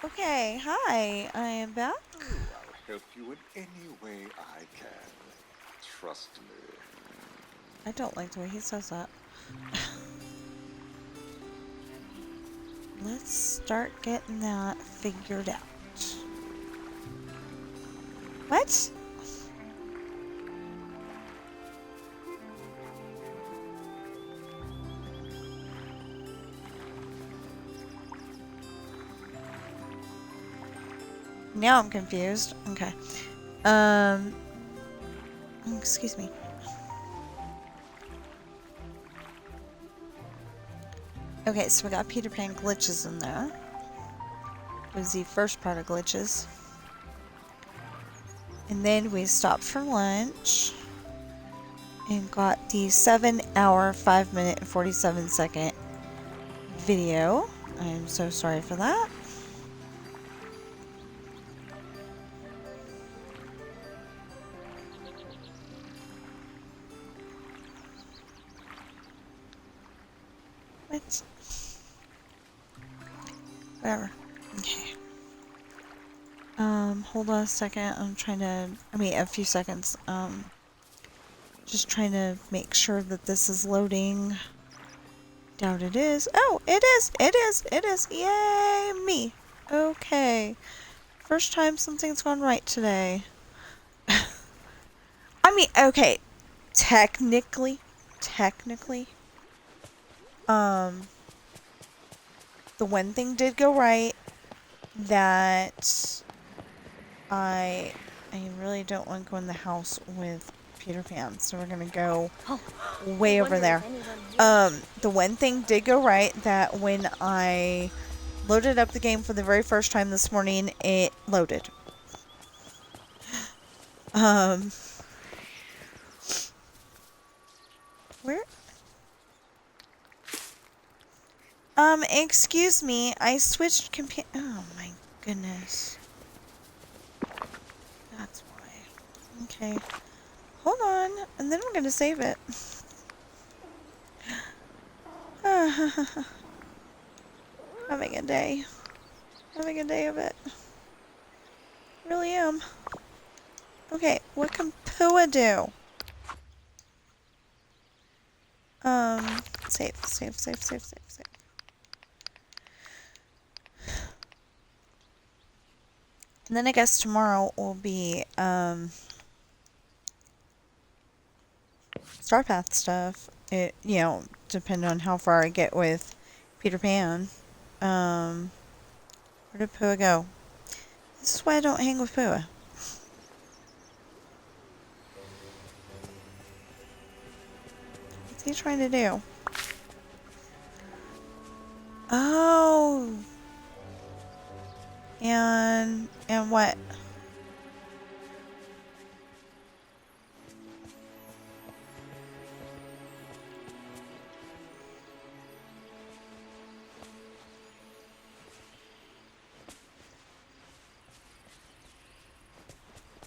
Okay, hi, I am back. I'll help you in any way I can. Trust me. I don't like the way he says that. Let's start getting that figured out. What? Now I'm confused. Okay. Um, excuse me. Okay, so we got Peter Pan glitches in there. It was the first part of glitches. And then we stopped for lunch and got the 7-hour, 5-minute, and 47-second video. I'm so sorry for that. What? Whatever. Okay. Hold on a second. I'm trying to, a few seconds. Just trying to make sure that this is loading. Doubt it is. Oh, it is! It is! It is! Yay! Me! Okay. First time something's gone right today. Okay. Technically, um, the one thing did go right that I really don't want to go in the house with Peter Pan, so we're gonna go way over there. The one thing did go right that when I loaded up the game for the very first time this morning, it loaded. Where? Excuse me, I switched oh my goodness. That's why. Okay. Hold on, and then I'm gonna save it. Having a day. Having a day of it. Really am. Okay, what can Pua do? Save. And then I guess tomorrow will be, Star Path stuff. It, depending on how far I get with Peter Pan. Where did Pua go? This is why I don't hang with Pua. What's he trying to do? Oh! And what?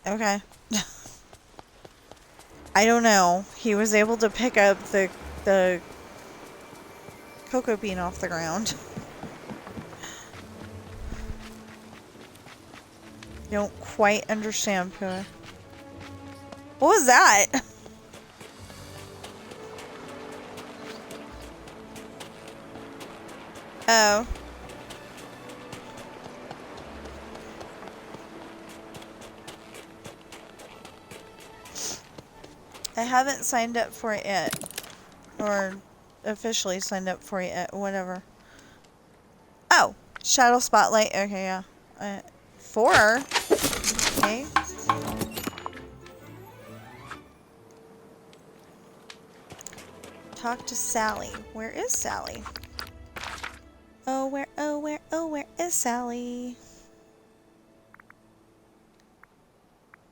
Okay. I don't know. He was able to pick up the cocoa bean off the ground. Don't quite understand, Pua. What was that? Oh. I haven't signed up for it yet. Or officially signed up for it yet. Whatever. Oh. Shadow Spotlight. Okay, yeah. 4? Okay. Talk to Sally. Where is Sally? Oh, where is Sally?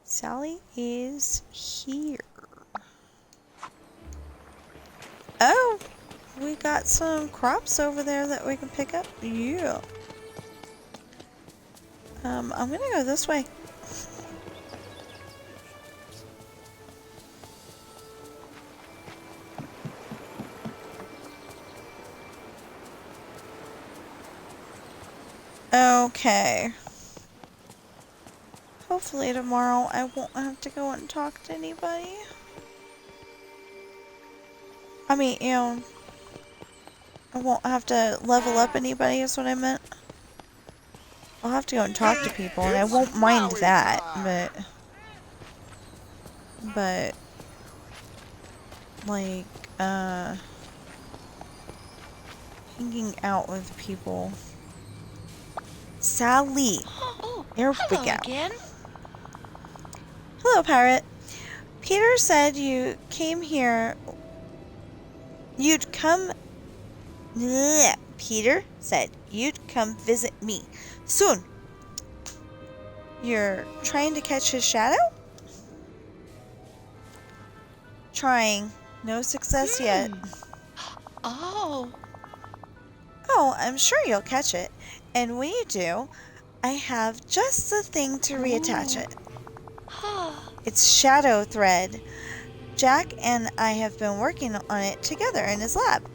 Sally is here. Oh, we got some crops over there that we can pick up. Yeah. I'm gonna go this way. Okay. Hopefully tomorrow I won't have to go and talk to anybody. I mean, you know, I won't have to level up anybody is what I meant. I'll have to go and talk to people, and I won't mind that, but, like, hanging out with people. Sally! Oh, There we hello go. again. Hello, Pirate. Peter said you came here. You'd come. Bleh. Peter said you'd come visit me soon. You're trying to catch his shadow? Trying. No success yet. Oh. Oh, I'm sure you'll catch it. And when you do, I have just the thing to reattach it. It's shadow thread. Jack and I have been working on it together in his lab.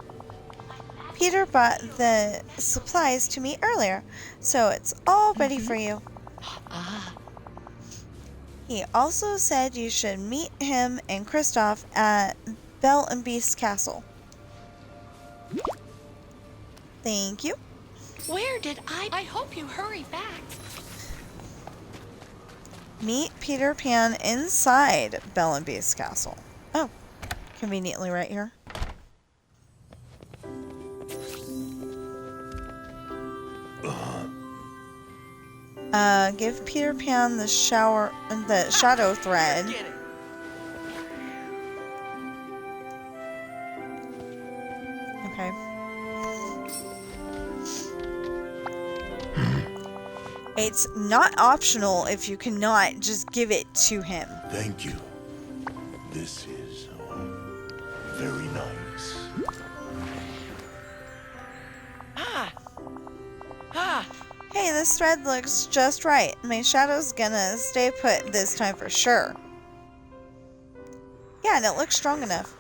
Peter brought the supplies to me earlier, so it's all ready for you. He also said you should meet him and Kristoff at Belle and Beast's castle. Thank you. Where did I hope you hurry back. Meet Peter Pan inside Belle and Beast's castle. Oh, conveniently right here. Give Peter Pan the shadow thread. Okay. It's not optional if you cannot just give it to him. Thank you. This is very nice. Hey, this thread looks just right. My shadow's gonna stay put this time for sure. Yeah, and it looks strong enough.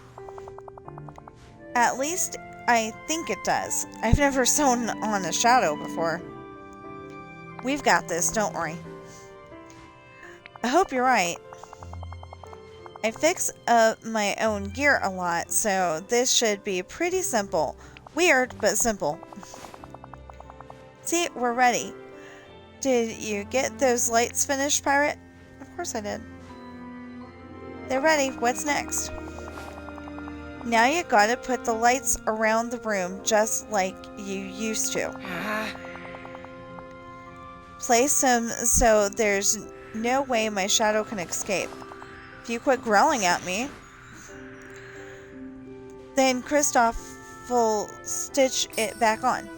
At least I think it does. I've never sewn on a shadow before. We've got this, don't worry. I hope you're right. I fix up my own gear a lot, so this should be pretty simple. Weird, but simple. See, we're ready. Did you get those lights finished, Pirate? Of course I did. They're ready. What's next? Now you gotta put the lights around the room just like you used to. Place them so there's no way my shadow can escape. If you quit growling at me, then Kristoff will stitch it back on.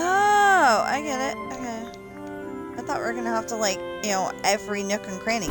Oh, I get it. Okay. I thought we were gonna have to, like, you know, every nook and cranny.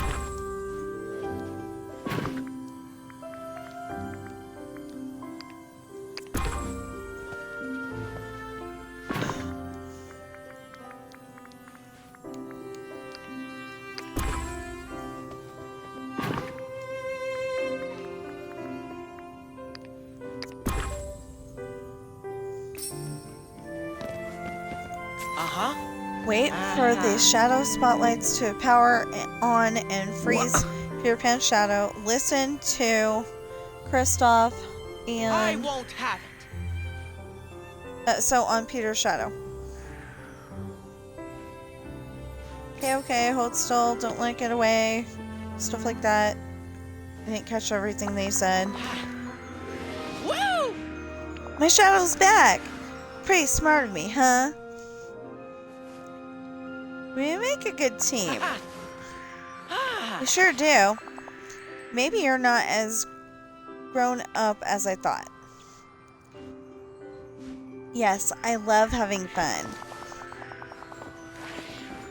Wait for the shadow spotlights to power on and freeze Peter Pan's shadow. Listen to Kristoff and... I won't have it. So on Peter's shadow. Okay, hold still, don't let it get away. Stuff like that. I didn't catch everything they said. Woo! My shadow's back! Pretty smart of me, huh? We make a good team. We sure do. Maybe you're not as grown up as I thought. Yes, I love having fun.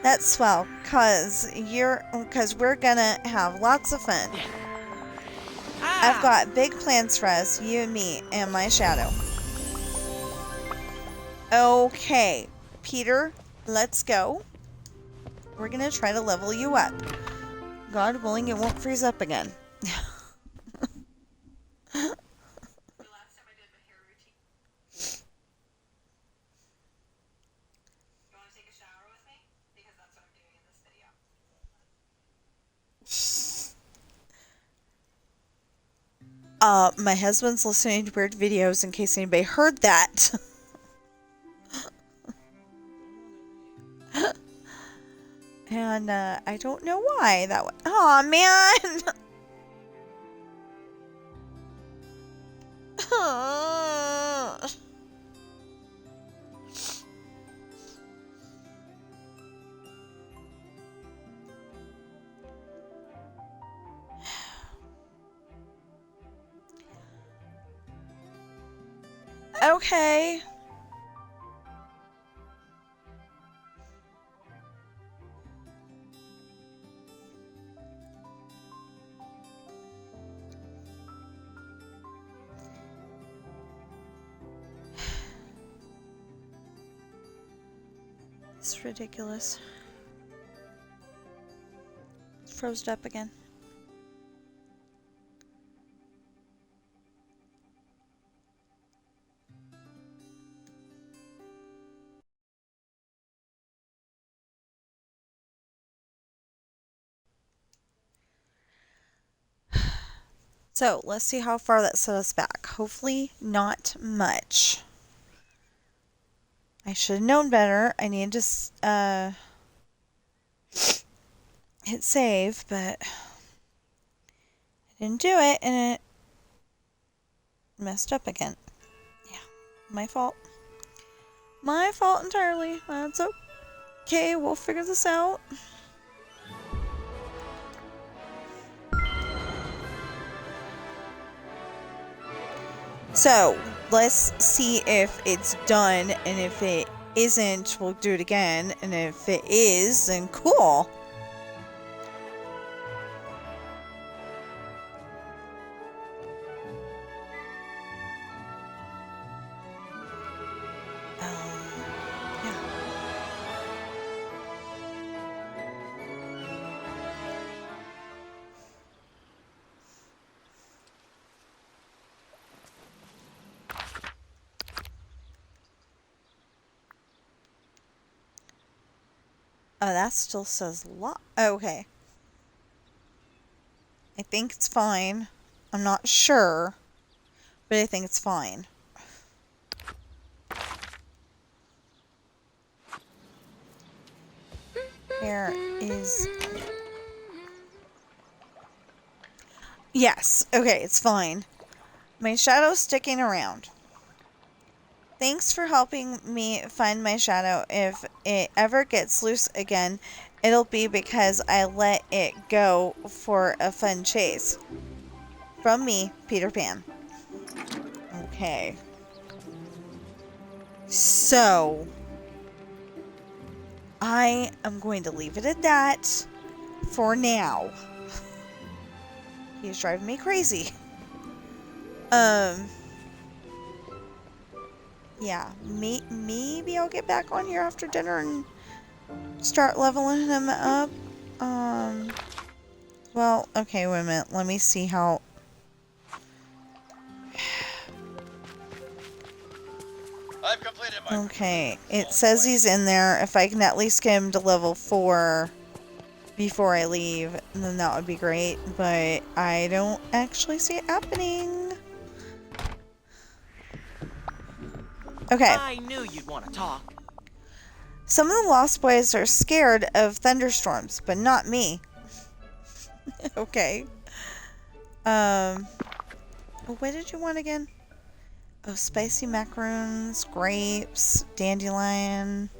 That's swell, cause we're gonna have lots of fun. I've got big plans for us, you and me, and my shadow. Okay, Peter, let's go. We're gonna try to level you up. God willing, it won't freeze up again. My husband's listening to weird videos in case anybody heard that. And, I don't know why that was. Aw, man! Okay. It's ridiculous. It's froze up again. So, let's see how far that set us back. Hopefully, not much. I should have known better. I needed to hit save, but I didn't do it, and it messed up again. Yeah, my fault. My fault entirely. That's okay. We'll figure this out. So, let's see if it's done, and if it isn't, we'll do it again, and if it is, then cool. Yeah. Oh, that still says lock. Okay. I think it's fine. I'm not sure, but I think it's fine. There is... Yes. Okay, it's fine. My shadow's sticking around. Thanks for helping me find my shadow. If it ever gets loose again, it'll be because I let it go for a fun chase. From me, Peter Pan. Okay. So, I am going to leave it at that for now. He's driving me crazy. Yeah, maybe I'll get back on here after dinner and start leveling him up. Well, okay, wait a minute. Let me see how... I've completed my... Okay, it says he's in there. If I can at least get him to level 4 before I leave, then that would be great. But I don't actually see it happening. Okay. I knew you'd want to talk. Some of the Lost Boys are scared of thunderstorms, but not me. Okay. Oh, what did you want again? Oh, spicy macaroons, grapes, dandelion.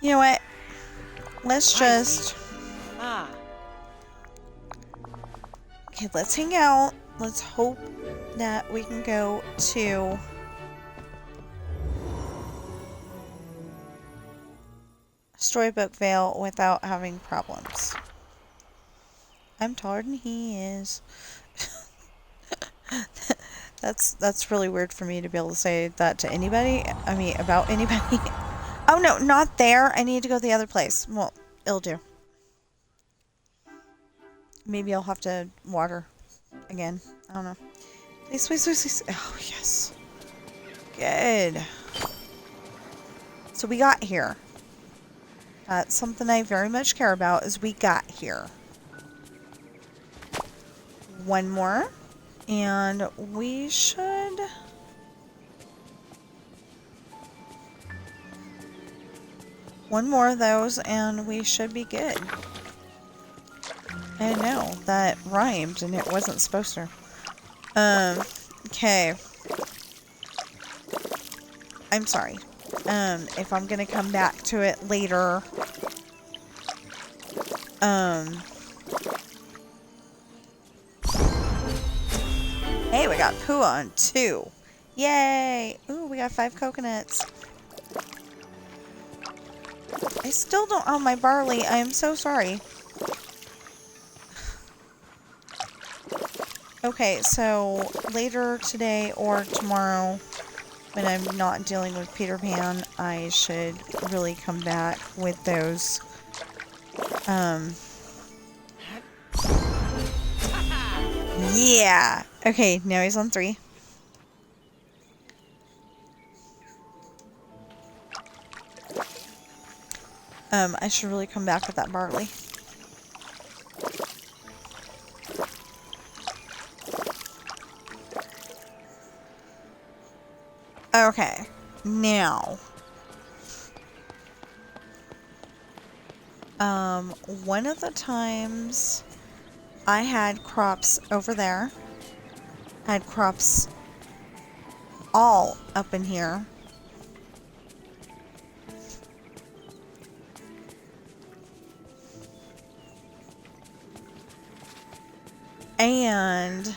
You know what? Let's just... Okay, let's hang out. Let's hope that we can go to... Storybook Vale without having problems. I'm taller than he is. That's really weird for me to be able to say that to anybody. I mean, about anybody. Oh no, not there. I need to go the other place. Well, it'll do. Maybe I'll have to water again. I don't know. Please, please, please, please. Oh, yes. Good. So we got here. That's something I very much care about, is we got here. One more. And we should... One more of those and we should be good. I know, that rhymed and it wasn't supposed to. Okay. I'm sorry. If I'm gonna come back to it later. Hey, we got poo on 2. Yay! Ooh, we got 5 coconuts. I still don't have my barley. I am so sorry. Okay, so later today or tomorrow, when I'm not dealing with Peter Pan, I should really come back with those. Yeah! Okay, now he's on 3. I should really come back with that barley. Okay, now. One of the times I had crops over there. I had crops all up in here. And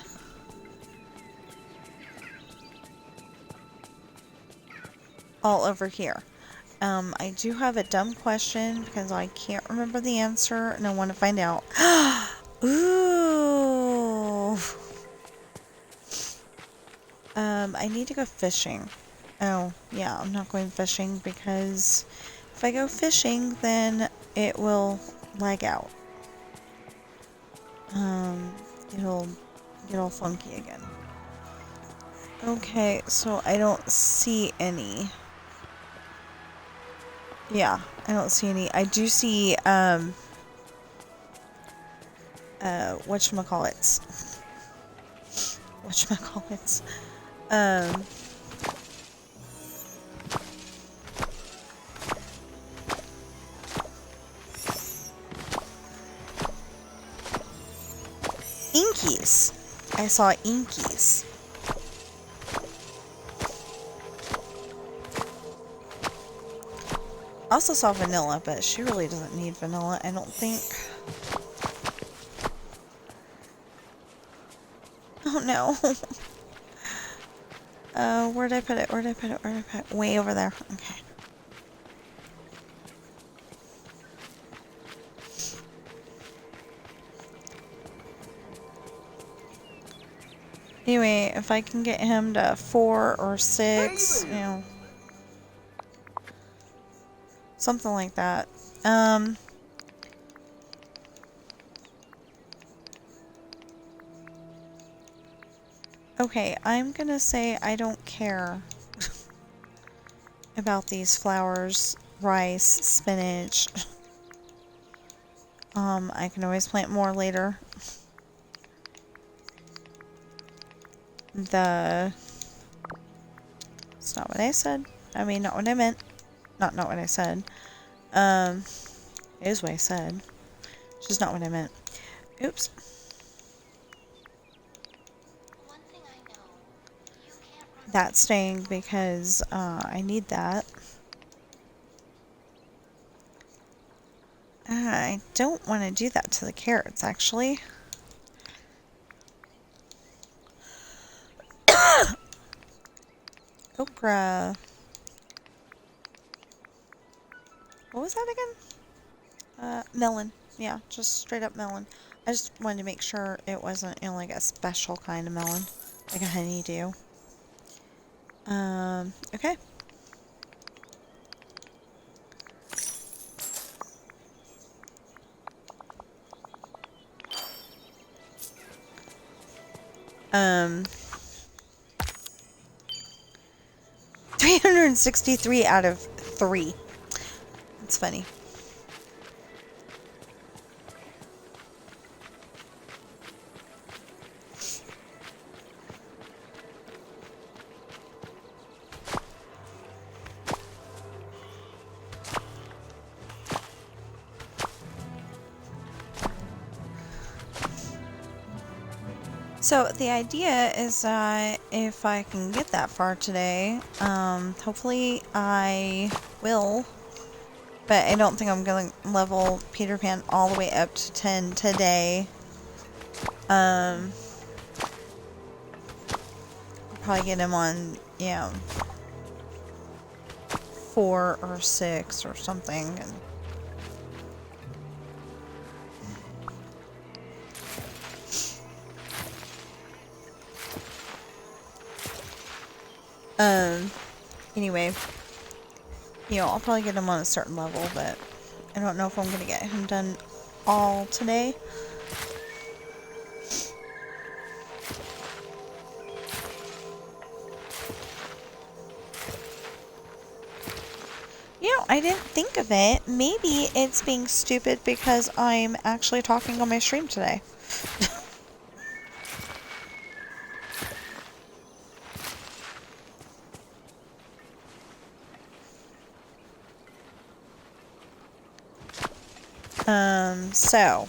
all over here. I do have a dumb question because I can't remember the answer and I want to find out. Ooh. I need to go fishing. Oh, yeah, I'm not going fishing because if I go fishing, then it will lag out. It'll get all funky again. Okay, so I don't see any. Yeah, I don't see any. I do see, whatchamacallits. Whatchamacallits. Inkies. I saw inkies. I also saw vanilla, but she really doesn't need vanilla, I don't think. Oh no. Where'd I put it? Where'd I put it? Where'd I put it? Way over there. Okay. Anyway, if I can get him to 4 or 6, you know. Something like that. Okay, I'm gonna say I don't care about these flowers, rice, spinach. I can always plant more later. It's not what I said. I mean, not what I meant. Not what I said. It is what I said. It's just not what I meant. Oops. That's staying because I need that. I don't want to do that to the carrots, actually. Okra. What was that again? Melon. Yeah, just straight up melon. I just wanted to make sure it wasn't, you know, like a special kind of melon. Like a honeydew. Okay. Um, 363 out of 3. It's funny. So the idea is that if I can get that far today, hopefully I will, but I don't think I'm going to level Peter Pan all the way up to 10 today. I'll probably get him on, 4 or 6 or something. And anyway, I'll probably get him on a certain level, but I don't know if I'm going to get him done all today. I didn't think of it. Maybe it's being stupid because I'm actually talking on my stream today. So.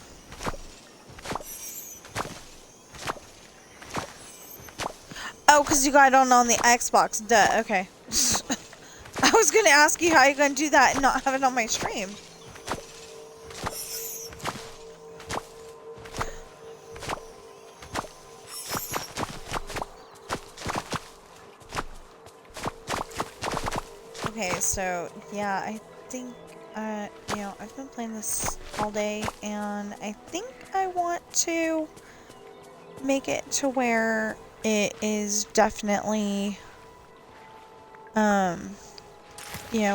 Oh, because you got it on the Xbox. Duh, okay. I was going to ask you how you're going to do that and not have it on my stream. Okay, so, yeah, I think, I've been playing this all day, and I think I want to make it to where it is definitely,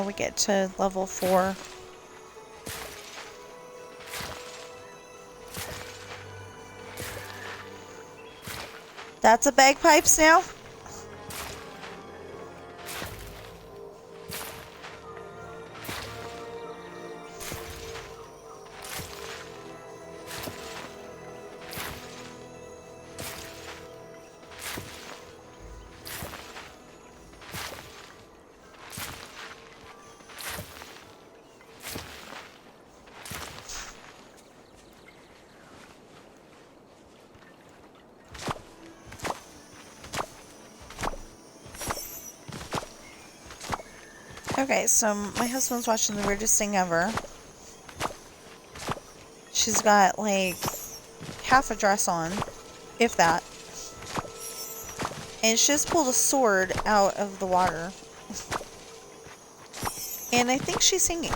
we get to level 4. That's a bagpipes now? Okay, so my husband's watching the weirdest thing ever. She's got, like, half a dress on, if that. And she just pulled a sword out of the water. And I think she's singing.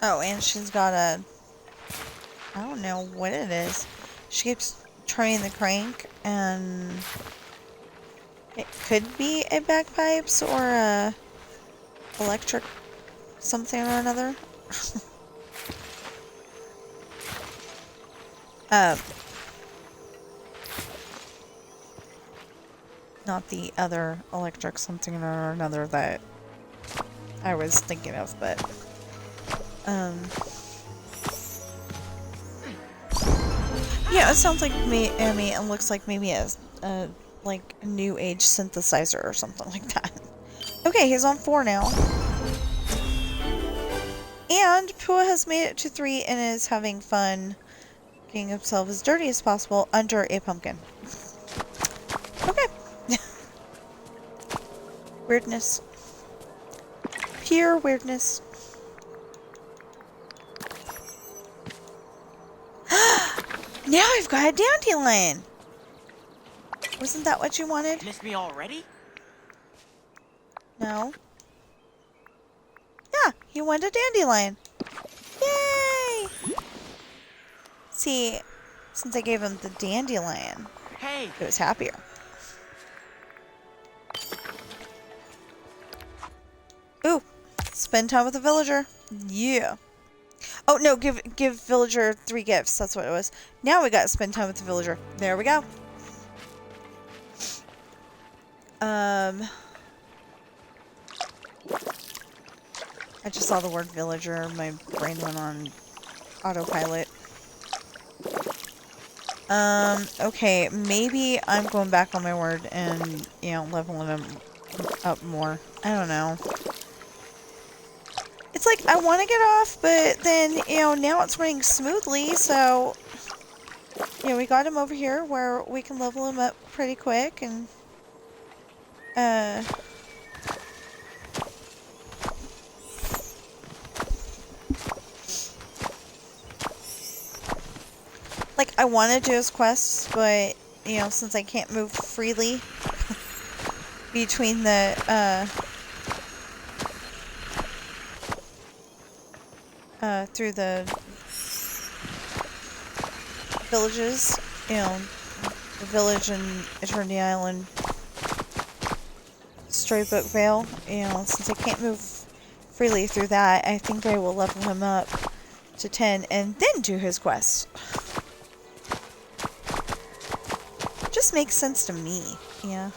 Oh, and she's got a... I don't know what it is. She keeps turning the crank, and... it could be a bagpipes or a... electric something or another. Not the other electric something or another that I was thinking of, but... yeah, it sounds like me. I mean, it looks like maybe a like a new age synthesizer or something like that. Okay, he's on 4 now, and Pua has made it to 3 and is having fun getting himself as dirty as possible under a pumpkin. Okay. Weirdness. Pure weirdness. Now I've got a dandelion! Wasn't that what you wanted? Missed me already? No. Yeah, He wanted a dandelion. Yay! See, since I gave him the dandelion, Hey, he was happier. Ooh, spend time with the villager. Yeah. Oh no, give villager 3 gifts. That's what it was. Now we gotta spend time with the villager. There we go. I just saw the word villager. My brain went on autopilot. Okay, maybe I'm going back on my word and, you know, leveling him up more. I don't know. It's like, I want to get off, but then, you know, now it's running smoothly, so... You know, we got him over here where we can level him up pretty quick, and... Like, I want to do his quests, but, you know, since I can't move freely between the, through the villages, you know, the village in Eternity Island, Storybook Vale, you know, since I can't move freely through that, I think I will level him up to 10 and then do his quest. Just makes sense to me, yeah.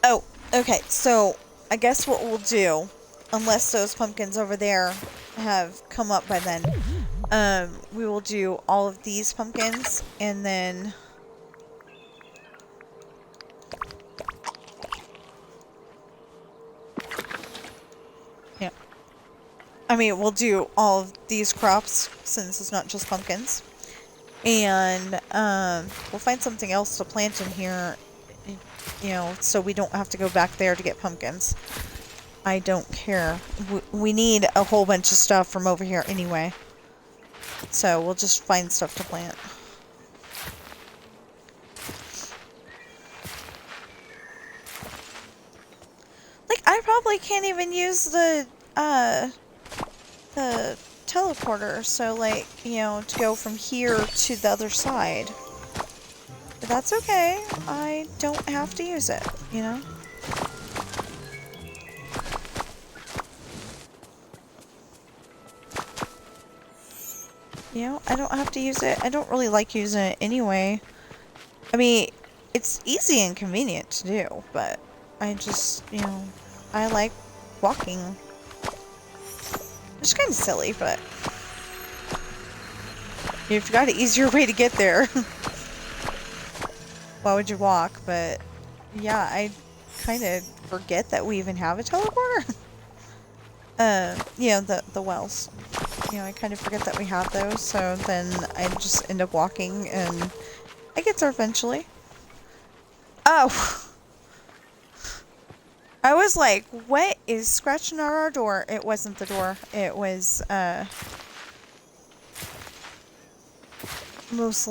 Oh, okay, so I guess what we'll do, unless those pumpkins over there have come up by then, we will do all of these pumpkins, and then... Yeah. I mean, we'll do all of these crops, since it's not just pumpkins. And, we'll find something else to plant in here, you know, so we don't have to go back there to get pumpkins. I don't care. We need a whole bunch of stuff from over here anyway. So we'll just find stuff to plant. Like, I probably can't even use the teleporter, so, like, you know, to go from here to the other side. But that's okay. I don't have to use it, you know? You know, I don't have to use it. I don't really like using it anyway. I mean, it's easy and convenient to do, but I just, you know, I like walking. It's kind of silly, but if you got an easier way to get there, why would you walk? But yeah, I kind of forget that we even have a teleporter. You know, the wells. You know, I kind of forget that we have those, so then I just end up walking, and I get there eventually. Oh! I was like, what is scratching at our door? It wasn't the door. It was, most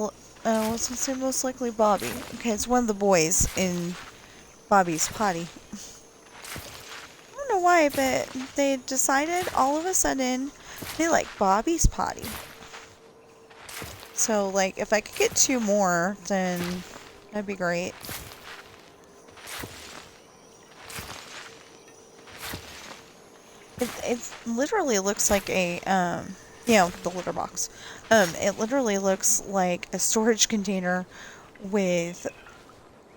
likely Bobby. Okay, it's one of the boys in Bobby's potty. I don't know why, but they decided all of a sudden they like Bobby's potty. So, like, if I could get 2 more, then that'd be great. It literally looks like a, you know, the litter box. It literally looks like a storage container with,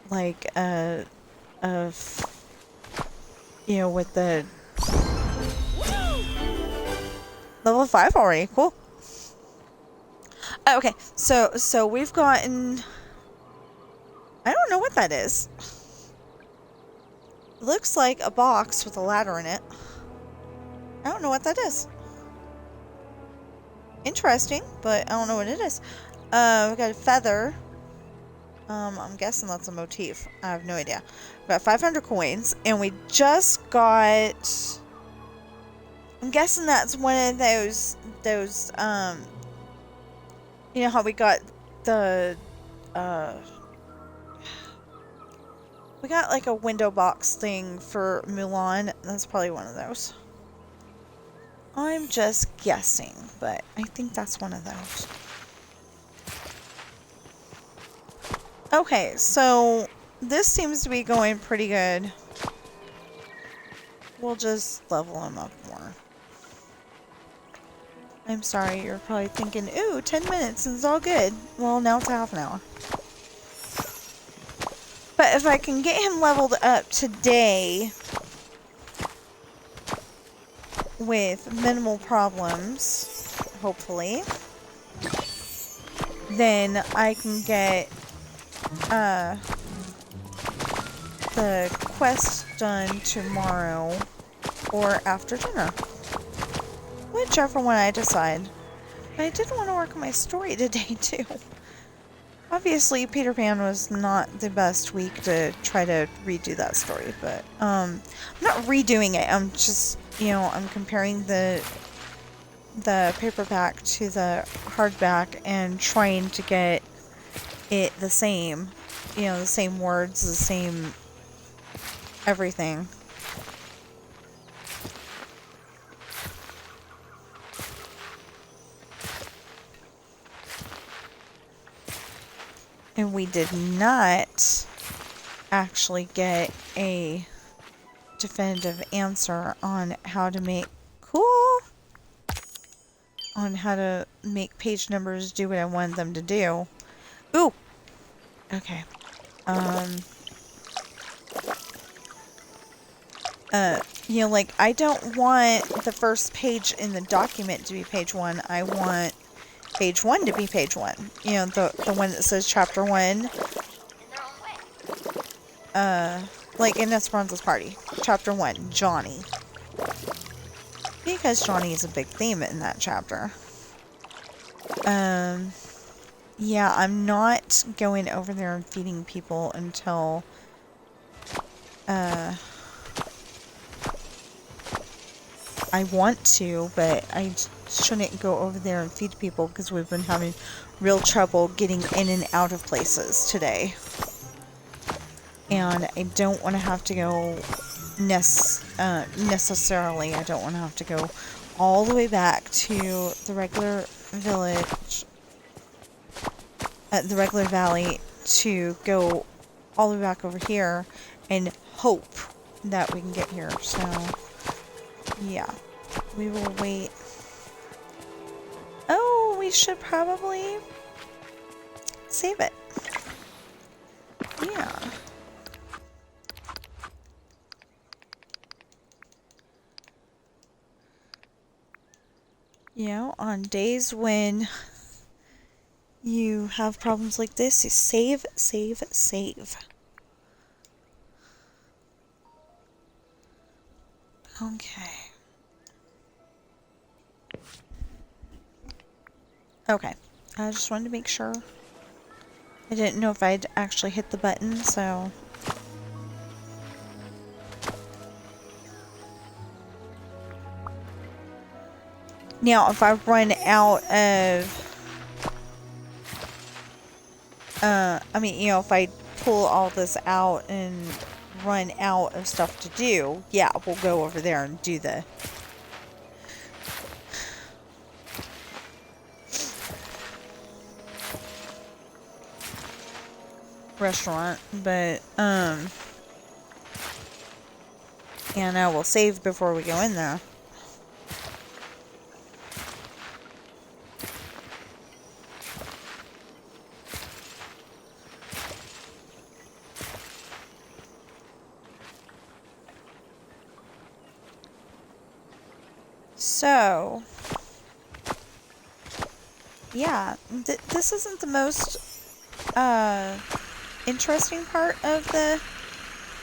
like, you know, with the... Level 5 already, cool. Okay, so we've gotten... I don't know what that is. It looks like a box with a ladder in it. I don't know what that is. Interesting, but I don't know what it is. We got a feather. I'm guessing that's a motif. I have no idea. We got 500 coins, and we just got... I'm guessing that's one of those, you know how we got the, We got like a window box thing for Mulan. That's probably one of those. I'm just guessing, but I think that's one of those. Okay, so this seems to be going pretty good. We'll just level him up more. I'm sorry, you're probably thinking, ooh, 10 minutes and it's all good. Well, now it's half an hour. But if I can get him leveled up today with minimal problems, hopefully, then I can get the quest done tomorrow or after dinner. Whichever one I decide. But I did want to work on my story today, too. Obviously, Peter Pan was not the best week to try to redo that story, but, I'm not redoing it. I'm just, you know, I'm comparing the paperback to the hardback and trying to get it the same. You know, the same words, the same everything. And we did not actually get a definitive answer on how to make how to make page numbers do what I wanted them to do. Ooh. Okay. You know, like, I don't want the first page in the document to be page 1. I want page 1 to be page 1. You know, the one that says chapter 1. Like in Esperanza's party. Chapter 1, Johnny. Because Johnny is a big theme in that chapter. Yeah, I'm not going over there and feeding people until, I want to, but I shouldn't go over there and feed people because we've been having real trouble getting in and out of places today. And I don't want to have to go necessarily, I don't want to have to go all the way back to the regular village, the regular valley, to go all the way back over here and hope that we can get here. So, yeah, we will wait. Oh, we should probably save it. Yeah. You know, on days when you have problems like this, you save, save, save. Okay. Okay. I just wanted to make sure. I didn't know if I'd actually hit the button, so... Now, if I run out of... I mean, you know, if I pull all this out and run out of stuff to do, yeah, we'll go over there and do the... restaurant, but, and I will save before we go in there. So, yeah, this isn't the most, interesting part of the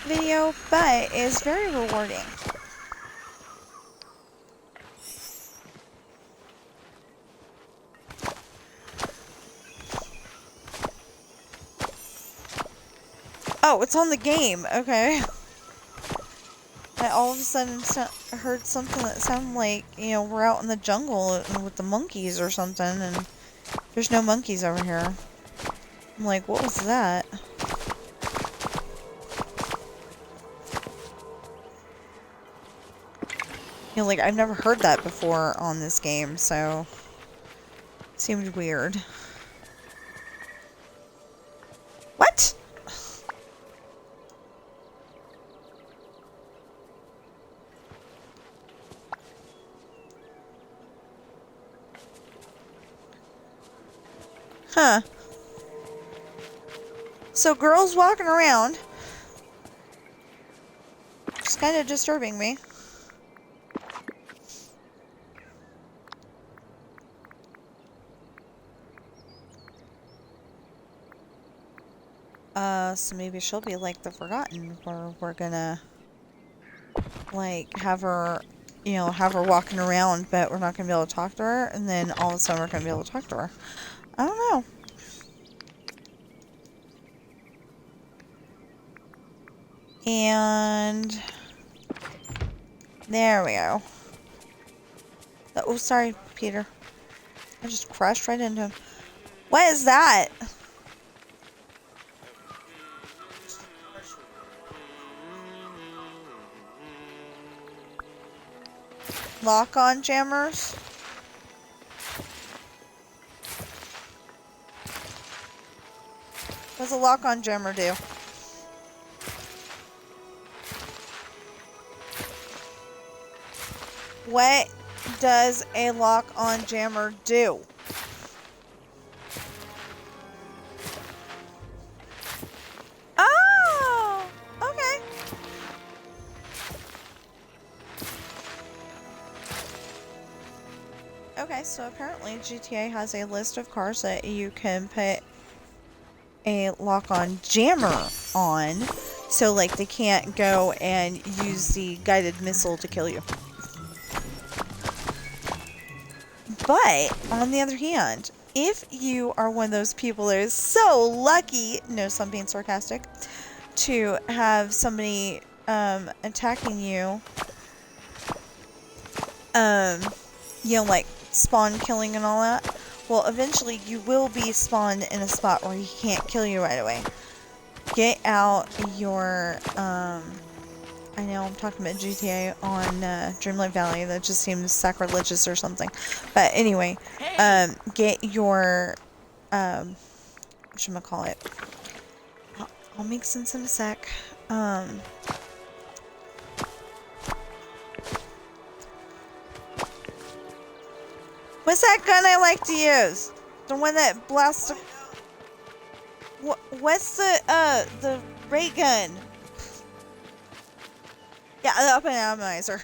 video, but it's very rewarding. Oh, it's on the game. Okay. I all of a sudden heard something that sounded like, you know, we're out in the jungle with the monkeys or something, and there's no monkeys over here. I'm like, what was that? You know, like, I've never heard that before on this game, so... Seemed weird. What? Huh. So girls walking around. It's kind of disturbing me. So maybe she'll be like the Forgotten, where we're gonna, like, have her, you know, have her walking around, but we're not gonna be able to talk to her, and then all of a sudden we're gonna be able to talk to her. I don't know. And there we go. Oh, sorry, Peter. I just crashed right into him. What is that? Lock-on jammers? What does a lock-on jammer do? What does a lock-on jammer do? Oh! Okay. Okay, so apparently GTA has a list of cars that you can put a lock-on jammer on, so like they can't go and use the guided missile to kill you. But on the other hand, if you are one of those people that is so lucky, no, I'm being sarcastic, to have somebody attacking you, you know, like spawn killing and all that, well, eventually you will be spawned in a spot where he can't kill you right away. Get out your, I know I'm talking about GTA on Dreamlight Valley. That just seems sacrilegious or something. But anyway, get your, whatchamacallit. I'll make sense in a sec. What's that gun I like to use? The one that blasts. What's the ray gun? Yeah, the open atomizer.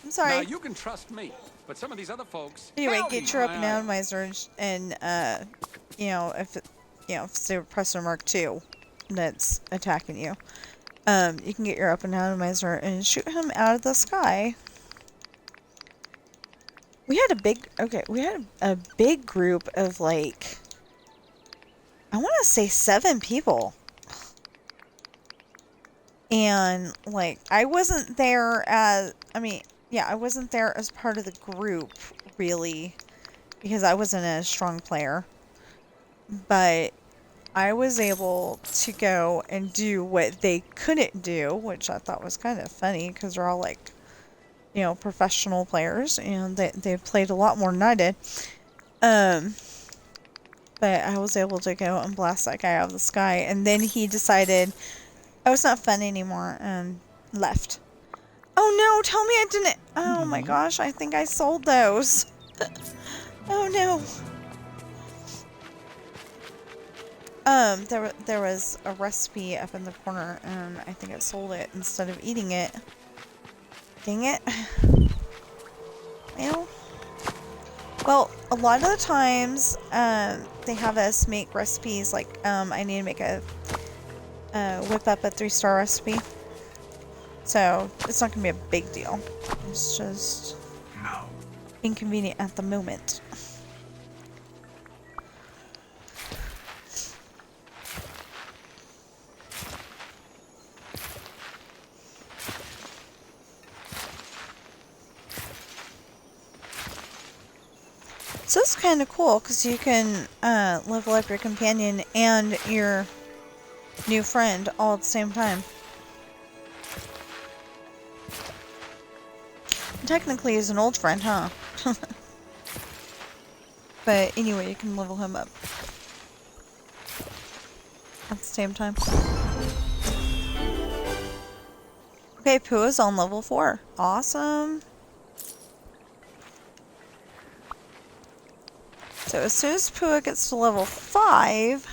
I'm sorry. Now you can trust me, but some of these other folks. Anyway, get your open atomizer and you know, if it's the Repressor Mark II that's attacking you, you can get your open atomizer and shoot him out of the sky. We had a big group of, like, I want to say 7 people. And, like, I wasn't there as, I wasn't there as part of the group, really, because I wasn't a strong player. But I was able to go and do what they couldn't do, which I thought was kind of funny, because they're all, like, you know, professional players, and they've played a lot more than I did. But I was able to go and blast that guy out of the sky, and then he decided, oh, it's not fun anymore, and left. Oh no, tell me I didn't. Oh my gosh, I think I sold those. Oh no. There was a recipe up in the corner, and I think I sold it instead of eating it. Dang it. Well, a lot of the times, they have us make recipes, like, I need to make a, whip up a 3-star recipe. So, it's not gonna be a big deal. It's just inconvenient at the moment. So it's kind of cool, because you can level up your companion and your new friend all at the same time. technically he's an old friend, huh? But anyway, you can level him up at the same time. Okay, Pua's on level 4. Awesome. So as soon as Pua gets to level 5,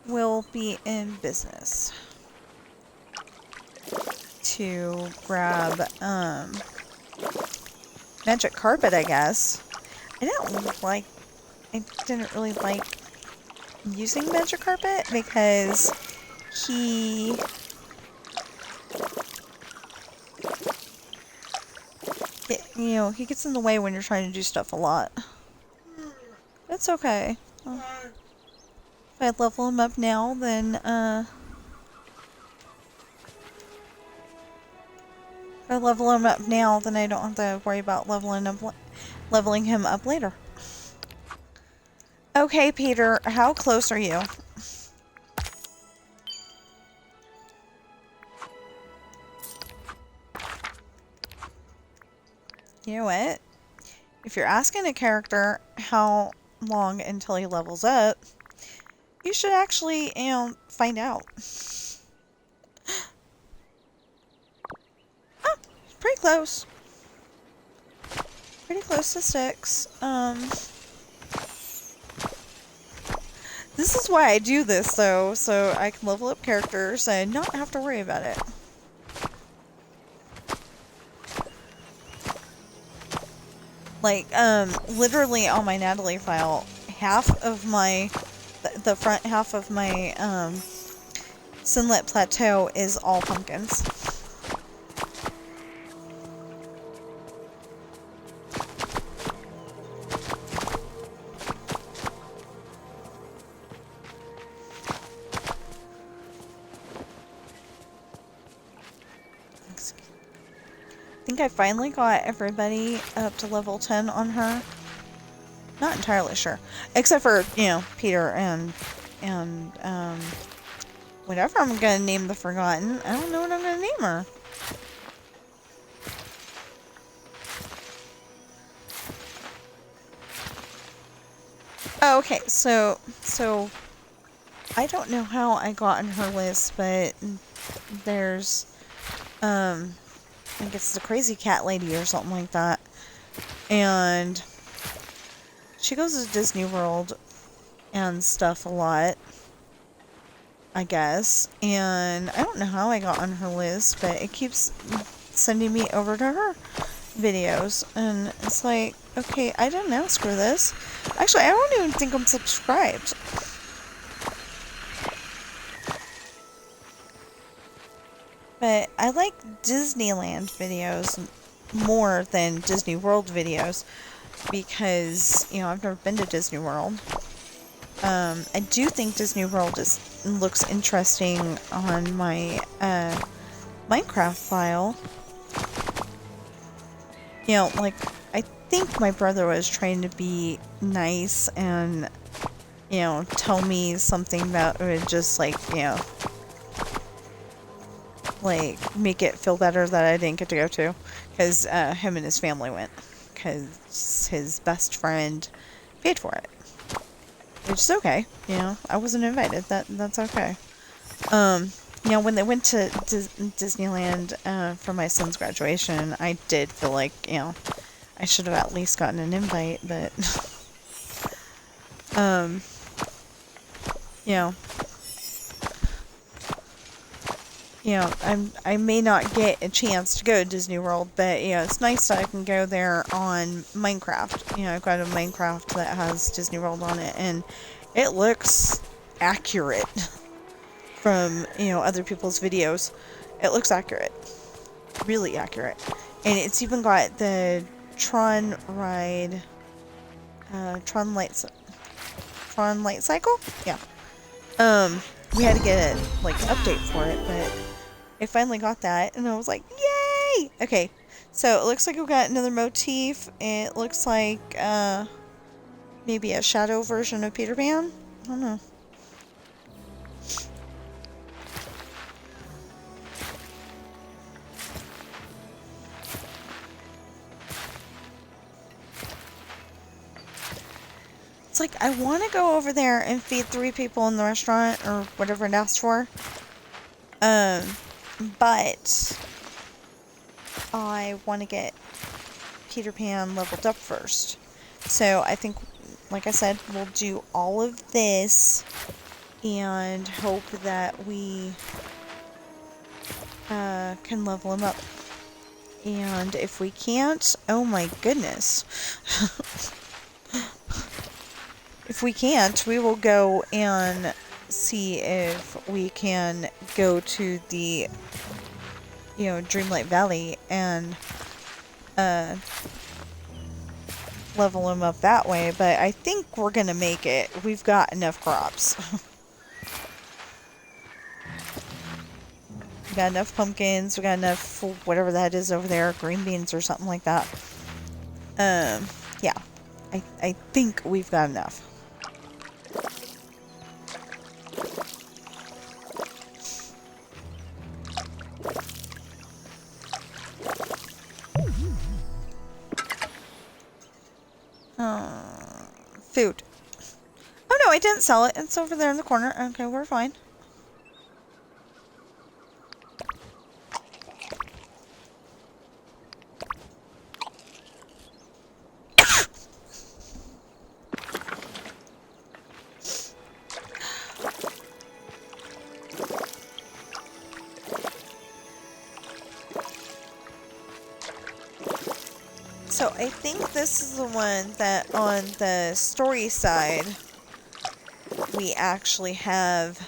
we'll be in business to grab magic carpet, I guess. I didn't really like using magic carpet because he he gets in the way when you're trying to do stuff a lot. It's okay. If I level him up now, then if I level him up now, then I don't have to worry about leveling him up later. Okay, Peter, how close are you? You know what? If you're asking a character how long until he levels up, you should actually, find out. Oh, pretty close. Pretty close to 6. This is why I do this, though, so I can level up characters and not have to worry about it. Like, literally on my Natalie file, half of my, the front half of my, Sunlit Plateau is all pumpkins. I think I finally got everybody up to level 10 on her. Not entirely sure. Except for, Peter and whatever I'm gonna name the Forgotten. I don't know what I'm gonna name her. Oh, okay, so I don't know how I got on her list, but there's, I think it's the Crazy Cat Lady or something like that. And she goes to Disney World and stuff a lot, I guess. And I don't know how I got on her list, but it keeps sending me over to her videos. And it's like, okay, I didn't ask her this. Actually, I don't even think I'm subscribed. But I like Disneyland videos more than Disney World videos because, I've never been to Disney World. I do think Disney World looks interesting on my Minecraft file. Like, I think my brother was trying to be nice and, tell me something that would just, like make it feel better that I didn't get to go to, because him and his family went, because his best friend paid for it, which is okay. I wasn't invited. That's okay. When they went to Disneyland for my son's graduation, I did feel like I should have at least gotten an invite, but I may not get a chance to go to Disney World, but, it's nice that I can go there on Minecraft. I've got a Minecraft that has Disney World on it, and it looks accurate from, other people's videos. It looks accurate. Really accurate. And it's even got the Tron ride, Tron Light Cycle? Yeah. We had to get a, update for it, but I finally got that, and I was like, yay! Okay, so it looks like we've got another motif. It looks like, maybe a shadow version of Peter Pan? I don't know. It's like, I want to go over there and feed 3 people in the restaurant or whatever it asked for. But I want to get Peter Pan leveled up first. So I think, like I said, we'll do all of this and hope that we can level him up. And if we can't, oh my goodness. If we can't, we will go and see if we can go to the, Dreamlight Valley and level him up that way. But I think we're gonna make it. We've got enough crops. We got enough pumpkins. We got enough whatever that is over there, green beans or something like that. Yeah, I think we've got enough. Food. Oh no, I didn't sell it. It's over there in the corner. Okay, we're fine. So I think this is the one that on the story side we actually have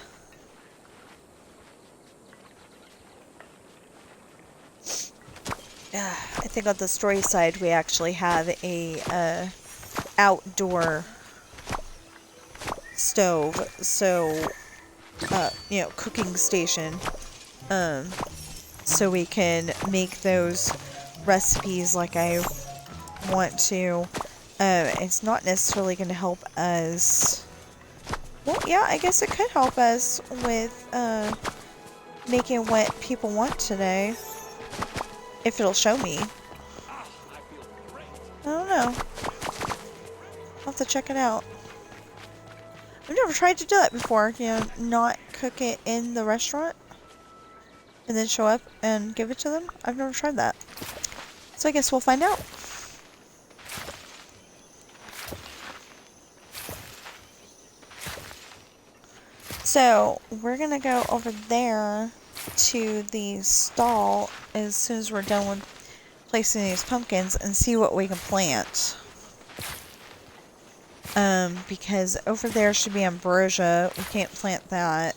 I think on the story side we actually have a outdoor stove, so cooking station, so we can make those recipes like I want to. It's not necessarily going to help us. Well, yeah, I guess it could help us with making what people want today, if it'll show me. I don't know. I'll have to check it out. I've never tried to do that before, not cook it in the restaurant and then show up and give it to them. I've never tried that. So I guess we'll find out. So we're gonna go over there to the stall as soon as we're done with placing these pumpkins and see what we can plant. Because over there should be ambrosia. We can't plant that.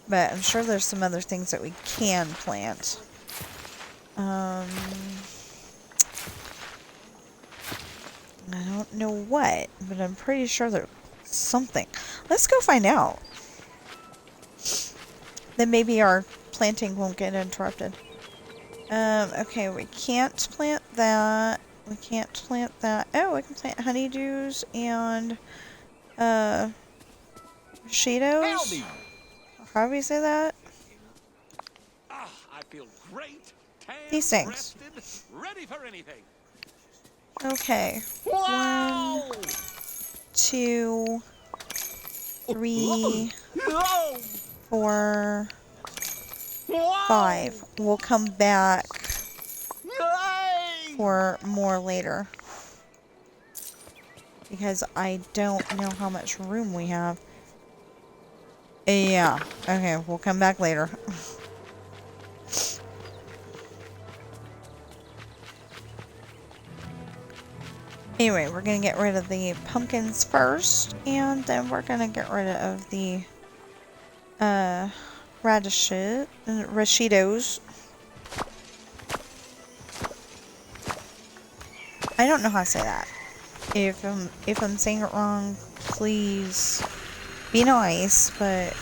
But I'm sure there's some other things that we can plant. I don't know what, but I'm pretty sure there's something. Let's go find out. Then maybe our planting won't get interrupted. Okay, we can't plant that. We can't plant that. Oh, we can plant honeydews and, Cheetos? How do we say that? I feel great. These things. Rested, ready for anything. Okay. Wow! 1, 2, 3, 4, 5. We'll come back for more later. Because I don't know how much room we have. Yeah. Okay, we'll come back later. Anyway, we're gonna get rid of the pumpkins first, and then we're gonna get rid of the rashitos. I don't know how to say that. If I'm saying it wrong, please be nice, but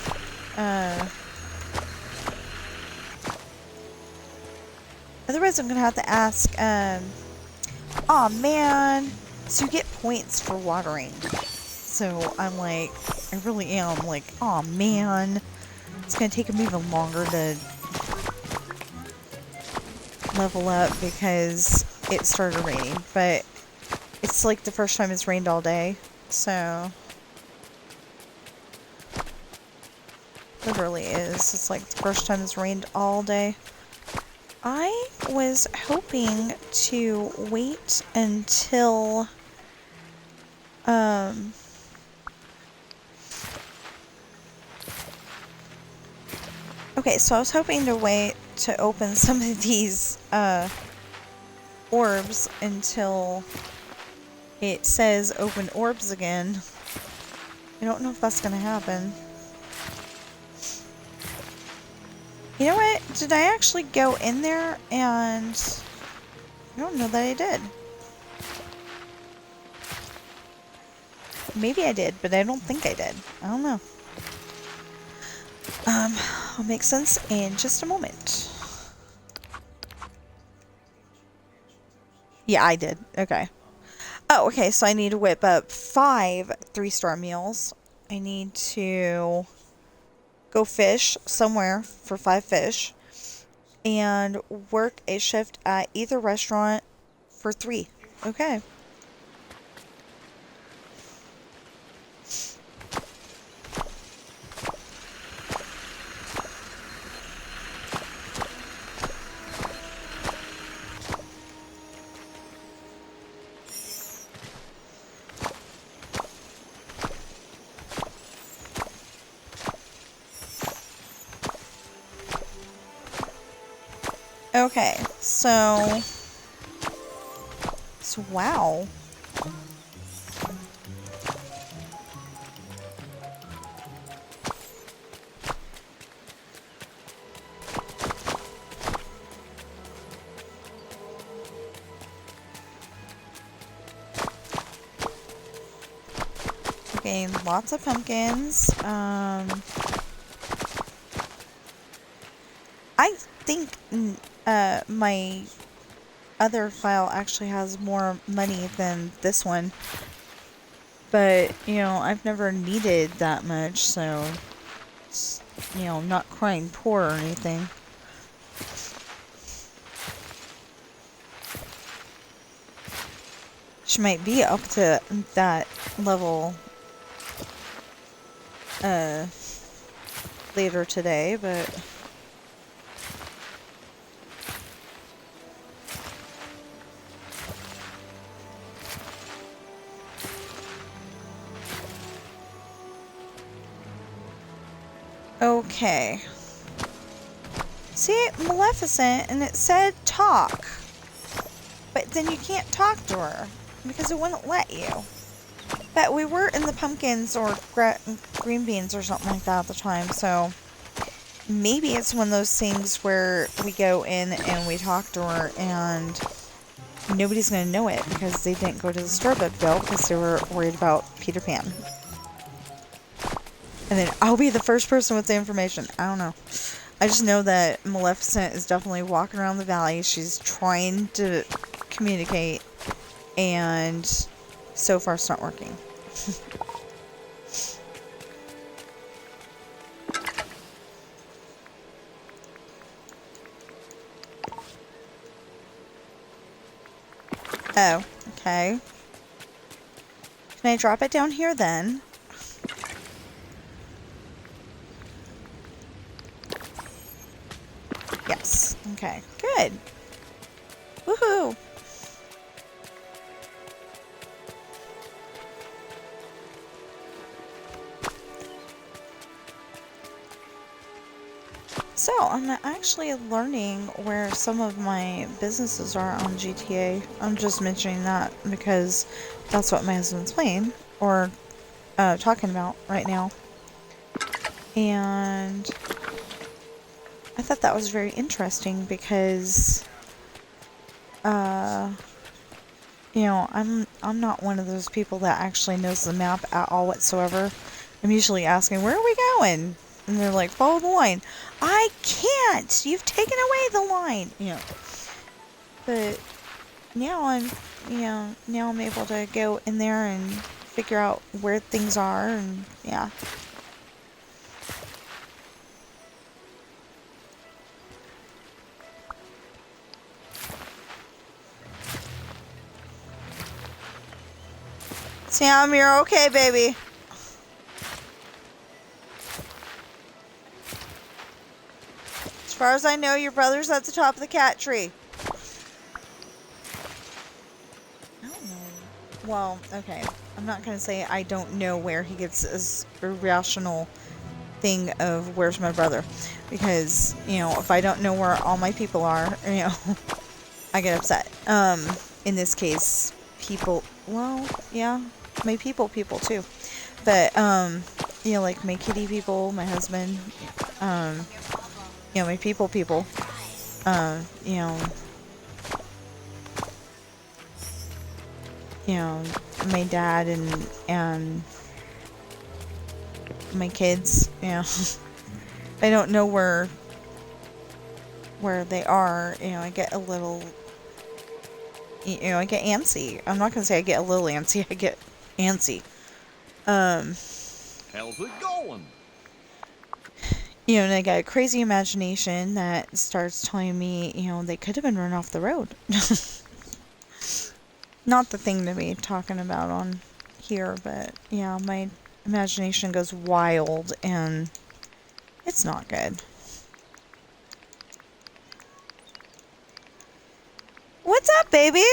otherwise I'm gonna have to ask. Aw, man. So you get points for watering. So I'm like, I really am like, aw, man. It's gonna take him even longer to level up because it started raining. But it's like the first time it's rained all day. So literally is. It's like the first time it's rained all day. I was hoping to wait until okay, so I was hoping to wait to open some of these orbs until it says open orbs again. I don't know if that's gonna happen. You know what? Did I actually go in there and... I don't know that I did. Maybe I did, but I don't think I did. I don't know. I'll make sense in just a moment. Yeah, I did. Okay. Oh, okay, so I need to whip up 5 3-star meals. I need to go fish somewhere for 5 fish. And work a shift at either restaurant for 3. Okay. Okay, so wow. Okay, lots of pumpkins. I think my other file actually has more money than this one. But, you know, I've never needed that much, so it's, you know, not crying poor or anything. She might be up to that level later today, but... Okay. See, Maleficent, and it said talk. But then you can't talk to her, because it wouldn't let you. But we were in the pumpkins or green beans or something like that at the time, so maybe it's one of those things where we go in and we talk to her and nobody's going to know it because they didn't go to the Starbucks bill because they were worried about Peter Pan. And then I'll be the first person with the information. I don't know. I just know that Maleficent is definitely walking around the valley. She's trying to communicate, and so far it's not working. Oh, okay. Can I drop it down here then? Yes. Okay. Good. Woohoo! So, I'm actually learning where some of my businesses are on GTA. I'm just mentioning that because that's what my husband's playing, or talking about right now. And I thought that was very interesting because, you know, I'm not one of those people that actually knows the map at all whatsoever. I'm usually asking, where are we going? And they're like, follow the line. I can't! You've taken away the line! You know. But now I'm able to go in there and figure out where things are, and yeah. Sam, you're okay, baby. As far as I know, your brother's at the top of the cat tree. I don't know. Well, okay. I'm not going to say I don't know where he gets this irrational thing of where's my brother. Because, you know, if I don't know where all my people are, you know, I get upset. In this case, people, well, yeah, my people too. But, you know, like my kitty people, my husband, you know, my people, you know, my dad and my kids, you know, I don't know where they are, you know, I get a little, you know, I get antsy. I'm not gonna say I get a little antsy, I get antsy. How's it going? You know, and I got a crazy imagination that starts telling me, you know, they could have been run off the road. Not the thing to be talking about on here, but yeah, my imagination goes wild and it's not good. What's up, baby?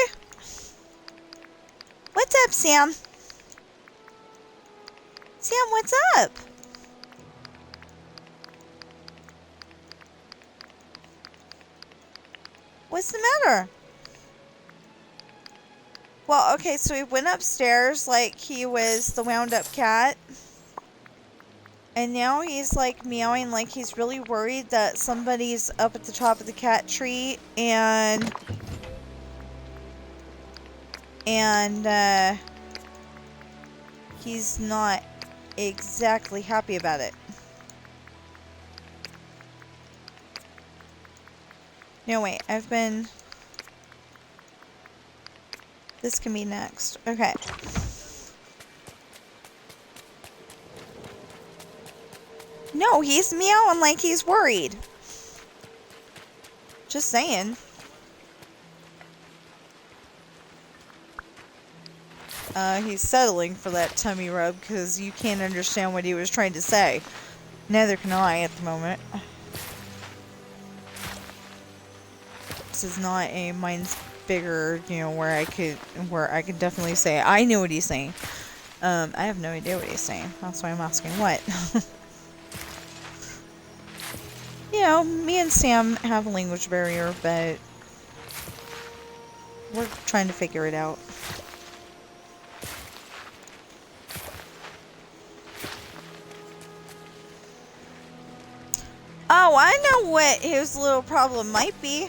What's up, Sam? Sam, what's up? What's the matter? Well, okay, so he went upstairs like he was the wound up cat. And now he's like meowing like he's really worried that somebody's up at the top of the cat tree and he's not exactly happy about it. No, wait, this can be next. Okay. No, he's meowing like he's worried. Just saying. He's settling for that tummy rub because you can't understand what he was trying to say. Neither can I at the moment. This is not a mine's bigger, you know, where I could definitely say I know what he's saying. I have no idea what he's saying. That's why I'm asking what. You know, me and Sam have a language barrier, but we're trying to figure it out. Oh, I know what his little problem might be.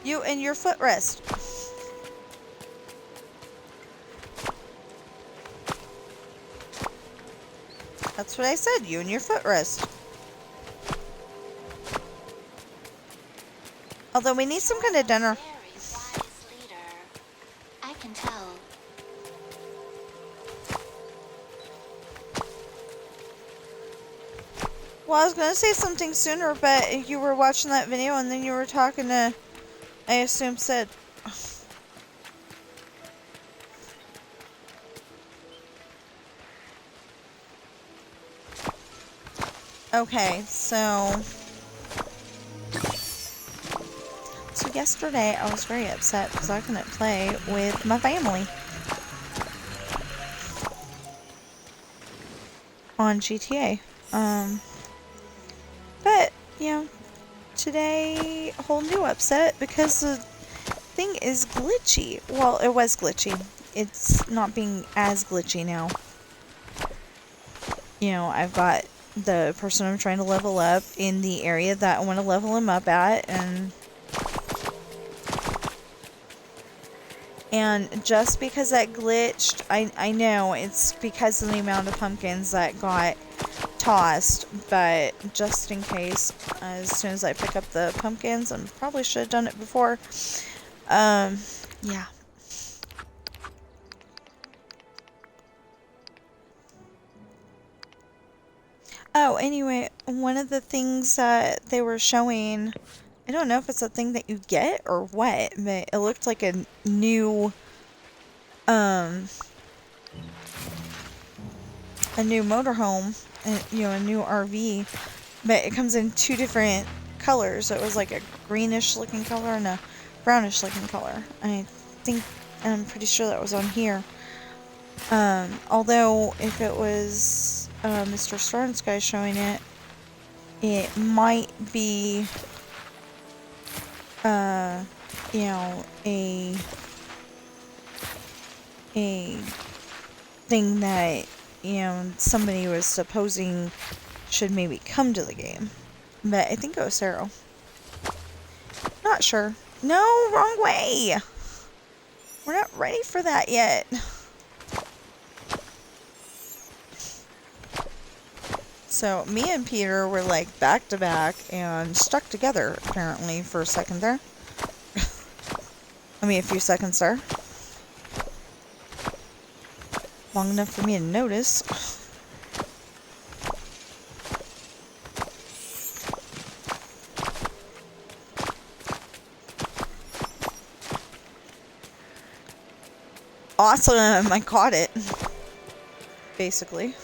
You and your footrest. That's what I said, you and your footrest. Although we need some kind of dinner. Very wise leader. I can tell. Well, I was gonna say something sooner, but you were watching that video and then you were talking to, I assume, Sid. Okay, so yesterday I was very upset because I couldn't play with my family on GTA. But, you know, today, a whole new upset because the thing is glitchy. Well, it was glitchy. It's not being as glitchy now. You know, I've got the person I'm trying to level up in the area that I want to level him up at, and just because that glitched, I know it's because of the amount of pumpkins that got tossed, but just in case, as soon as I pick up the pumpkins, and probably should have done it before, yeah. Oh, anyway, one of the things that they were showing I don't know if it's a thing that you get or what, but it looked like a new motorhome, you know, a new RV, but it comes in two different colors. So it was like a greenish looking color and a brownish looking color. I'm pretty sure that was on here. Although if it was Mr. Storm's guy showing it, it might be you know, a thing that, you know, somebody was supposing should maybe come to the game. But I think it was Sarah. Not sure. No, wrong way! We're not ready for that yet. So, me and Peter were like back to back and stuck together, apparently, for a second there. I mean, a few seconds there. Long enough for me to notice. Awesome! I caught it. Basically.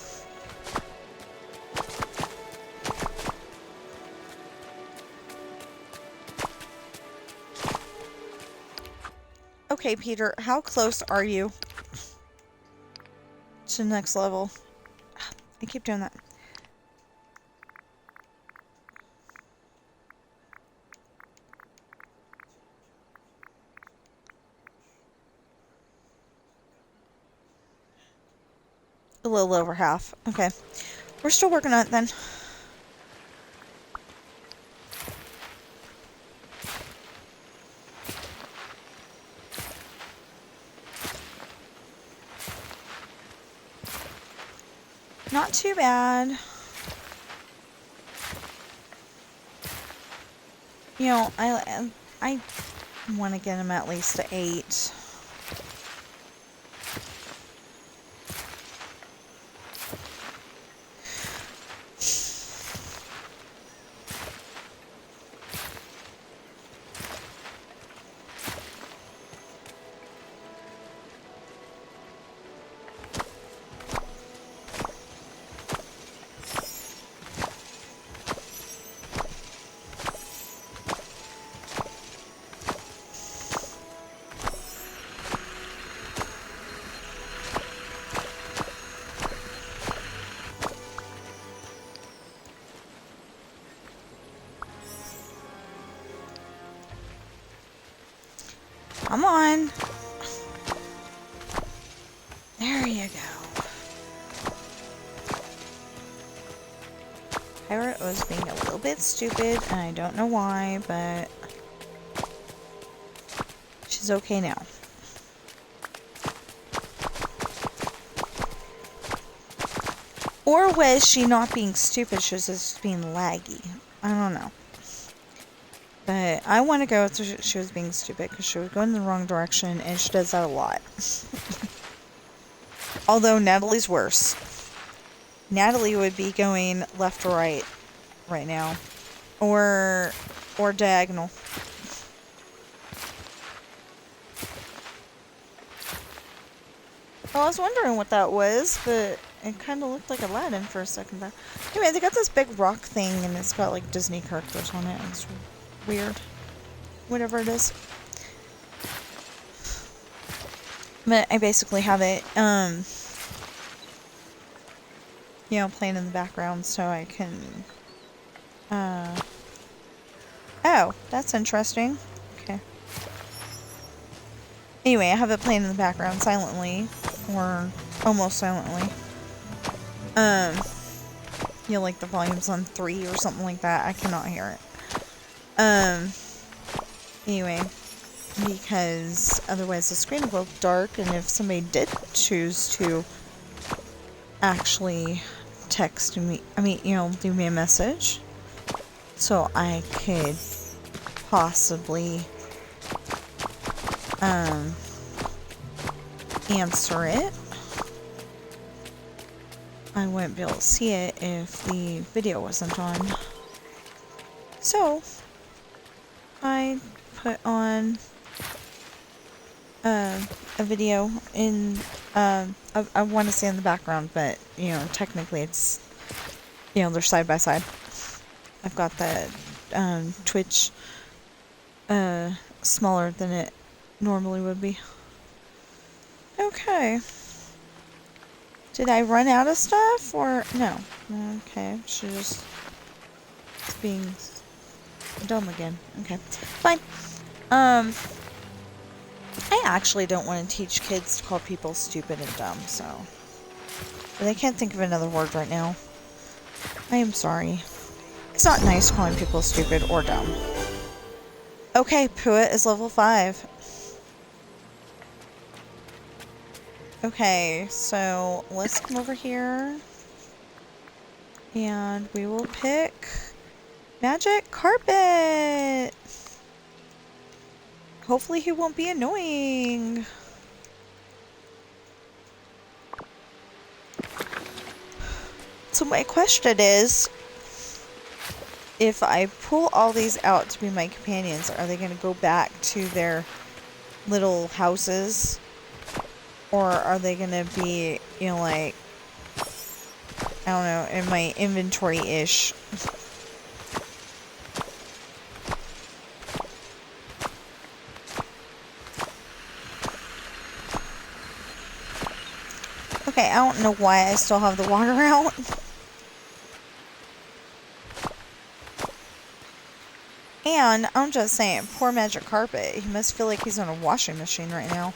Okay, Peter, how close are you to the next level? I keep doing that. A little over half. Okay. We're still working on it then. Not too bad. You know, I want to get him at least to 8. Come on. There you go. Pirate was being a little bit stupid, and I don't know why, but she's okay now. Or was she not being stupid, she was just being laggy? I don't know. But I want to go with she was being stupid because she was going in the wrong direction, and she does that a lot. Although Natalie's worse. Natalie would be going left or right now. Or diagonal. Well, I was wondering what that was, but it kind of looked like Aladdin for a second there. Anyway, they got this big rock thing, and it's got like Disney characters on it. It's weird. Whatever it is. But I basically have it, you know, playing in the background so I can, oh, that's interesting. Okay. Anyway, I have it playing in the background silently, or almost silently. You know, like the volume's on 3 or something like that. I cannot hear it. Anyway, because otherwise the screen will go dark, and if somebody did choose to actually text me, you know, leave me a message, so I could possibly, answer it, I wouldn't be able to see it if the video wasn't on. So, I put on a video in I want to say in the background, but you know, technically it's, you know, they're side by side. I've got the Twitch smaller than it normally would be. Okay. Did I run out of stuff or no? Okay, she's just being dumb again. Okay, fine. I actually don't want to teach kids to call people stupid and dumb, so. But I can't think of another word right now. I am sorry. It's not nice calling people stupid or dumb. Okay, Pruitt is level 5. Okay, so let's come over here. And we will pick Magic Carpet. Hopefully he won't be annoying. So my question is, if I pull all these out to be my companions, are they going to go back to their little houses? Or are they going to be, you know, like, I don't know, in my inventory-ish? Okay, I don't know why I still have the water out. And I'm just saying, poor Magic Carpet. He must feel like he's on a washing machine right now.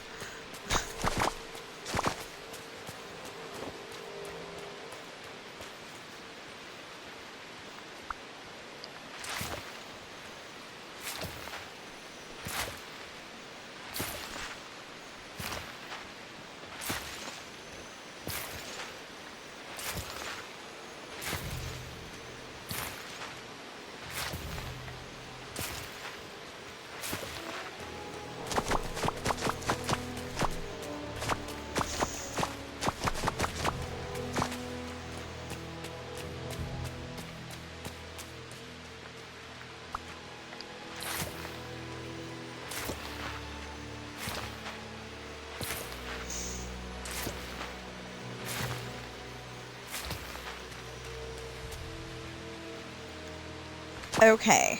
Okay.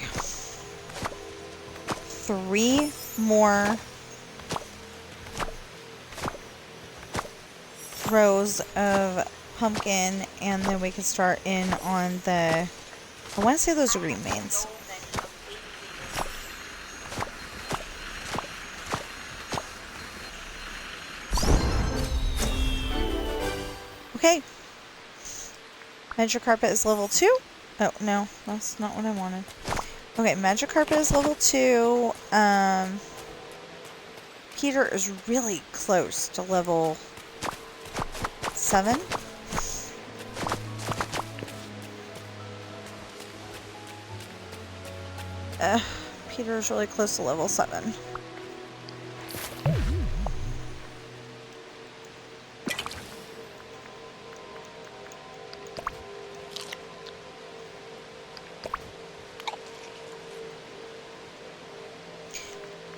3 more rows of pumpkin, and then we can start in on the, I want to say those are green beans. Okay. Magic Carpet is level 2. Oh, no, that's not what I wanted. Okay, Magic Carpet is level 2. Peter is really close to level 7. Peter is really close to level 7.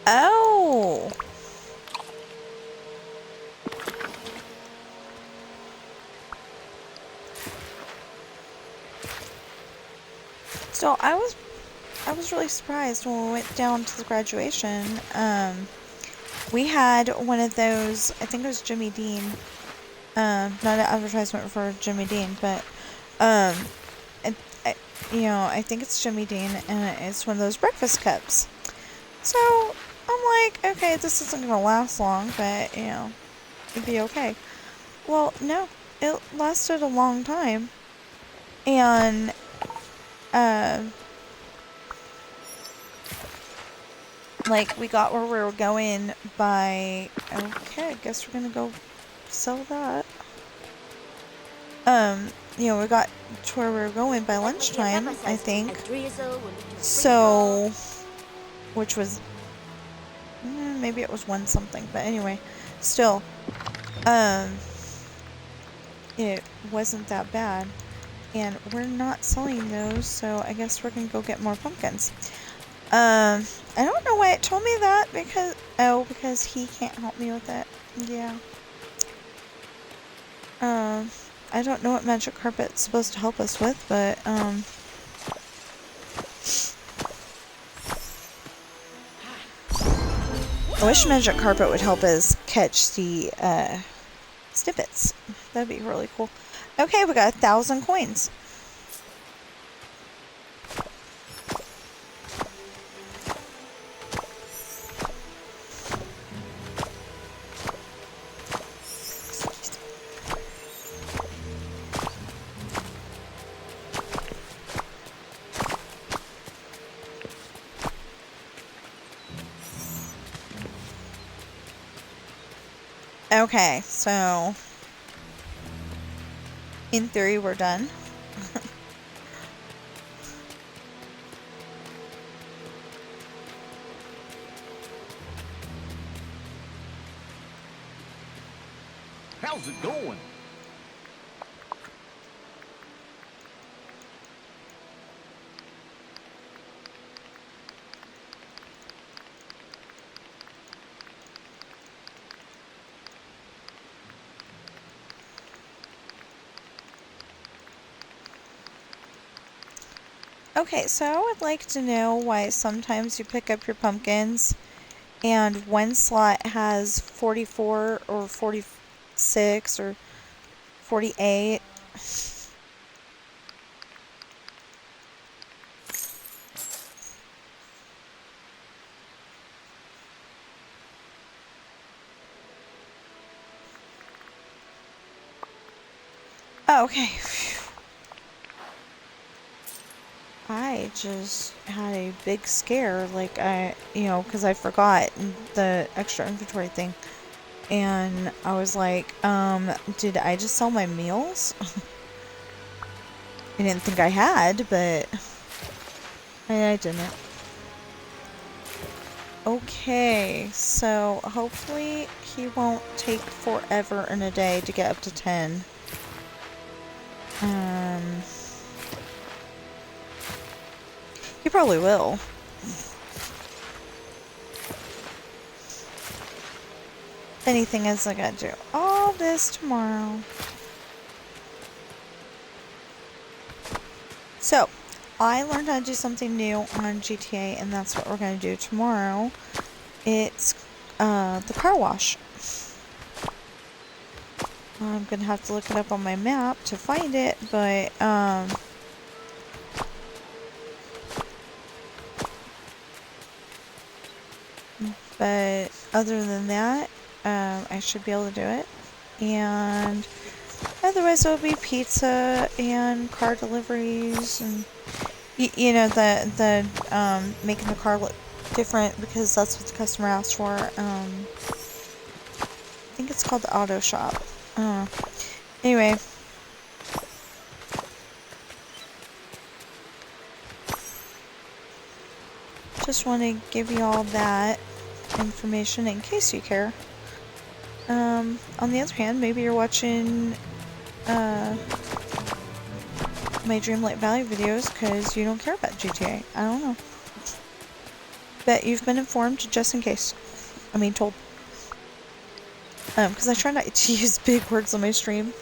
Oh! So I was really surprised when we went down to the graduation. We had one of those, I think it was Jimmy Dean. Not an advertisement for Jimmy Dean, but you know, I think it's Jimmy Dean, and it's one of those breakfast cups. So I'm like, okay, this isn't gonna last long, but you know, it'd be okay. Well, no, it lasted a long time, and like, we got where we were going by, okay, I guess we're gonna go sell that. You know, we got to where we were going by lunchtime, I think. So, which was, maybe it was 1 something, but anyway, still, it wasn't that bad. And we're not selling those, so I guess we're gonna go get more pumpkins. I don't know why it told me that because he can't help me with it. Yeah. I don't know what magic carpet's supposed to help us with, but, I wish magic carpet would help us catch the, snippets. That'd be really cool. Okay, we got 1,000 coins. Okay, so in theory we're done. How's it going? Okay, so I would like to know why sometimes you pick up your pumpkins and one slot has 44 or 46 or 48. Oh, okay. I just had a big scare, like because I forgot the extra inventory thing. And I was like, did I just sell my meals? I didn't think I had, but I didn't. Okay, so hopefully he won't take forever in a day to get up to 10. He probably will. Anything is I gotta do all this tomorrow. So, I learned how to do something new on GTA, and that's what we're gonna do tomorrow. It's the car wash. I'm gonna have to look it up on my map to find it, but other than that, I should be able to do it. And otherwise it'll be pizza and car deliveries and you know the making the car look different because that's what the customer asked for. I think it's called the auto shop. Anyway. Just want to give you all that information in case you care. On the other hand, maybe you're watching my Dreamlight Valley videos because you don't care about GTA. I don't know. But you've been informed just in case. I mean, told. Because I try not to use big words on my stream.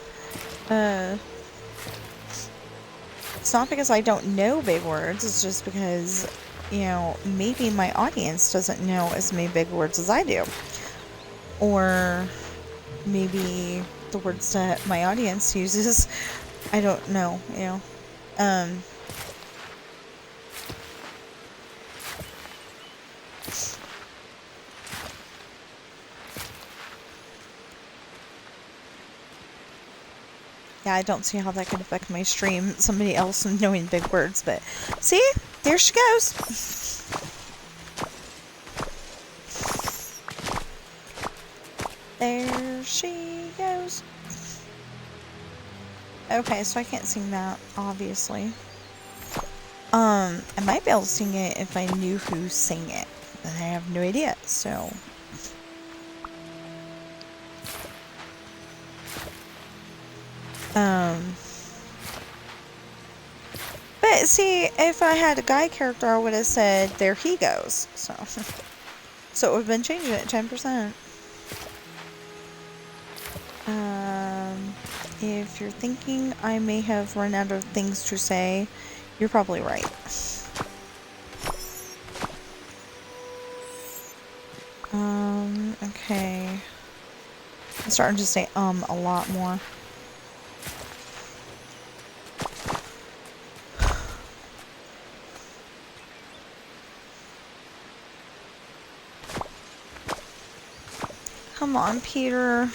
It's not because I don't know big words, it's just because, you know, maybe my audience doesn't know as many big words as I do. Or maybe the words that my audience uses, I don't know, you know. Yeah, I don't see how that could affect my stream, somebody else knowing big words, but see? There she goes! There she goes. Okay, so I can't sing that, obviously. I might be able to sing it if I knew who sang it, but I have no idea, so... But see, if I had a guy character, I would have said, there he goes. So, so it would have been changing it 10%. If you're thinking I may have run out of things to say, you're probably right. Okay. I'm starting to say a lot more. Come on, Peter.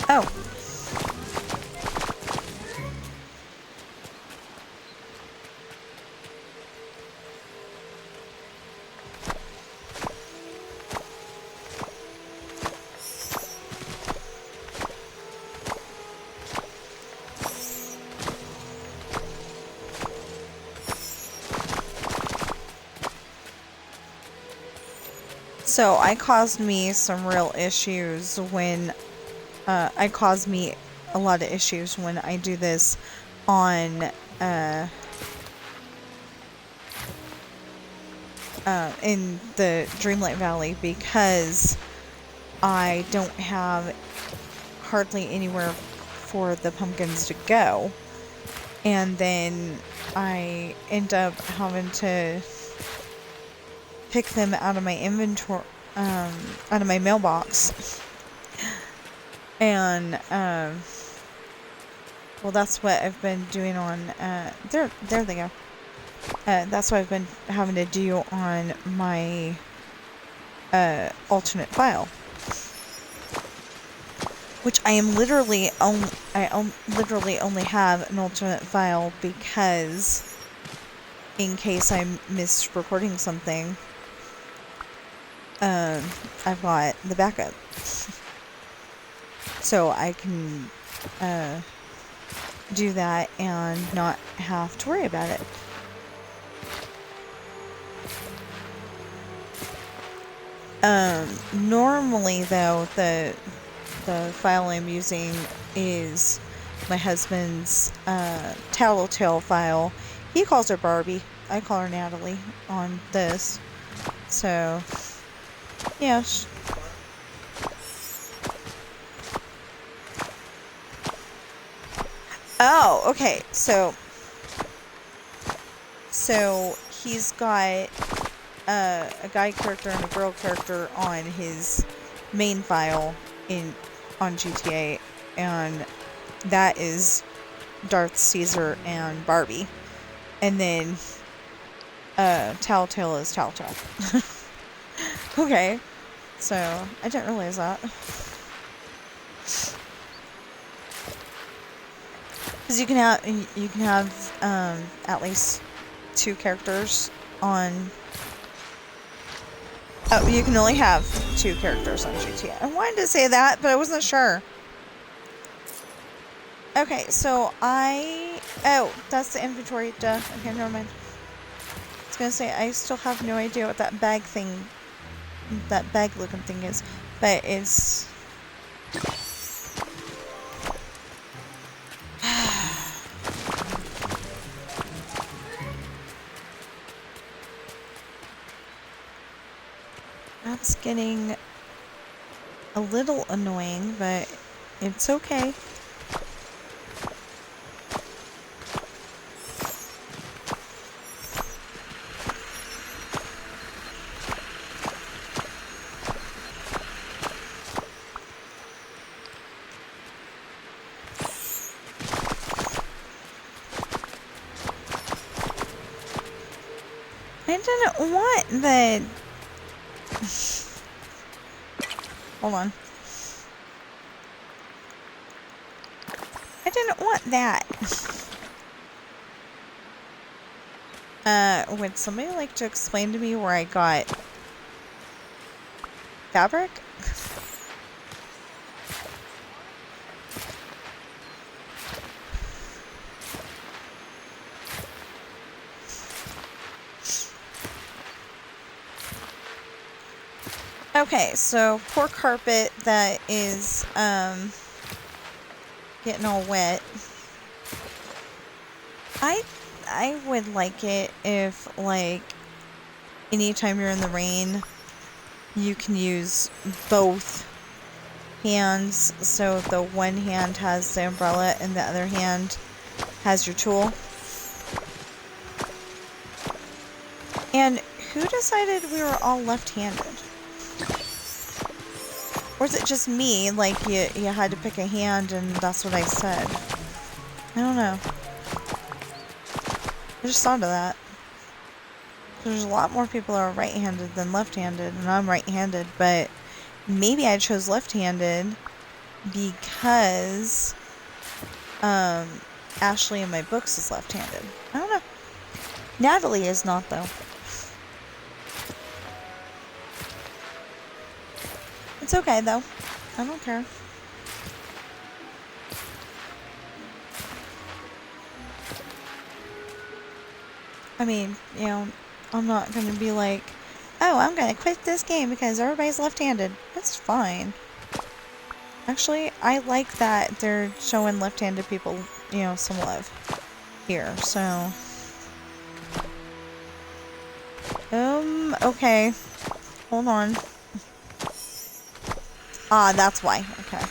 Oh. So I caused me some real issues when I caused me a lot of issues when I do this on in the Dreamlight Valley, because I don't have hardly anywhere for the pumpkins to go, and then I end up having to pick them out of my inventory, out of my mailbox. And, well, that's what I've been doing on, there they go. That's what I've been having to do on my, alternate file. Which I am literally, literally only have an alternate file because in case I miss recording something, I've got the backup. So I can do that and not have to worry about it. Normally though, the file I'm using is my husband's Tattletale file. He calls her Barbie. I call her Natalie on this. So, yeah. Oh, okay. So he's got a guy character and a girl character on his main file on GTA, and that is Darth, Caesar, and Barbie. And then Telltale is Telltale. Okay. So I didn't realize that. Because you can have at least 2 characters on. Oh, you can only have 2 characters on GTA. I wanted to say that, but I wasn't sure. Okay, so oh, that's the inventory. Duh. Okay, never mind. I was gonna say I still have no idea what that bag looking thing is, but it's. That's getting a little annoying, but it's okay. I didn't want the... Hold on. I didn't want that. Would somebody like to explain to me where I got fabric? Okay, so poor carpet that is getting all wet. I would like it if, like, anytime you're in the rain, you can use both hands, so the one hand has the umbrella and the other hand has your tool. And who decided we were all left-handed? Or is it just me, like you had to pick a hand and that's what I said? I don't know. I just thought of that. There's a lot more people who are right-handed than left-handed, and I'm right-handed, but maybe I chose left-handed because Ashley in my books is left-handed. I don't know. Natalie is not, though. It's okay, though. I don't care. I mean, you know, I'm not going to be like, oh, I'm going to quit this game because everybody's left-handed. That's fine. Actually, I like that they're showing left-handed people, you know, some love here, so. Okay. Hold on. Ah, that's why. Okay.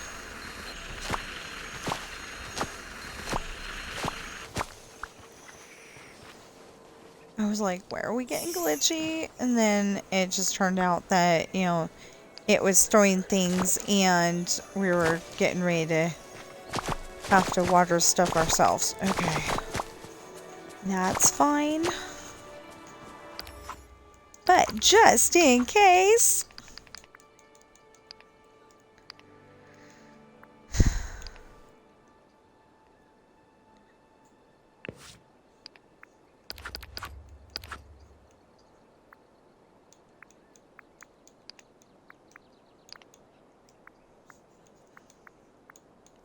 I was like, where are we getting glitchy? And then it just turned out that, you know, it was throwing things and we were getting ready to have to water stuff ourselves. Okay. That's fine. But just in case...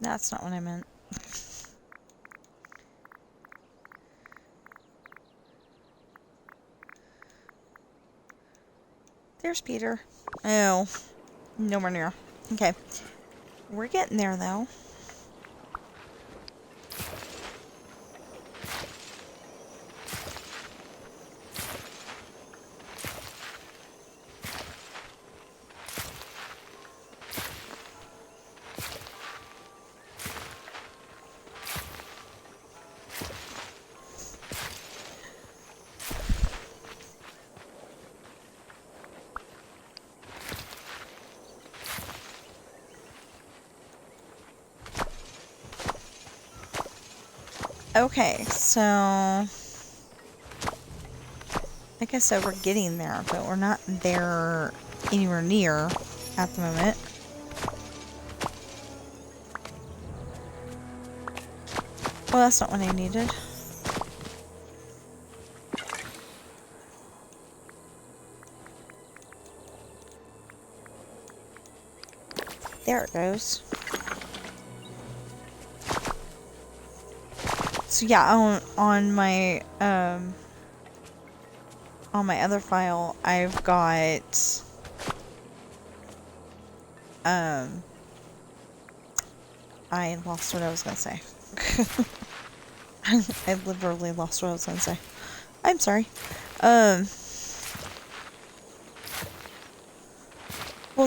That's not what I meant. There's Peter. Oh, nowhere near. Okay. We're getting there, though. Okay, so... Like I said, we're getting there, but we're not there anywhere near at the moment. Well, that's not what I needed. There it goes. So yeah, on my other file, I've got I lost what I was gonna say. I literally lost what I was gonna say. I'm sorry. Well,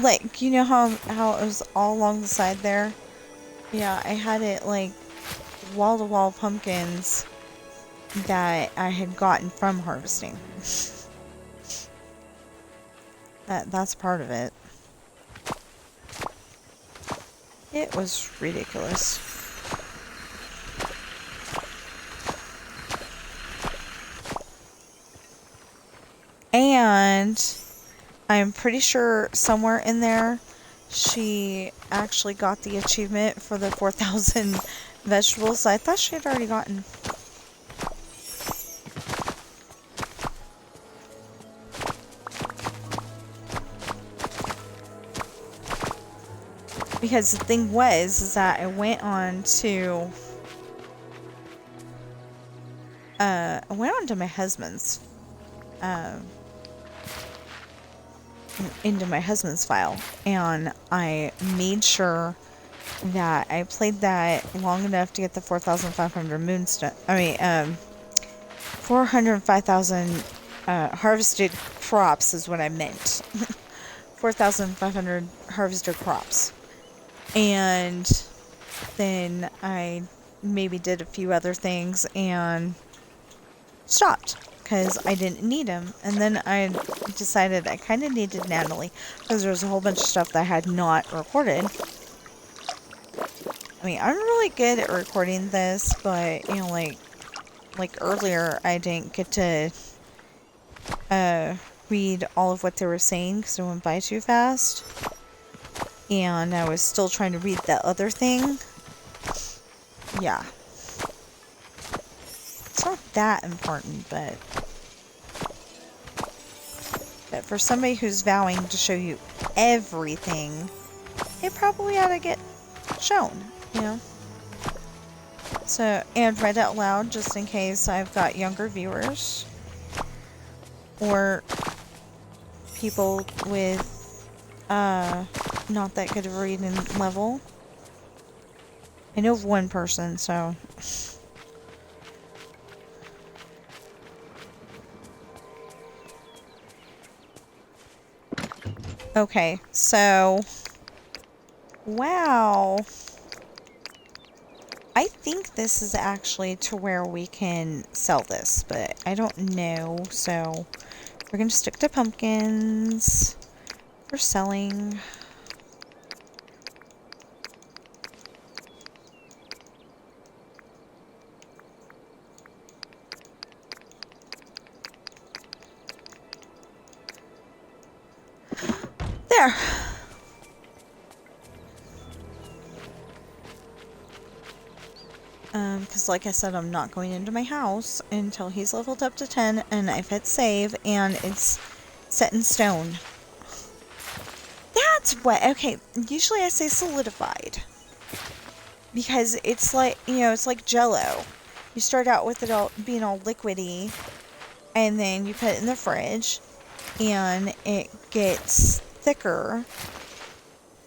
like, you know how it was all along the side there? Yeah, I had it like wall-to-wall pumpkins that I had gotten from harvesting. That's part of it. It was ridiculous. And I'm pretty sure somewhere in there she actually got the achievement for the 4,000 vegetables. I thought she had already gotten. Because the thing was, is that I went on to my husband's into my husband's file, and I made sure that I played that long enough to get the 4,500 moonstone. 405,000 harvested crops is what I meant. 4,500 harvested crops. And then I maybe did a few other things and stopped because I didn't need them. And then I decided I kind of needed Natalie because there was a whole bunch of stuff that I had not recorded. I mean, I'm really good at recording this, but, you know, like earlier, I didn't get to read all of what they were saying because it went by too fast. And I was still trying to read that other thing. Yeah. It's not that important, but for somebody who's vowing to show you everything, it probably ought to get shown, you know? So, and read out loud just in case I've got younger viewers or people with not that good of a reading level. I know of one person, so okay, so wow. I think this is actually to where we can sell this, but I don't know, so we're going to stick to pumpkins for selling. There. Because like I said, I'm not going into my house until he's leveled up to 10 and I've hit save and it's set in stone. That's what, okay, usually I say solidified. Because it's like, you know, it's like Jell-O. You start out with it all being all liquidy and then you put it in the fridge and it gets thicker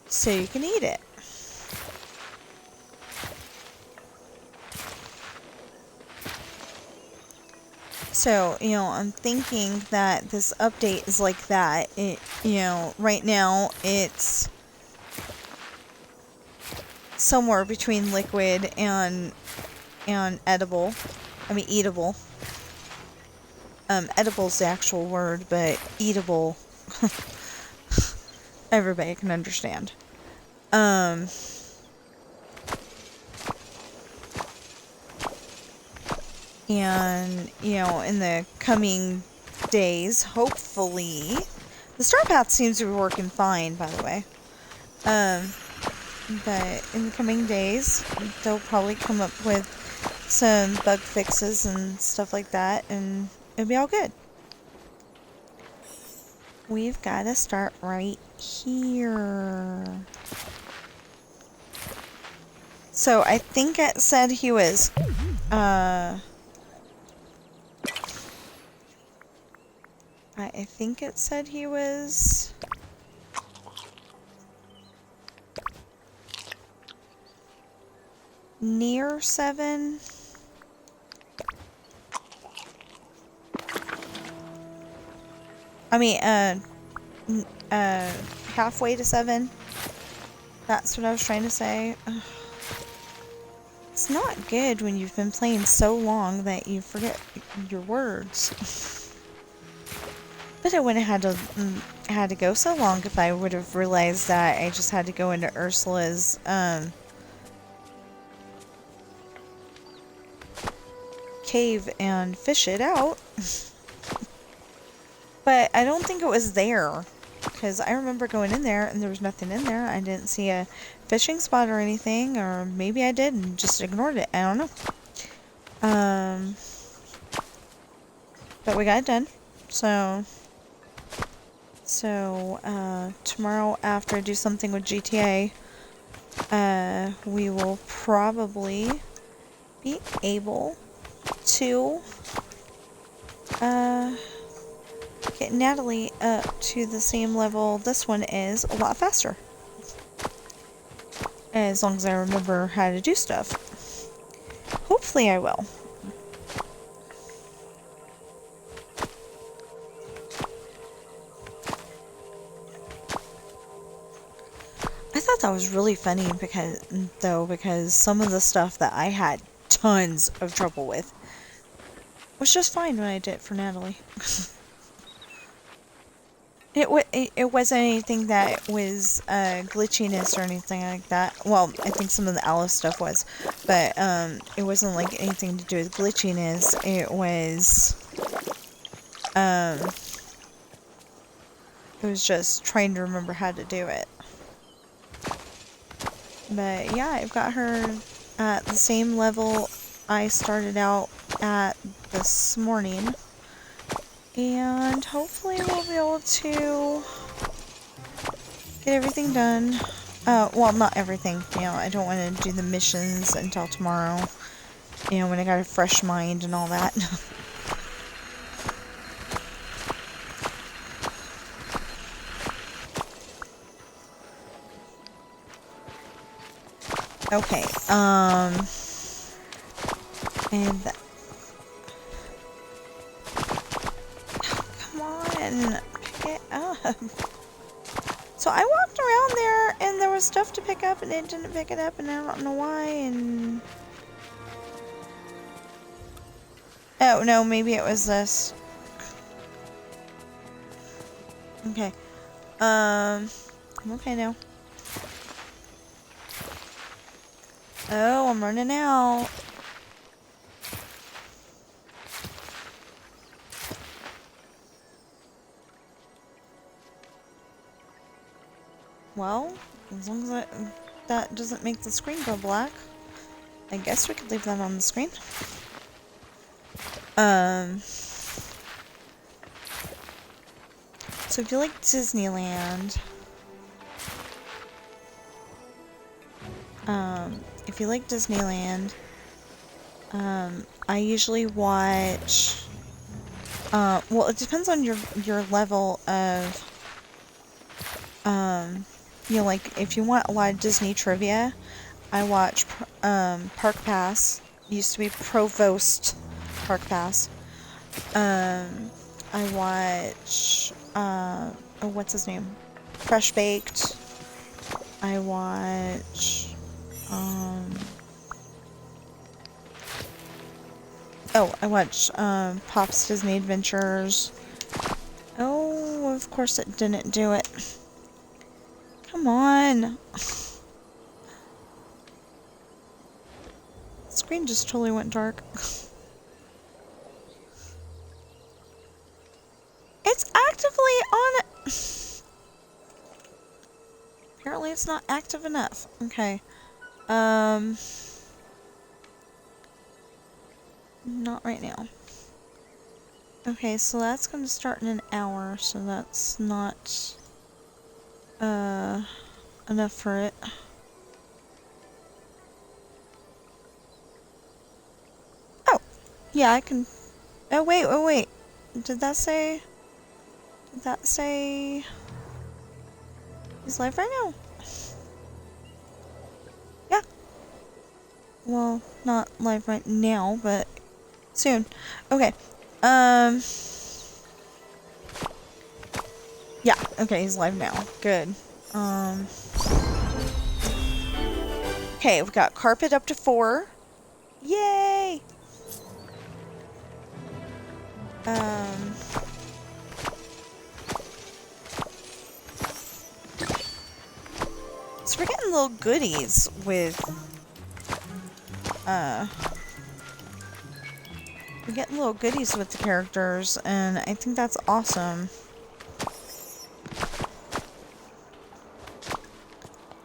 so you can eat it. So, you know, I'm thinking that this update is like that. It, you know, right now it's somewhere between liquid and edible. I mean, eatable. Edible's the actual word, but eatable, everybody can understand. And, you know, in the coming days, hopefully, the Star Path seems to be working fine, by the way. But in the coming days, they'll probably come up with some bug fixes and stuff like that, and it'll be all good. We've got to start right here. So I think it said he was, I think it said he was near 7. I mean, halfway to 7. That's what I was trying to say. It's not good when you've been playing so long that you forget your words. But I wouldn't have had to go so long if I would have realized that I just had to go into Ursula's cave and fish it out. But I don't think it was there, because I remember going in there and there was nothing in there. I didn't see a fishing spot or anything, or maybe I did and just ignored it. I don't know. But we got it done. So tomorrow after I do something with GTA, we will probably be able to get Natalie up to the same level this one is a lot faster. As long as I remember how to do stuff. Hopefully I will. I thought that was really funny because some of the stuff that I had tons of trouble with was just fine when I did it for Natalie. It wasn't anything that was glitchiness or anything like that. Well, I think some of the Alice stuff was, but it wasn't like anything to do with glitchiness. It was just trying to remember how to do it. But yeah, I've got her at the same level I started out at this morning. And hopefully we'll be able to get everything done. Well, not everything, you know, I don't want to do the missions until tomorrow. You know, when I got a fresh mind and all that. Okay, and come on, pick it up. So I walked around there and there was stuff to pick up and it didn't pick it up and I don't know why and... Oh, no, maybe it was this. Okay. I'm okay now. Oh, I'm running out. Well, as long as that doesn't make the screen go black, I guess we could leave that on the screen. So if you like Disneyland, I usually watch, well, it depends on your level of, you know, like, if you want a lot of Disney trivia, I watch, Park Pass. It used to be Provost Park Pass. I watch, oh, what's his name? Fresh Baked. I watch, oh, I watch, Pop's Disney Adventures. Oh, of course it didn't do it. Come on. The screen just totally went dark. It's actively on it. Apparently it's not active enough. Okay. Not right now. Okay, so that's going to start in an hour, so that's not enough for it. Oh, yeah, I can. Oh, wait. Did that say he's live right now? Yeah. Well, not live right now, but soon. Okay. Yeah, okay, he's live now. Good. Okay, we've got carpet up to 4. Yay! So we're getting little goodies with, we're getting little goodies with the characters, and I think that's awesome.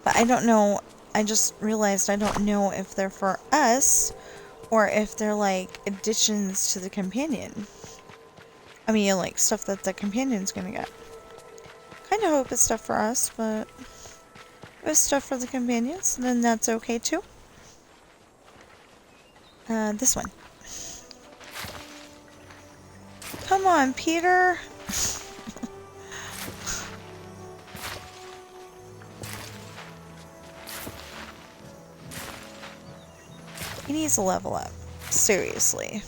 But I don't know, I just realized I don't know if they're for us, or if they're like additions to the companion. I mean, like stuff that the companion's gonna get. Kinda hope it's stuff for us, but if it's stuff for the companions, then that's okay too. This one. Come on, Peter. He needs to level up. Seriously.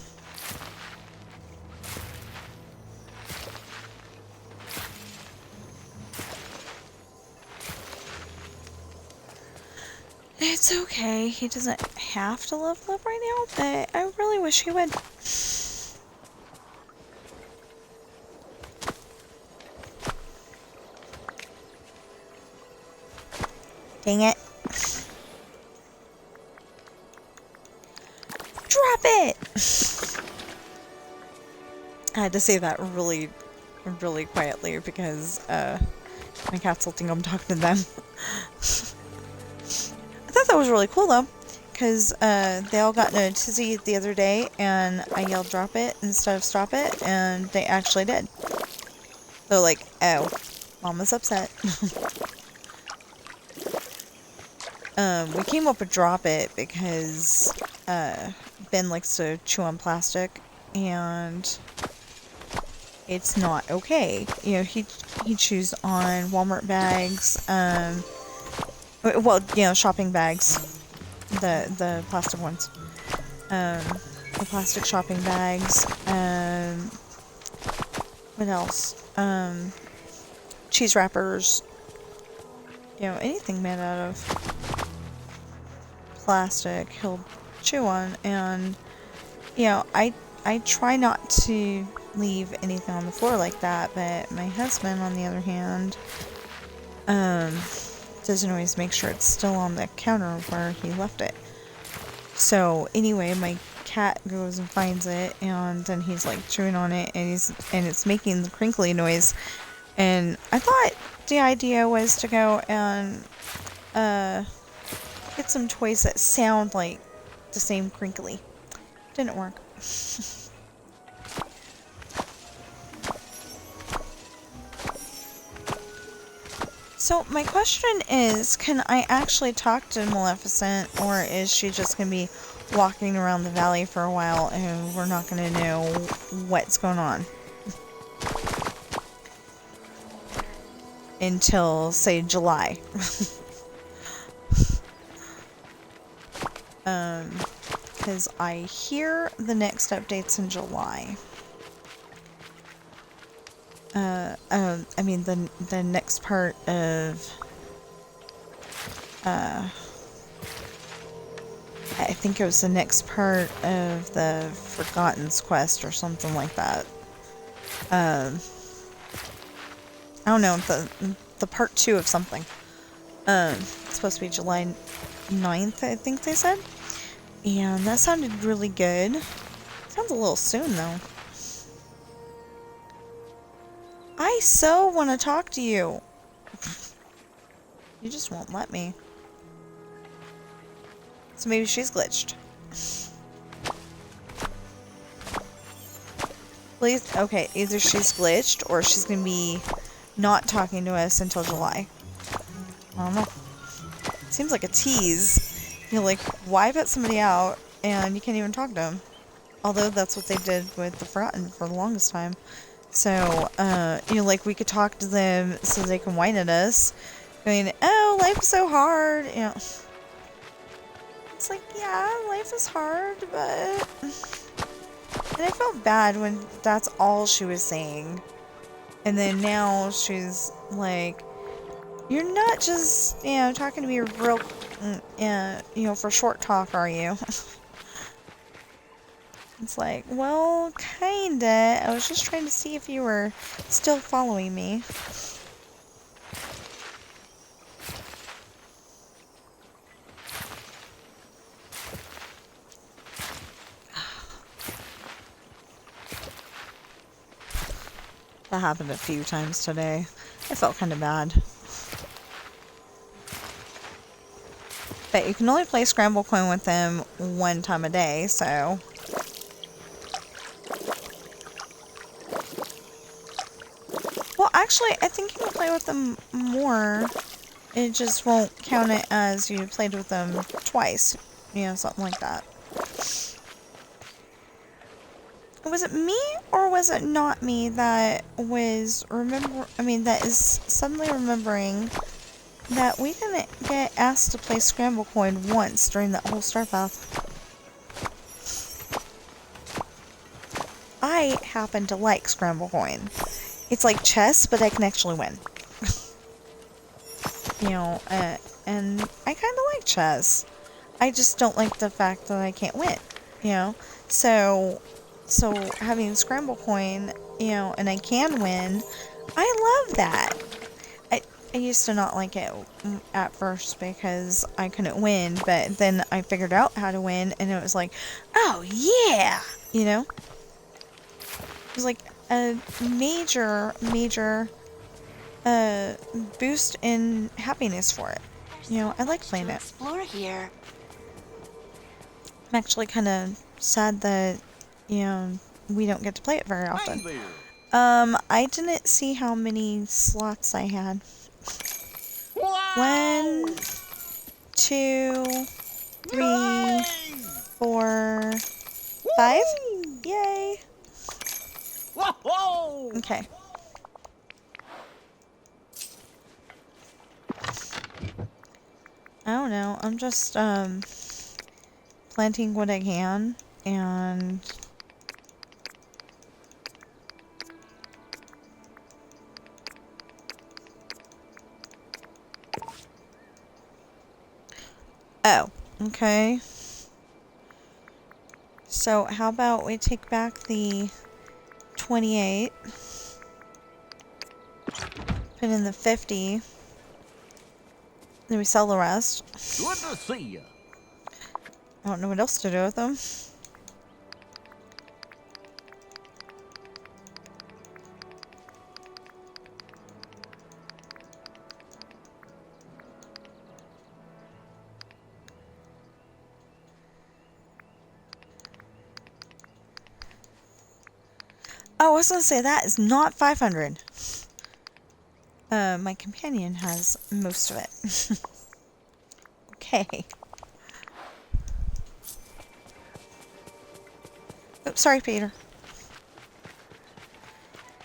It's okay. He doesn't have to level up right now, but I really wish he would. Dang it. Drop it! I had to say that really, really quietly because my cats will think I'm talking to them. I thought that was really cool though, because they all got in a tizzy the other day and I yelled drop it instead of stop it, and they actually did. They're like, oh, Mama's upset. We came up with drop it because Ben likes to chew on plastic and it's not okay. You know, he chews on Walmart bags, well, you know, shopping bags, the plastic ones, the plastic shopping bags, what else, cheese wrappers, you know, anything made out of plastic he'll chew on. And you know, I try not to leave anything on the floor like that, but my husband on the other hand doesn't always make sure it's still on the counter where he left it. So anyway, my cat goes and finds it, and then he's like chewing on it, and it's making the crinkly noise. And I thought the idea was to go and get some toys that sound like the same crinkly. Didn't work. So my question is, can I actually talk to Maleficent, or is she just going to be walking around the valley for a while and we're not going to know what's going on? Until, say, July. Because I hear the next update's in July. I mean the next part of I think it was the next part of the Forgotten's quest or something like that. I don't know, the part 2 of something. It's supposed to be July 9th, I think they said. And that sounded really good. Sounds a little soon though. I so want to talk to you. You just won't let me. So maybe she's glitched. Please, okay, either she's glitched or she's gonna be not talking to us until July. I don't know. Seems like a tease. You're like, why put somebody out and you can't even talk to them? Although that's what they did with the Forgotten for the longest time. So, you know, like we could talk to them so they can whine at us, going, oh, life is so hard, you know. It's like, yeah, life is hard, but... And I felt bad when that's all she was saying. And then now she's like, you're not just, you know, talking to me real, you know, for short talk, are you? It's like, well, kinda. I was just trying to see if you were still following me. That happened a few times today. I felt kind of bad. But you can only play Scramble Coin with them one time a day, so... Well, actually, I think you can play with them more. It just won't count it as you played with them twice. You know, something like that. Was it me, or was it not me that was that is suddenly remembering that we didn't get asked to play Scramble Coin once during that whole Star Path? I happen to like Scramble Coin. It's like chess, but I can actually win. You know, and I kind of like chess. I just don't like the fact that I can't win, you know? So having Scramble Coin, you know, and I can win, I love that. I used to not like it at first because I couldn't win, but then I figured out how to win, and it was like, oh yeah, you know? It was like a major boost in happiness for it. You know, I like playing it. Explore here. I'm actually kind of sad that, you know, we don't get to play it very often. Hey there. I didn't see how many slots I had. Wow! 1, 2, 3, Nice! 4, 5. Woo! Yay! Whoa! Okay. I don't know. I'm just, planting what I can, and oh, okay. So how about we take back the 28, put in the 50, then we sell the rest. Good to see you. I don't know what else to do with them. Oh, I was gonna say that is not 500. My companion has most of it. Okay. Oops, sorry, Peter.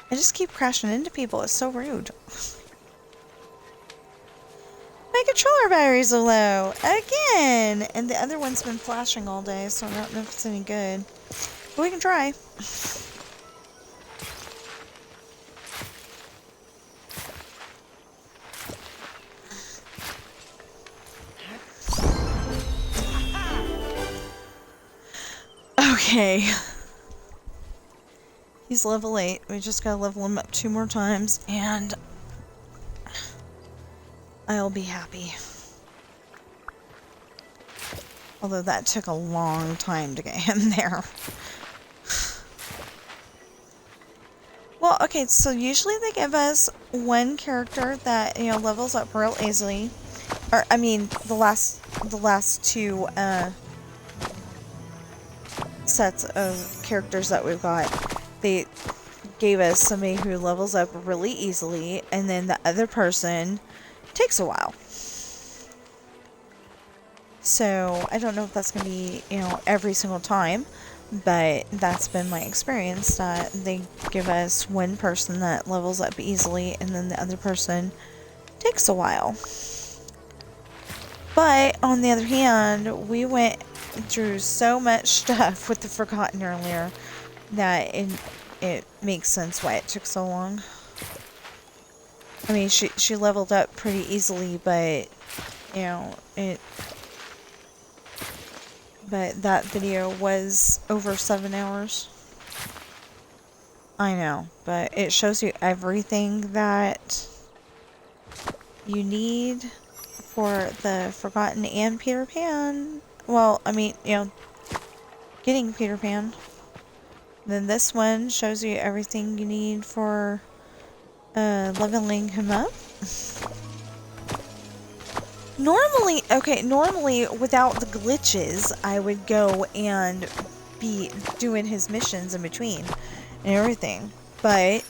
I just keep crashing into people. It's so rude. My controller batteries are low again, and the other one's been flashing all day, so I don't know if it's any good. But we can try. Okay. He's level 8. We just gotta level him up 2 more times, and I'll be happy. Although that took a long time to get him there. Well, okay, so usually they give us one character that, you know, levels up real easily. Or, I mean, the last 2, sets of characters that we've got, they gave us somebody who levels up really easily, and then the other person takes a while. So I don't know if that's going to be, you know, every single time, but that's been my experience, that they give us one person that levels up easily, and then the other person takes a while. But on the other hand, we went through so much stuff with the Forgotten earlier that it makes sense why it took so long. I mean, she leveled up pretty easily, but, you know, but that video was over 7 hours. I know, but it shows you everything that you need for the Forgotten and Peter Pan. Well, I mean, you know, getting Peter Pan. Then this one shows you everything you need for leveling him up. Normally without the glitches, I would go and be doing his missions in between and everything. But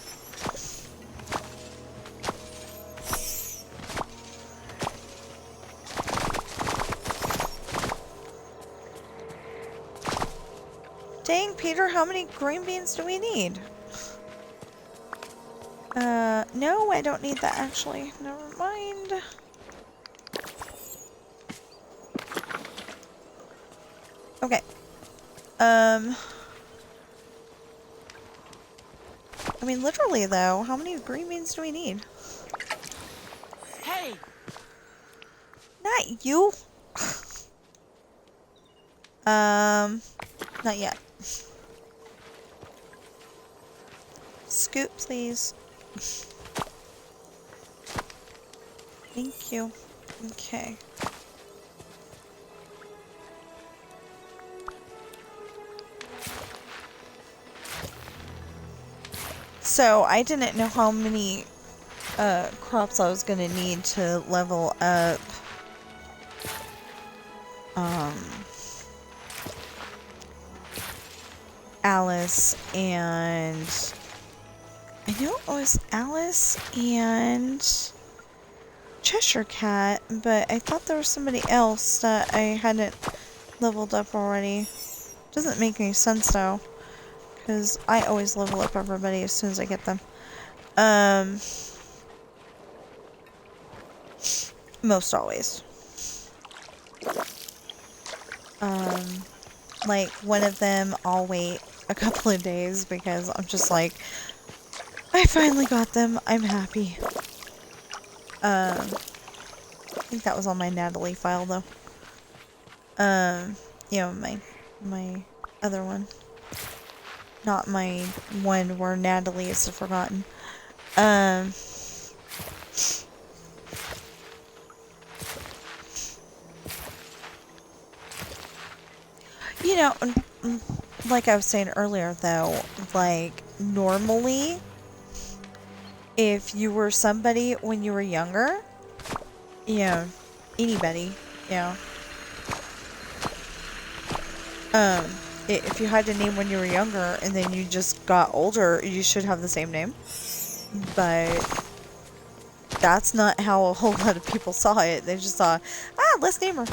dang, Peter, how many green beans do we need? No, I don't need that actually. Never mind. Okay. I mean, literally, though, how many green beans do we need? Hey! Not you. Not yet. Scoop, please. Thank you. Okay. So, I didn't know how many crops I was gonna need to level up Alice, and I know it was Alice and Cheshire Cat, but I thought there was somebody else that I hadn't leveled up already. Doesn't make any sense though, because I always level up everybody as soon as I get them. Most always. Like, one of them, I'll wait a couple of days because I'm just like, I finally got them. I'm happy. I think that was on my Natalie file, though. You know, my other one. Not my one where Natalie is the Forgotten. You know, like I was saying earlier, though, like, normally, if you were somebody when you were younger, you know, anybody, you know, if you had a name when you were younger and then you just got older, you should have the same name. But that's not how a whole lot of people saw it. They just saw, let's name her.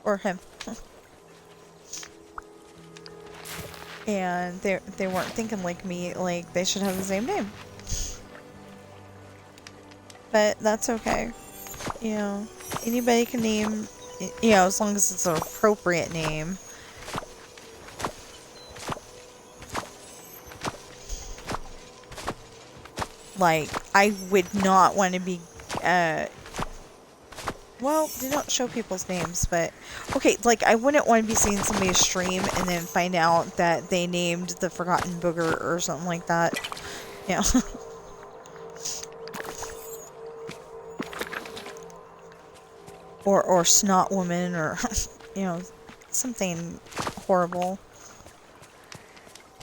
Or him. And they weren't thinking like me, like they should have the same name. But that's okay. You know, anybody can name, you know, as long as it's an appropriate name. Like, I would not want to be, well, they don't show people's names, but, okay, like, I wouldn't want to be seeing somebody's stream and then find out that they named the Forgotten Booger or something like that. You know. or Snot Woman, or, you know, something horrible.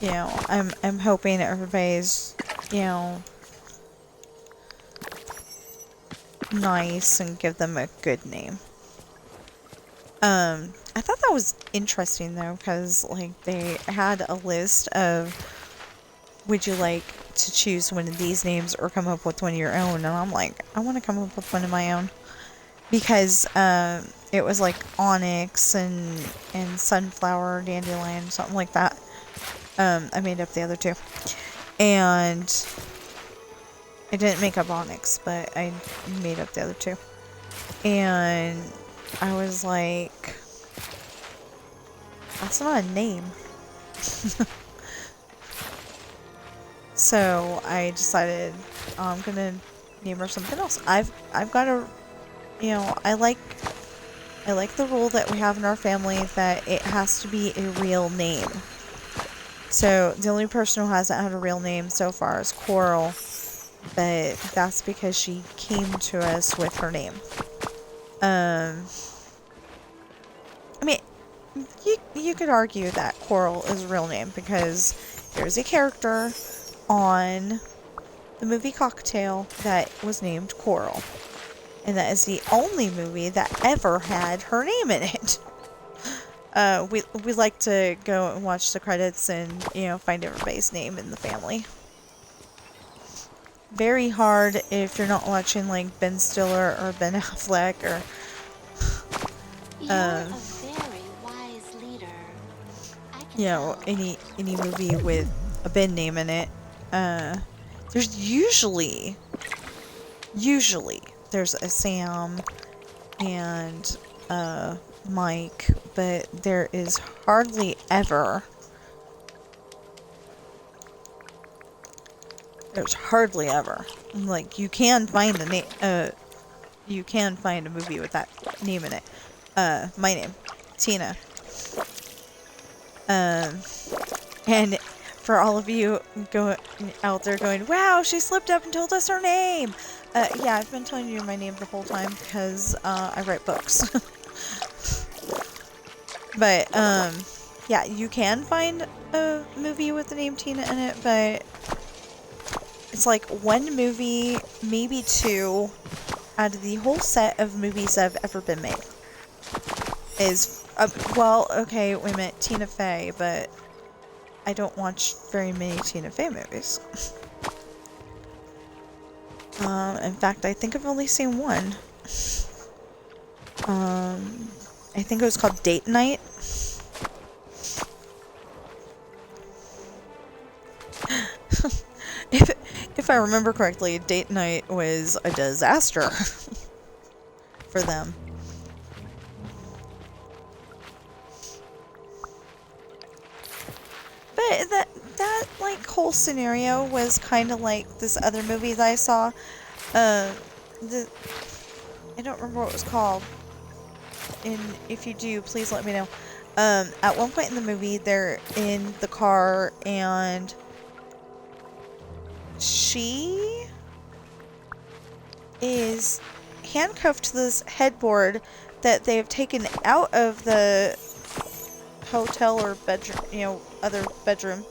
You know, I'm hoping everybody's, you know, nice and give them a good name. I thought that was interesting though, because like they had a list of, would you like to choose one of these names or come up with one of your own? And I'm like, I want to come up with one of my own, because it was like Onyx and Sunflower, Dandelion, something like that. I made up the other two, and I didn't make up Onyx, but I made up the other two. And I was like, that's not a name. So I decided I'm gonna name her something else. I've got a, you know, I like the rule that we have in our family that it has to be a real name. So the only person who hasn't had a real name so far is Coral, but that's because she came to us with her name. I mean, you could argue that Coral is a real name because there's a character on the movie Cocktail that was named Coral. And that is the only movie that ever had her name in it. We like to go and watch the credits and, you know, find everybody's name in the family. Very hard if you're not watching like Ben Stiller or Ben Affleck or You're a very wise leader. I can you know, tell. any movie with a Ben name in it. There's usually there's a Sam and Mike, but there is hardly ever There's hardly ever. Like, you can find a name, you can find a movie with that name in it. My name, Tina. And for all of you out there going, wow, she slipped up and told us her name. Yeah, I've been telling you my name the whole time because I write books. But yeah, you can find a movie with the name Tina in it, but it's like one movie, maybe two, out of the whole set of movies that have ever been made. Is, well, okay, wait a minute, Tina Fey, but I don't watch very many Tina Fey movies. In fact, I think I've only seen one. I think it was called Date Night. If I remember correctly, Date Night was a disaster for them. But that like whole scenario was kind of like this other movie that I saw. I don't remember what it was called. And if you do, please let me know. At one point in the movie, they're in the car and she is handcuffed to this headboard that they have taken out of the hotel or bedroom, other bedroom.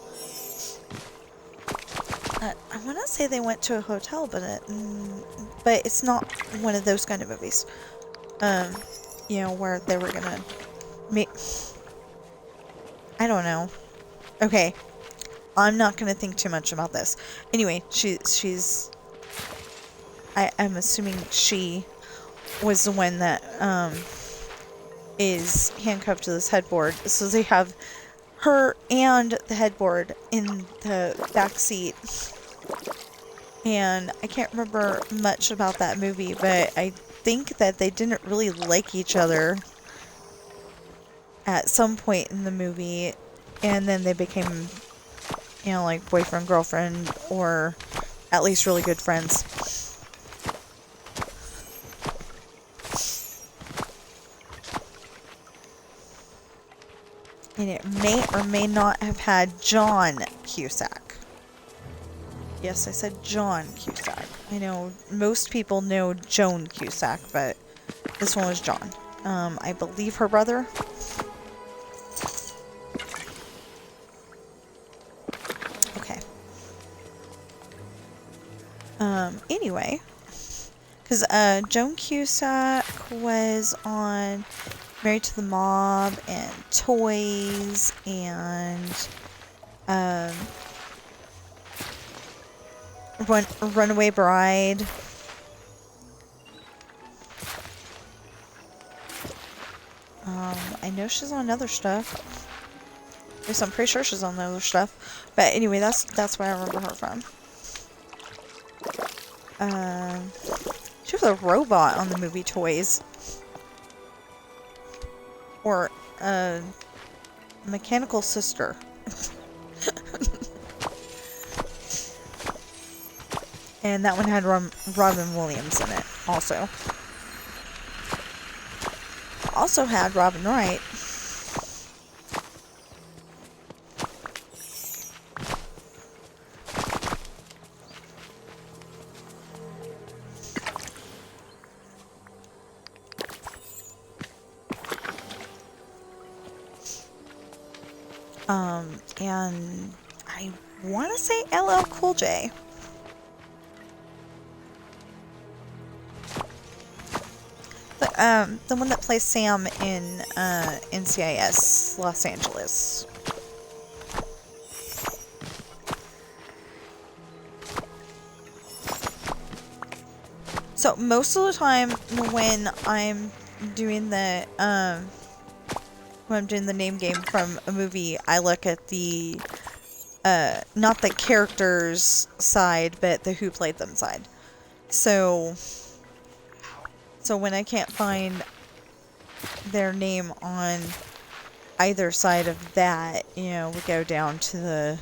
I want to say they went to a hotel, but it's not one of those kind of movies. Where they were gonna make. I don't know. Okay, I'm not gonna think too much about this. Anyway, she's. I'm assuming she was the one that is handcuffed to this headboard. So they have her and the headboard in the back seat. And I can't remember much about that movie, but I think that they didn't really like each other at some point in the movie, and then they became, like boyfriend, girlfriend, or at least really good friends. And it may or may not have had John Cusack. Yes, I said John Cusack. I know most people know Joan Cusack, but this one was John. I believe her brother. Okay. Anyway, because Joan Cusack was on Married to the Mob and Toys and Runaway Bride. I know she's on other stuff. At least I'm pretty sure she's on other stuff. But anyway, that's where I remember her from. She was a robot on the movie Toys. Or a mechanical sister. And that one had Robin Williams in it, also. Also had Robin Wright. And I want to say LL Cool J. The one that plays Sam in NCIS Los Angeles. So most of the time when I'm doing the name game from a movie, I look at the not the characters side, but the who played them side. So when I can't find their name on either side of that, we go down to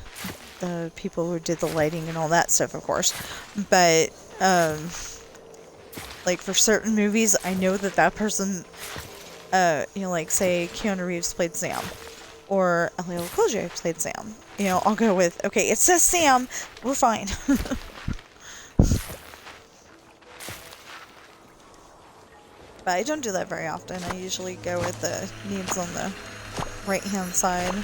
the people who did the lighting and all that stuff, of course. But, like, for certain movies, I know that that person, you know, like, say, Keanu Reeves played Sam, or Leo Kojak played Sam. You know, I'll go with, okay, it says Sam, we're fine. But I don't do that very often. I usually go with the names on the right-hand side.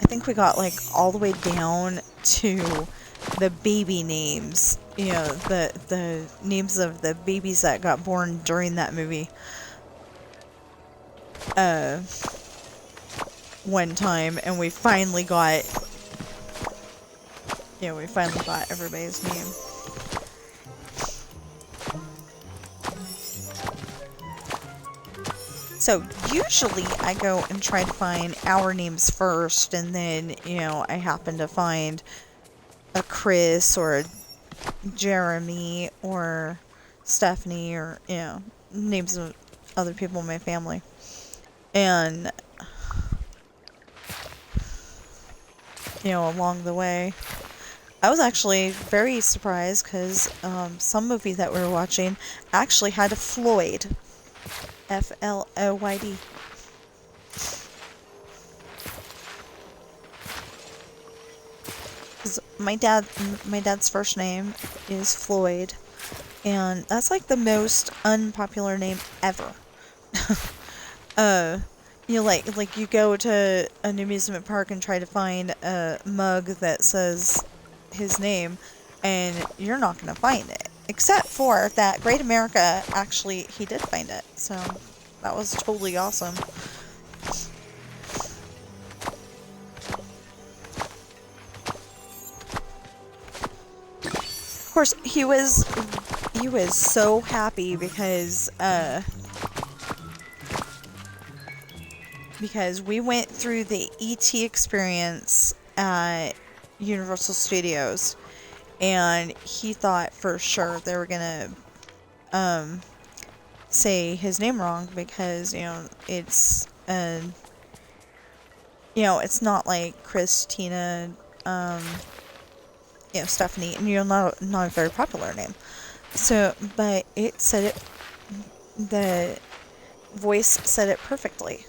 I think we got, like, all the way down to the baby names. You know, the names of the babies that got born during that movie. One time, and we finally got... Yeah, we finally got everybody's name. So, usually I go and try to find our names first, and then, you know, I happen to find a Chris, or a Jeremy, or Stephanie, or, you know, names of other people in my family. And, you know, along the way... I was actually very surprised because some movie that we were watching actually had a Floyd. F-L-O-Y-D. Because my dad's first name is Floyd, and that's like the most unpopular name ever. You know, like you go to an amusement park and try to find a mug that says his name, and you're not going to find it. Except for that Great America, actually, he did find it. So, that was totally awesome. Of course, he was so happy because we went through the E.T. experience at Universal Studios, and he thought for sure they were gonna say his name wrong because, you know, it's you know, it's not like Christina, you know, Stephanie, and, you know, not a very popular name. So, but it said it, the voice said it perfectly.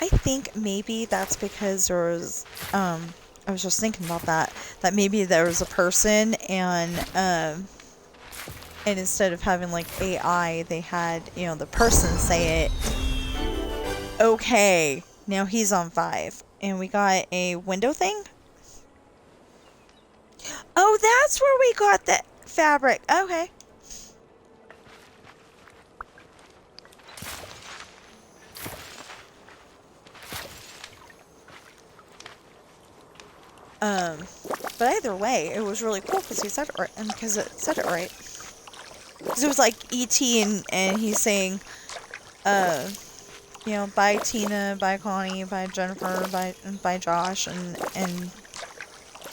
I think maybe that's because there was, I was just thinking about that maybe there was a person, and instead of having, like, AI, they had, you know, the person say it. Okay, now he's on 5. And we got a window thing? Oh, that's where we got the fabric. Okay. But either way, it was really cool because he said it right, and because it said it right. Because it was like E.T. and he's saying, you know, bye Tina, bye Connie, bye Jennifer, bye Josh, and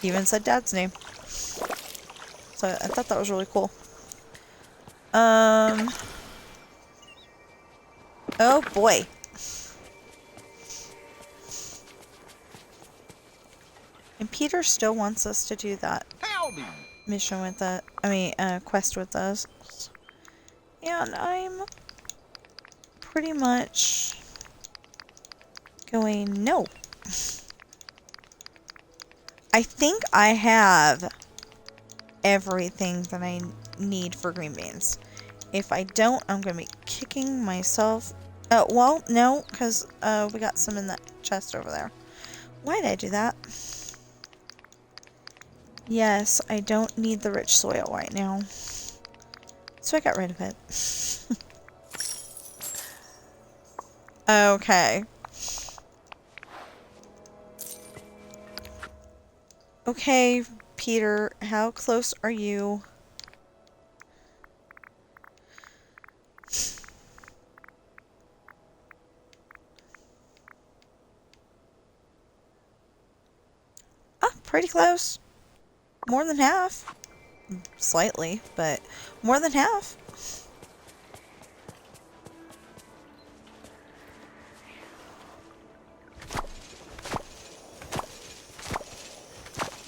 he even said Dad's name. So I thought that was really cool. Oh boy. And Peter still wants us to do that mission with that. Quest with us. And I'm pretty much going, no. I think I have everything that I need for green beans. If I don't, I'm going to be kicking myself. Oh, well, no, because we got some in that chest over there. Why did I do that? Yes, I don't need the rich soil right now. So I got rid of it. Okay. Okay, Peter, how close are you? Oh, pretty close. More than half. Slightly, but more than half.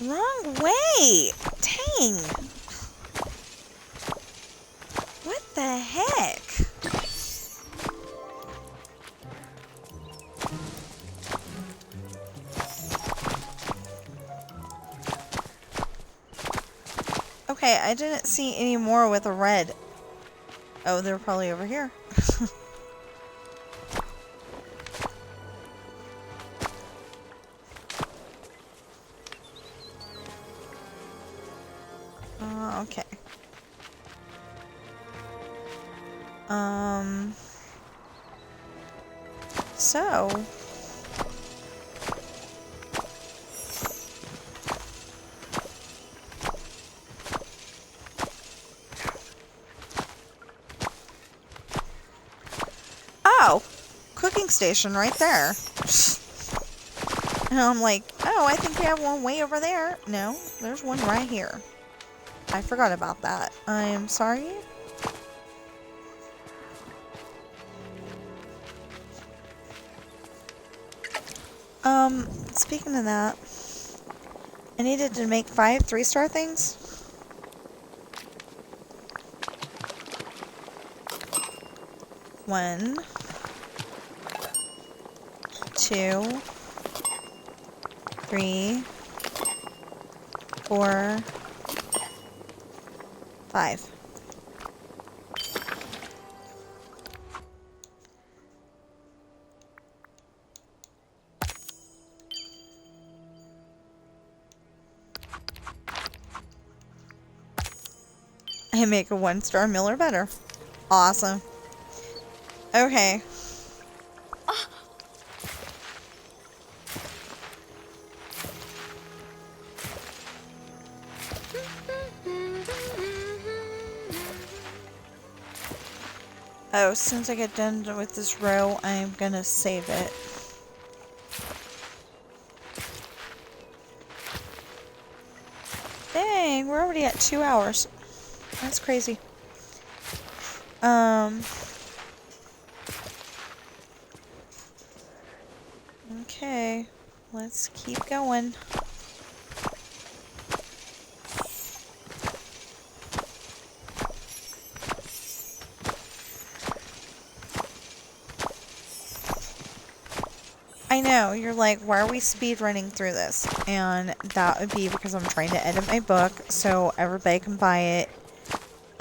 Wrong way! Dang! What the heck? Okay, I didn't see any more with a red. Oh, they're probably over here. Okay. So... Oh! Cooking station right there. And I'm like, oh, I think we have one way over there. No, there's one right here. I forgot about that. I'm sorry. Speaking of that, I needed to make 5 3-star things. One, 2, 3, 4, 5. I make a 1-star meal or better. Awesome. Okay. Oh, as soon as I get done with this row, I'm gonna save it. Dang, we're already at 2 hours. That's crazy. Okay, let's keep going. I know, you're like, why are we speed running through this? And that would be because I'm trying to edit my book so everybody can buy it.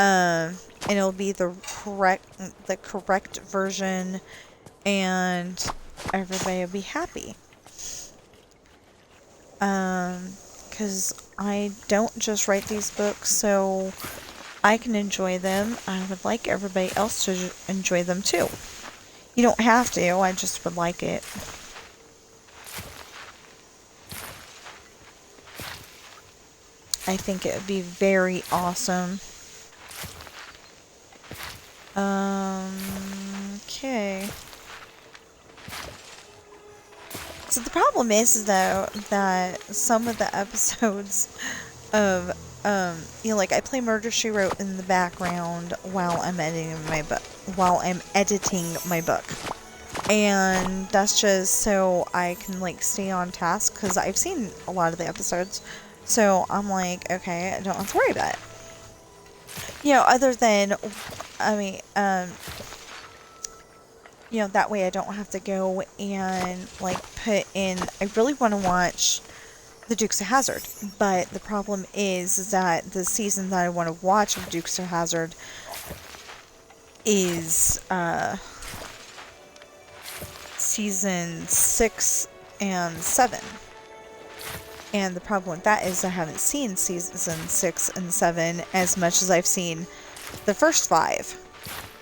And it'll be the correct version, and everybody will be happy. Because I don't just write these books so I can enjoy them. I would like everybody else to enjoy them too. You don't have to, I just would like it. I think it would be very awesome. Okay. So the problem is, though, that some of the episodes of, you know, like I play Murder, She Wrote in the background while I'm editing my book. And that's just so I can, like, stay on task, because I've seen a lot of the episodes. So I'm like, okay, I don't have to worry about it. You know, other than, I mean, you know, that way I don't have to go and, like, put in, I really want to watch the Dukes of Hazzard, but the problem is that the season that I want to watch of Dukes of Hazzard is, season 6 and 7. And the problem with that is I haven't seen season 6 and 7 as much as I've seen the first 5.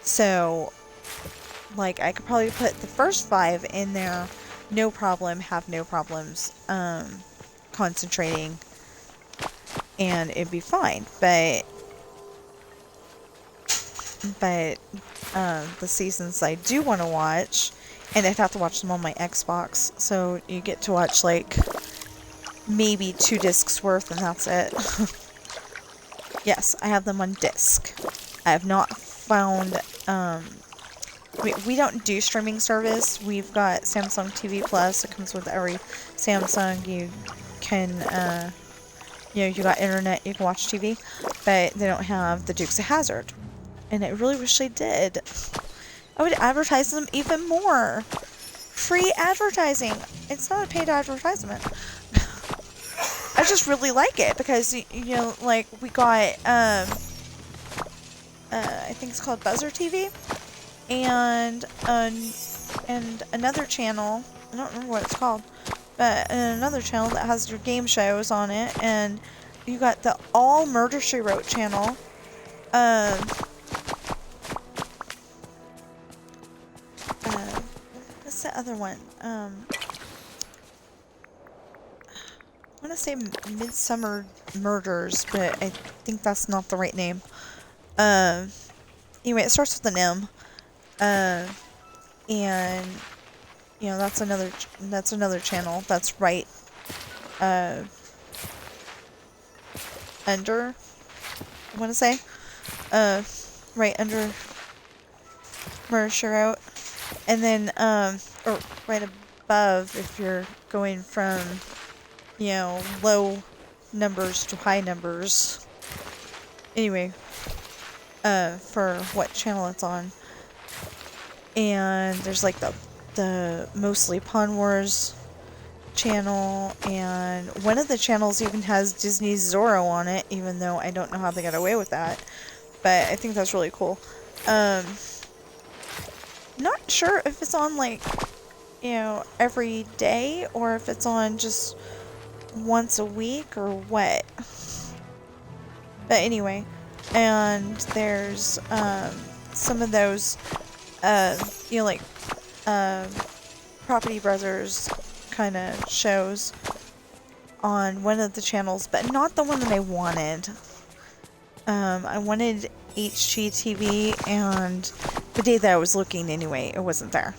So, like, I could probably put the first 5 in there, no problem, have no problems, concentrating, and it'd be fine. But the seasons I do want to watch, and I'd have to watch them on my Xbox, so you get to watch, like, maybe 2 discs worth, and that's it. Yes, I have them on disc. I have not found, we don't do streaming service. We've got Samsung TV Plus. It comes with every Samsung. You can, you know, you got internet, you can watch TV, but they don't have the Dukes of Hazzard. And I really wish they did. I would advertise them even more. Free advertising. It's not a paid advertisement. I just really like it because, you know, like, we got, I think it's called Buzzer TV, and another channel, I don't remember what it's called, but another channel that has your game shows on it, and you got the All Murder, She Wrote channel, what's the other one, I want to say Midsummer Murders, but I think that's not the right name. Anyway, it starts with an M. And you know, that's another channel that's right under, I want to say, right under Murder, She Wrote, and then or right above if you're going from, you know, low numbers to high numbers. Anyway, for what channel it's on. And there's like the mostly Pawn Wars channel, and one of the channels even has Disney's Zorro on it, even though I don't know how they got away with that. But I think that's really cool. Not sure if it's on, like, you know, every day or if it's on just once a week or what. But anyway, and there's some of those you know, like Property Brothers kind of shows on one of the channels, but not the one that I wanted. I wanted HGTV, and the day that I was looking anyway, it wasn't there.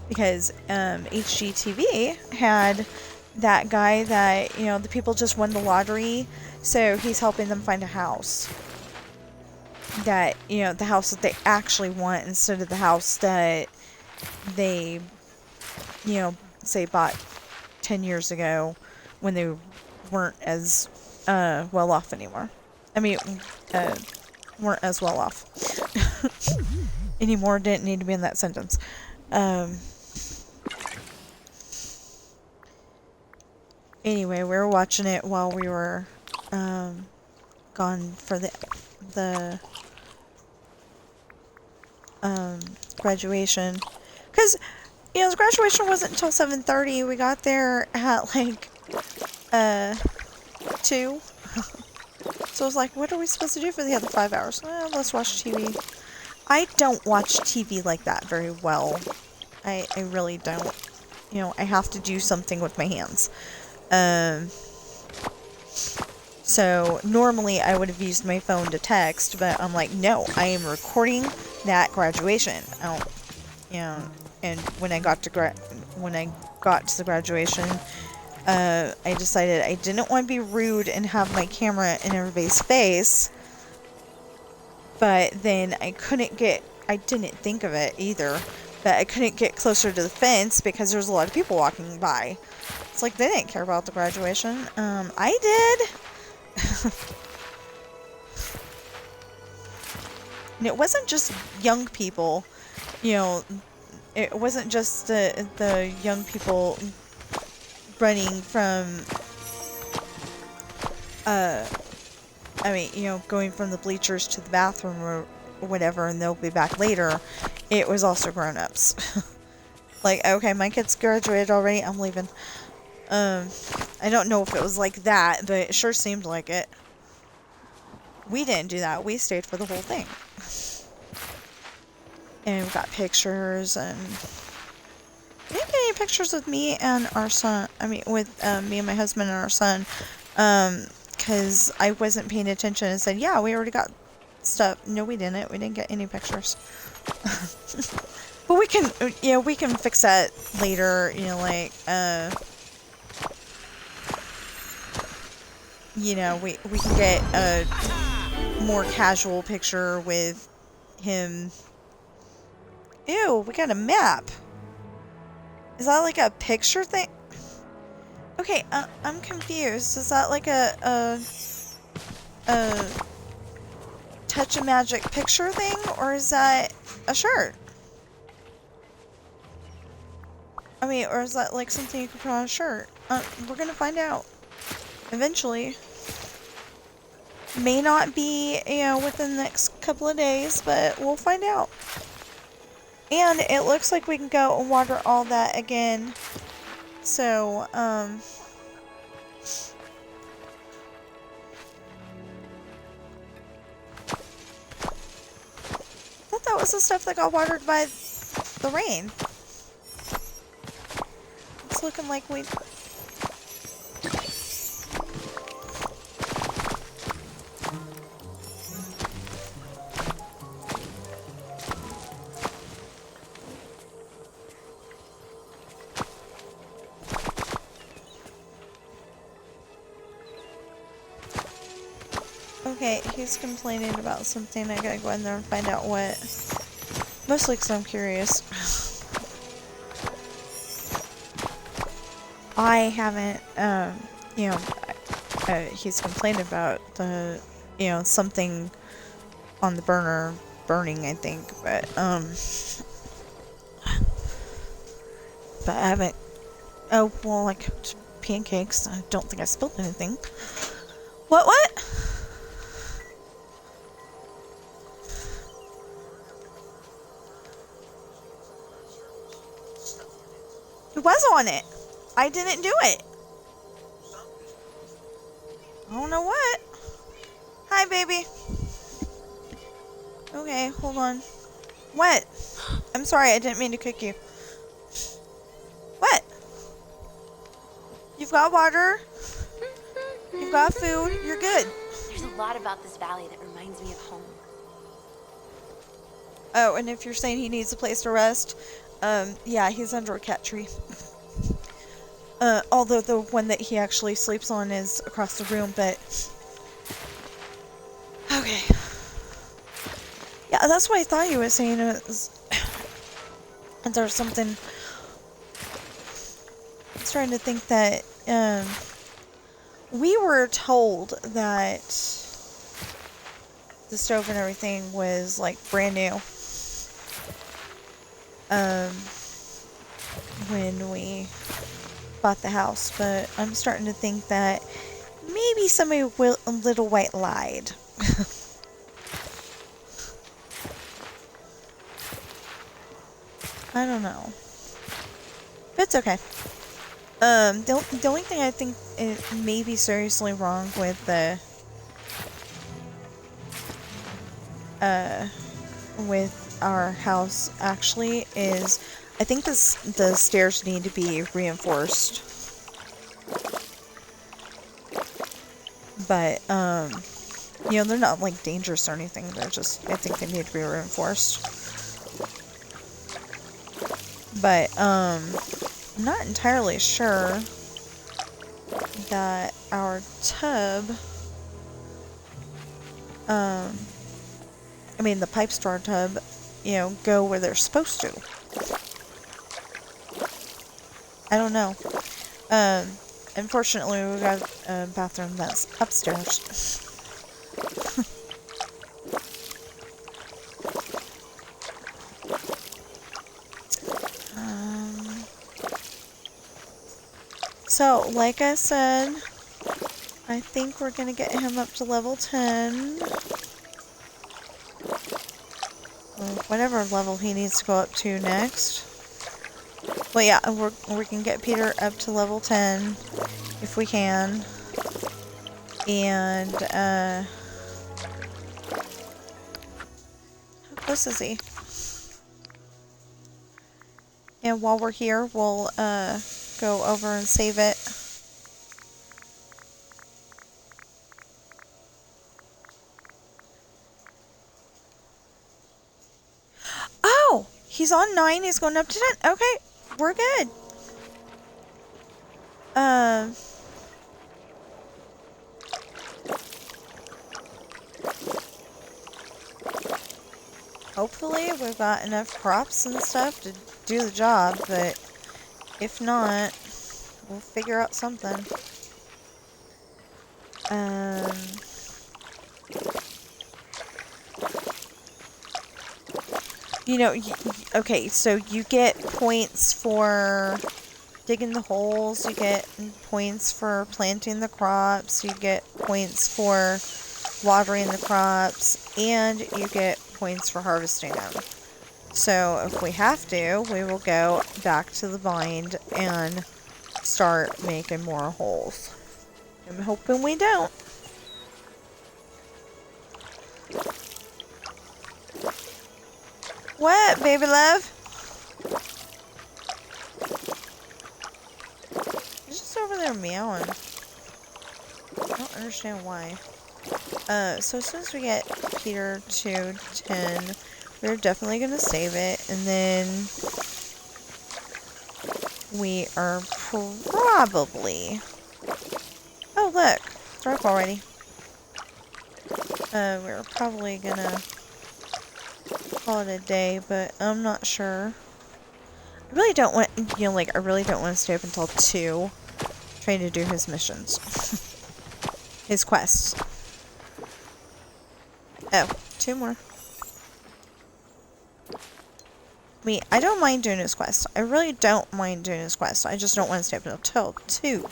Because HGTV had that guy that, you know, the people just won the lottery, so he's helping them find a house. That, you know, the house that they actually want instead of the house that they, you know, say bought 10 years ago when they weren't as well off anymore. I mean, weren't as well off anymore. Didn't need to be in that sentence. Anyway, we were watching it while we were gone for the graduation, because, you know, the graduation wasn't until 7:30. We got there at like 2. So I was like, what are we supposed to do for the other 5 hours? Well, let's watch TV. I don't watch TV like that very well. I really don't. You know, I have to do something with my hands. So normally I would have used my phone to text, but I'm like, no, I am recording that graduation. I don't, you know, and when I got to the graduation, I decided I didn't want to be rude and have my camera in everybody's face, but then I didn't think of it either, but I couldn't get closer to the fence because there's a lot of people walking by. It's like they didn't care about the graduation. I did. And it wasn't just young people, you know, it wasn't just the young people running from, I mean, you know, going from the bleachers to the bathroom or whatever, and they'll be back later. It was also grown-ups. Like, okay, my kids graduated already, I'm leaving. I don't know if it was like that, but it sure seemed like it. We didn't do that. We stayed for the whole thing. And we got pictures, and we didn't get any pictures with me and our son. I mean, with me and my husband and our son, because I wasn't paying attention and said, yeah, we already got stuff. No, we didn't. We didn't get any pictures. But we can, you know, we can fix that later, you know, like, you know, we can get a more casual picture with him. Ew, we got a map. Is that like a picture thing? Okay, I'm confused. Is that like a touch of magic picture thing, or is that a shirt? I mean, or is that like something you can put on a shirt? We're gonna find out eventually. May not be, you know, within the next couple of days, but we'll find out. And it looks like we can go and water all that again. So, I thought that was the stuff that got watered by the rain. It's looking like we... Okay, he's complaining about something. I gotta go in there and find out what. Mostly because I'm curious. I haven't, you know, he's complaining about the, you know, something on the burner burning, I think, but I haven't. Oh, well, I cooked pancakes. I don't think I spilled anything. What? Who was on it? I didn't do it. I don't know what. Hi, baby. Okay, hold on. What? I'm sorry, I didn't mean to cook you. What? You've got water. You've got food. You're good. There's a lot about this valley that reminds me of home. Oh, and if you're saying he needs a place to rest, yeah, he's under a cat tree. Although the one that he actually sleeps on is across the room, but... Okay. Yeah, that's what I thought you were saying. And there's something... I was trying to think that, we were told that the stove and everything was, like, brand new. When we bought the house, but I'm starting to think that maybe somebody a little white lied. I don't know. But it's okay. The only thing I think it may be seriously wrong with with our house actually is I think the stairs need to be reinforced. But you know, they're not like dangerous or anything. They're just, I think they need to be reinforced. But I'm not entirely sure that our tub, I mean the pipes to our tub, you know, go where they're supposed to. I don't know. Unfortunately, we got a bathroom that's upstairs. So, like I said, I think we're gonna get him up to level 10. Or whatever level he needs to go up to next. Well, yeah, we can get Peter up to level 10 if we can. And, how close is he? And while we're here, we'll, go over and save it. Oh! He's on 9, he's going up to 10. Okay, we're good. Hopefully we've got enough crops and stuff to do the job, but if not, We'll figure out something. You know, okay, so you get points for digging the holes, you get points for planting the crops, you get points for watering the crops, and you get points for harvesting them. So if we have to, we will go back to the bind and start making more holes. I'm hoping we don't. What, baby love? He's just over there meowing. I don't understand why. So as soon as we get Peter to 10, we're definitely going to save it. And then we are probably... Oh, look. It's dark already. We're probably going to call it a day, but I'm not sure. I really don't want, you know, like, I really don't want to stay up until 2 trying to do his missions. His quests. Oh, 2 more. I mean, I don't mind doing his quests. I really don't mind doing his quests. I just don't want to stay up until 2.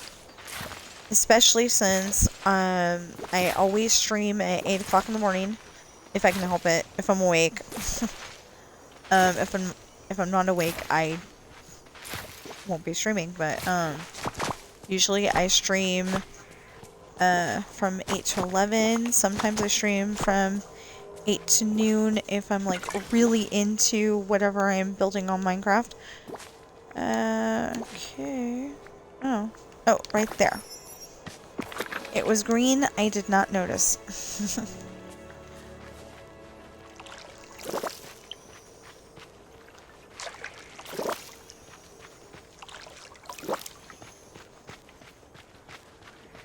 Especially since, I always stream at 8 o'clock in the morning. If I can help it. If I'm awake. If I'm not awake, I won't be streaming. But, usually I stream, from 8 to 11. Sometimes I stream from 8 to noon if I'm, like, really into whatever I'm building on Minecraft. Okay. Oh. Oh, right there. It was green. I did not notice.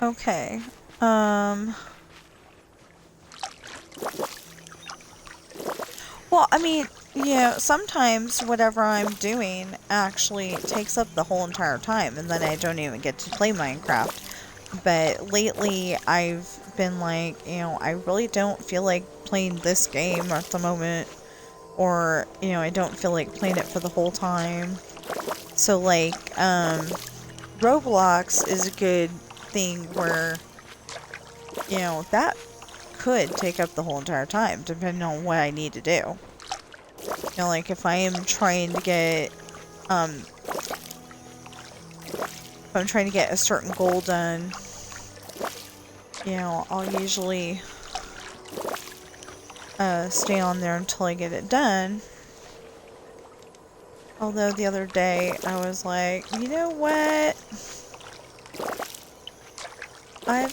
Okay. Well, I mean, you know, sometimes whatever I'm doing actually takes up the whole entire time, and then I don't even get to play Minecraft. But lately, I've been like, you know, I really don't feel like playing this game at the moment. Or, you know, I don't feel like playing it for the whole time. So, like, Roblox is a good thing where, you know, that could take up the whole entire time, depending on what I need to do. You know, like, if I am trying to get, if I'm trying to get a certain goal done, you know, I'll usually, stay on there until I get it done. Although the other day, I was like, you know what? I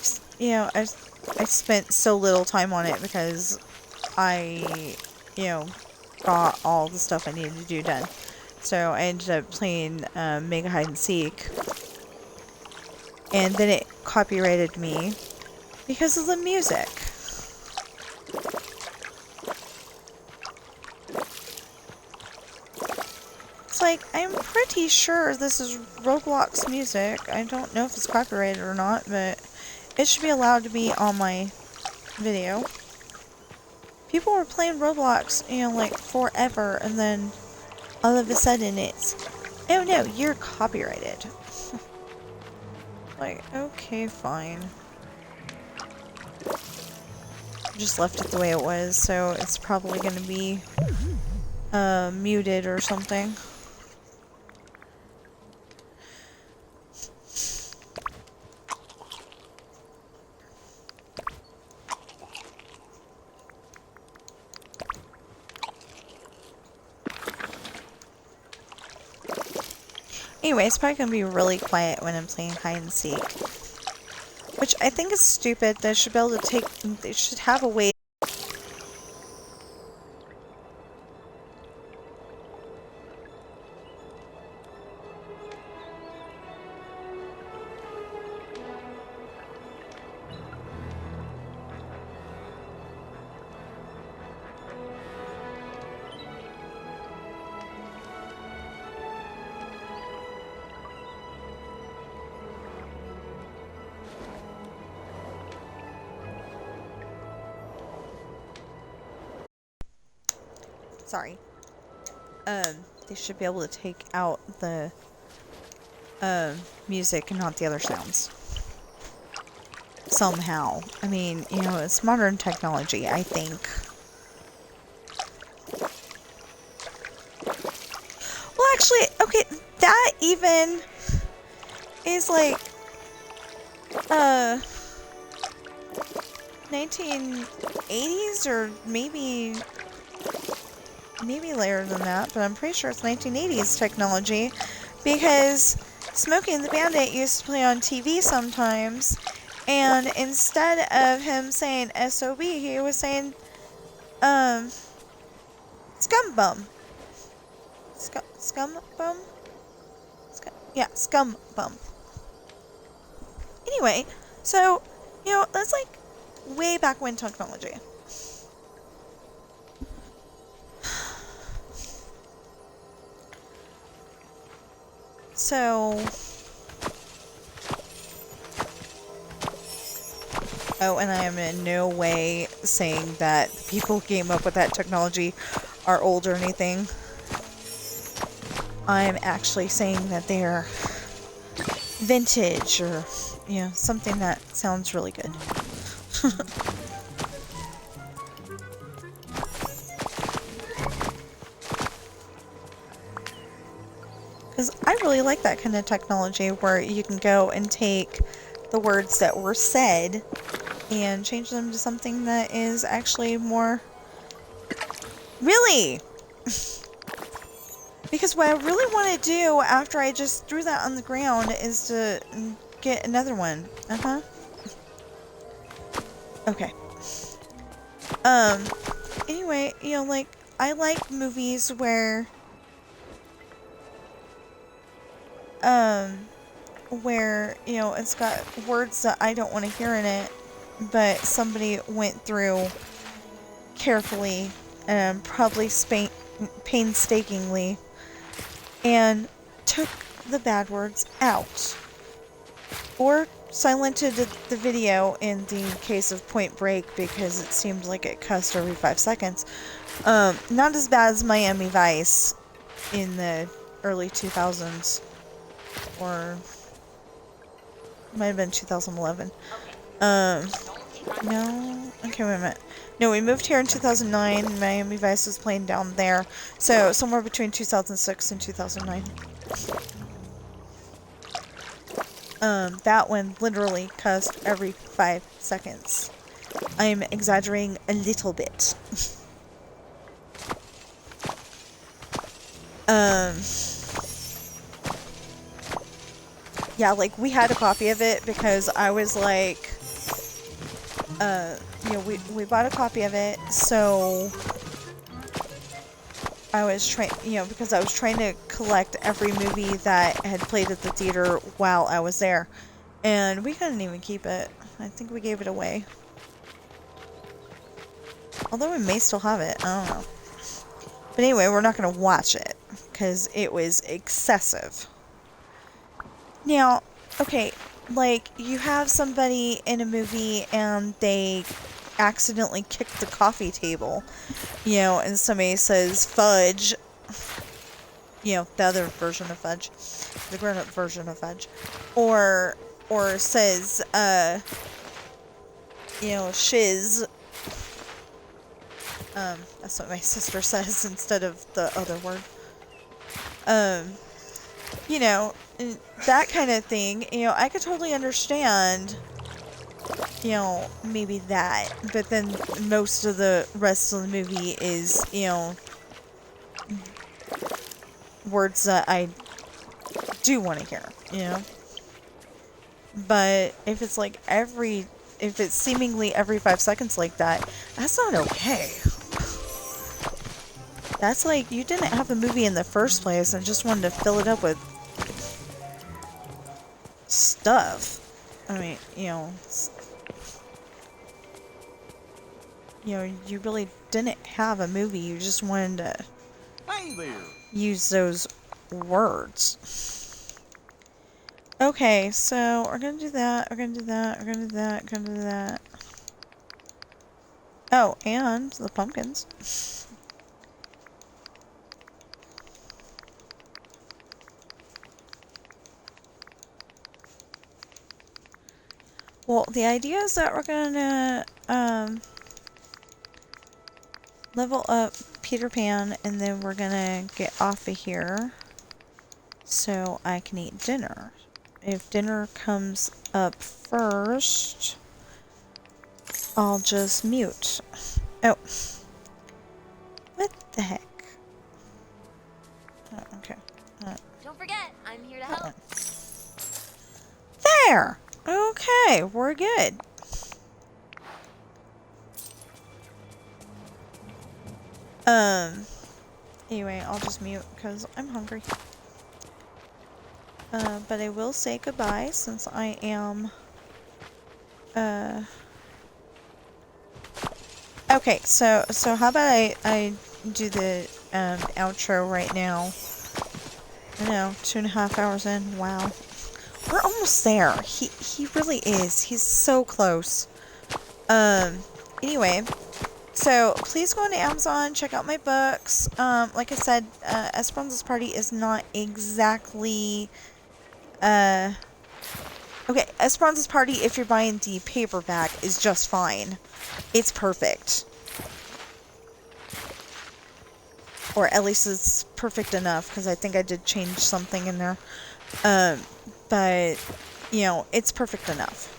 spent so little time on it because I, you know, got all the stuff I needed to do done. So I ended up playing Mega Hide and Seek. And then it copyrighted me because of the music. It's like, I'm pretty sure this is Roblox music. I don't know if it's copyrighted or not, but it should be allowed to be on my video. People were playing Roblox, you know, like, forever, and then all of a sudden it's, oh no, you're copyrighted. Like, okay, fine. Just left it the way it was, so it's probably gonna be, muted or something. Anyway, it's probably going to be really quiet when I'm playing hide and seek. Which I think is stupid. They should be able to take... They should have a way... Sorry. They should be able to take out the music and not the other sounds. Somehow. I mean, you know, it's modern technology, I think. Well, actually, okay, that even is like, 1980s or maybe later than that, but I'm pretty sure it's 1980s technology, because Smokey and the Bandit used to play on TV sometimes, and instead of him saying SOB, he was saying, scum bum. Scum bum? Yeah, scum bum. Anyway, so, you know, that's like way back when technology. So, oh, and I am in no way saying that the people who came up with that technology are old or anything. I'm actually saying that they're vintage, or, you know, something that sounds really good. Because I really like that kind of technology where you can go and take the words that were said and change them to something that is actually more... Really! Because what I really want to do after I just threw that on the ground is to get another one. Uh-huh. Okay. Anyway, you know, like, I like movies where, you know, it's got words that I don't want to hear in it, but somebody went through carefully and probably painstakingly and took the bad words out. Or silented the video in the case of Point Break because it seemed like it cussed every 5 seconds. Not as bad as Miami Vice in the early 2000s. Or might have been 2011. No. Okay, wait a minute. No, we moved here in 2009. Miami Vice was playing down there. So, somewhere between 2006 and 2009. That one literally cussed every 5 seconds. I'm exaggerating a little bit. Yeah, like, we had a copy of it because I was like, you know, we bought a copy of it, so I was trying, you know, because I was trying to collect every movie that had played at the theater while I was there. And we couldn't even keep it. I think we gave it away. Although we may still have it. I don't know. But anyway, we're not going to watch it because it was excessive. Now, okay, like, you have somebody in a movie and they accidentally kick the coffee table, you know, and somebody says fudge, you know, the other version of fudge, the grown-up version of fudge, or says, you know, shiz, that's what my sister says instead of the other word, you know, that kind of thing, you know, I could totally understand, you know, maybe that, but then most of the rest of the movie is, you know, words that I do want to hear, you know, but if it's like if it's seemingly every 5 seconds like that, that's not okay. That's like, you didn't have a movie in the first place and just wanted to fill it up with stuff. I mean, you know, you really didn't have a movie. You just wanted to use those words. Okay, so we're gonna do that. We're gonna do that. We're gonna do that. We're gonna do that. Oh, and the pumpkins. Well, the idea is that we're gonna level up Peter Pan, and then we're gonna get off of here so I can eat dinner. If dinner comes up first, I'll just mute. Oh. What the heck? Oh, okay. Don't forget, I'm here to help. There! Okay, we're good. Anyway, I'll just mute because I'm hungry. But I will say goodbye since I am, okay, so how about I do the, outro right now. I know, 2.5 hours in, wow. We're almost there. He really is. He's so close. Anyway, so please go on to Amazon, check out my books. Like I said, Esperanza's Party is not exactly, okay, Esperanza's Party, if you're buying the paperback, is just fine. It's perfect. Or at least it's perfect enough, because I think I did change something in there. But, you know, it's perfect enough.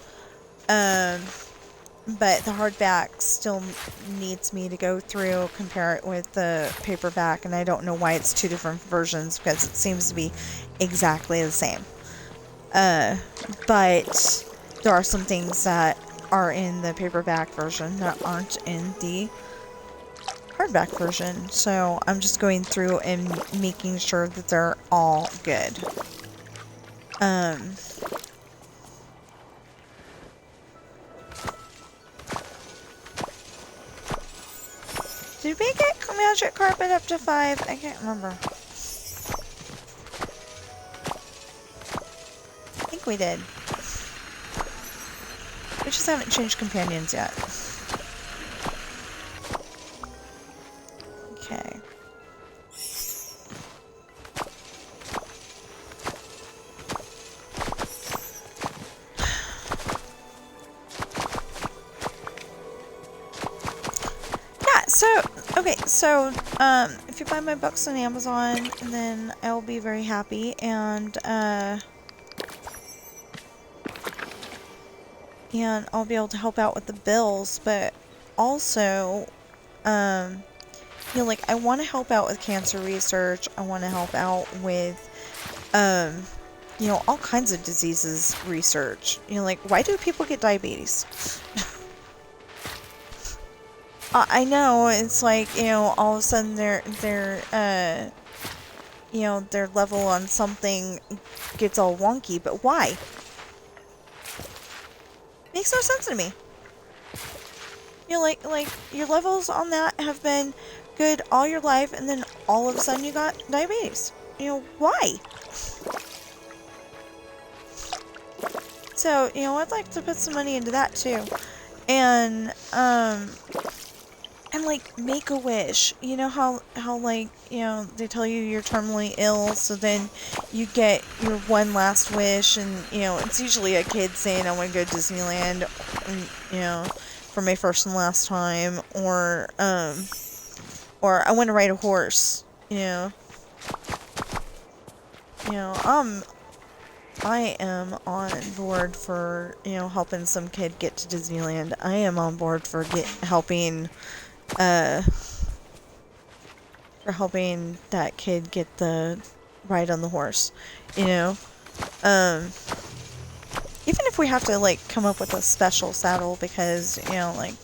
But the hardback still needs me to go through, compare it with the paperback, and I don't know why it's two different versions, because it seems to be exactly the same. But there are some things that are in the paperback version that aren't in the hardback version, so I'm just going through and making sure that they're all good. Did we get magic carpet up to 5? I can't remember. I think we did. We just haven't changed companions yet. Okay. So, if you buy my books on Amazon, then I'll be very happy, and I'll be able to help out with the bills, but also, you know, like, I want to help out with cancer research, I want to help out with, you know, all kinds of diseases research. You know, like, why do people get diabetes? I know, it's like, you know, all of a sudden their you know, their level on something gets all wonky, but why? Makes no sense to me. You know, like, your levels on that have been good all your life, and then all of a sudden you got diabetes. You know, why? So, you know, I'd like to put some money into that too. And like, Make-A-Wish, you know how like, you know, they tell you you're terminally ill, so then you get your one last wish, and, you know, it's usually a kid saying, I want to go to Disneyland, you know, for my first and last time, or I want to ride a horse, you know. You know, I am on board for, you know, helping some kid get to Disneyland. I am on board for helping that kid get the ride on the horse, you know. Even if we have to, like, come up with a special saddle because, you know, like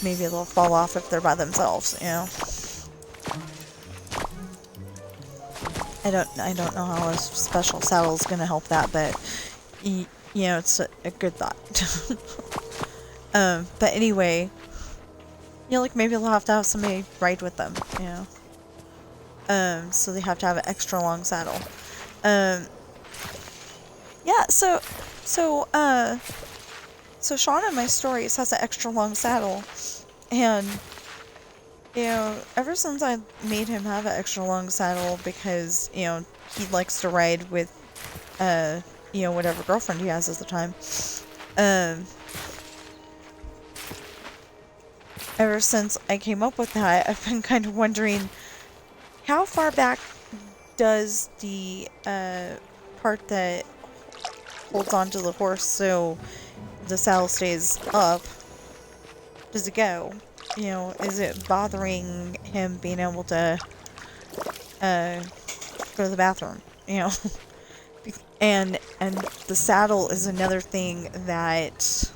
maybe they'll fall off if they're by themselves, you know. I don't know how a special saddle is gonna help that, but you know, it's a good thought. But anyway, you know, like, maybe they'll have to have somebody ride with them, you know. So they have to have an extra long saddle. Yeah, so Sean in my stories has an extra long saddle, and, you know, ever since I made him have an extra long saddle because, you know, he likes to ride with, you know, whatever girlfriend he has at the time, Um, ever since I came up with that, I've been kind of wondering how far back does the part that holds onto the horse so the saddle stays up, does it go? You know, is it bothering him being able to go to the bathroom? You know, and the saddle is another thing that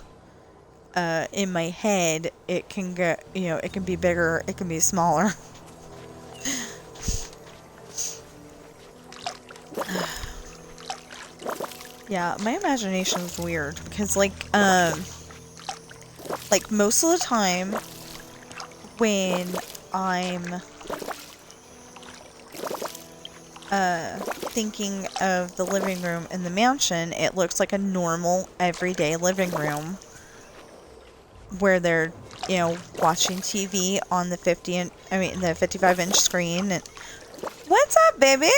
in my head it can go. You know, it can be bigger, it can be smaller. Yeah, my imagination is weird because like most of the time when I'm thinking of the living room in the mansion, it looks like a normal everyday living room where they're, you know, watching TV on the 55-inch screen. And what's up, baby?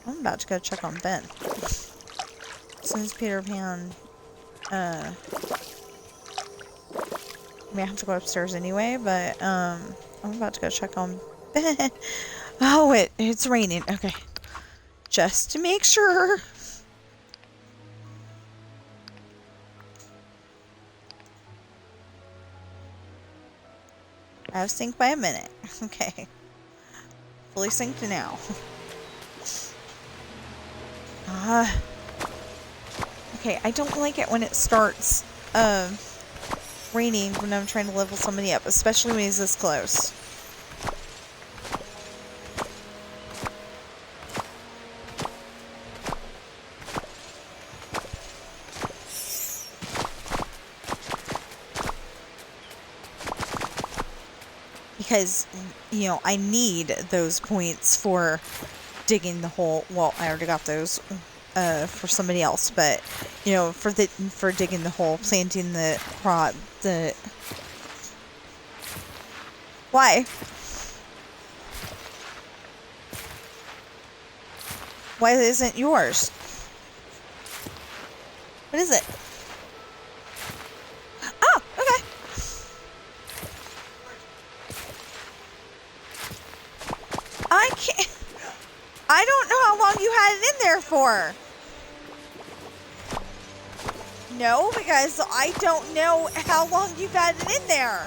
I'm about to go check on Ben. As soon as Peter Pan, I mean, I have to go upstairs anyway, but, I'm about to go check on Ben. Oh, it's raining. Okay. Just to make sure. I was synced by a minute. Okay. Fully synced now. Okay, I don't like it when it starts raining when I'm trying to level somebody up, especially when he's this close. Because, you know, I need those points for digging the hole. Well, I already got those for somebody else, but, you know, for digging the hole, planting the crop, Why? Why isn't yours? What is it? Oh, okay. I can't... I don't know how long you had it in there for. No, because I don't know how long you've had it in there.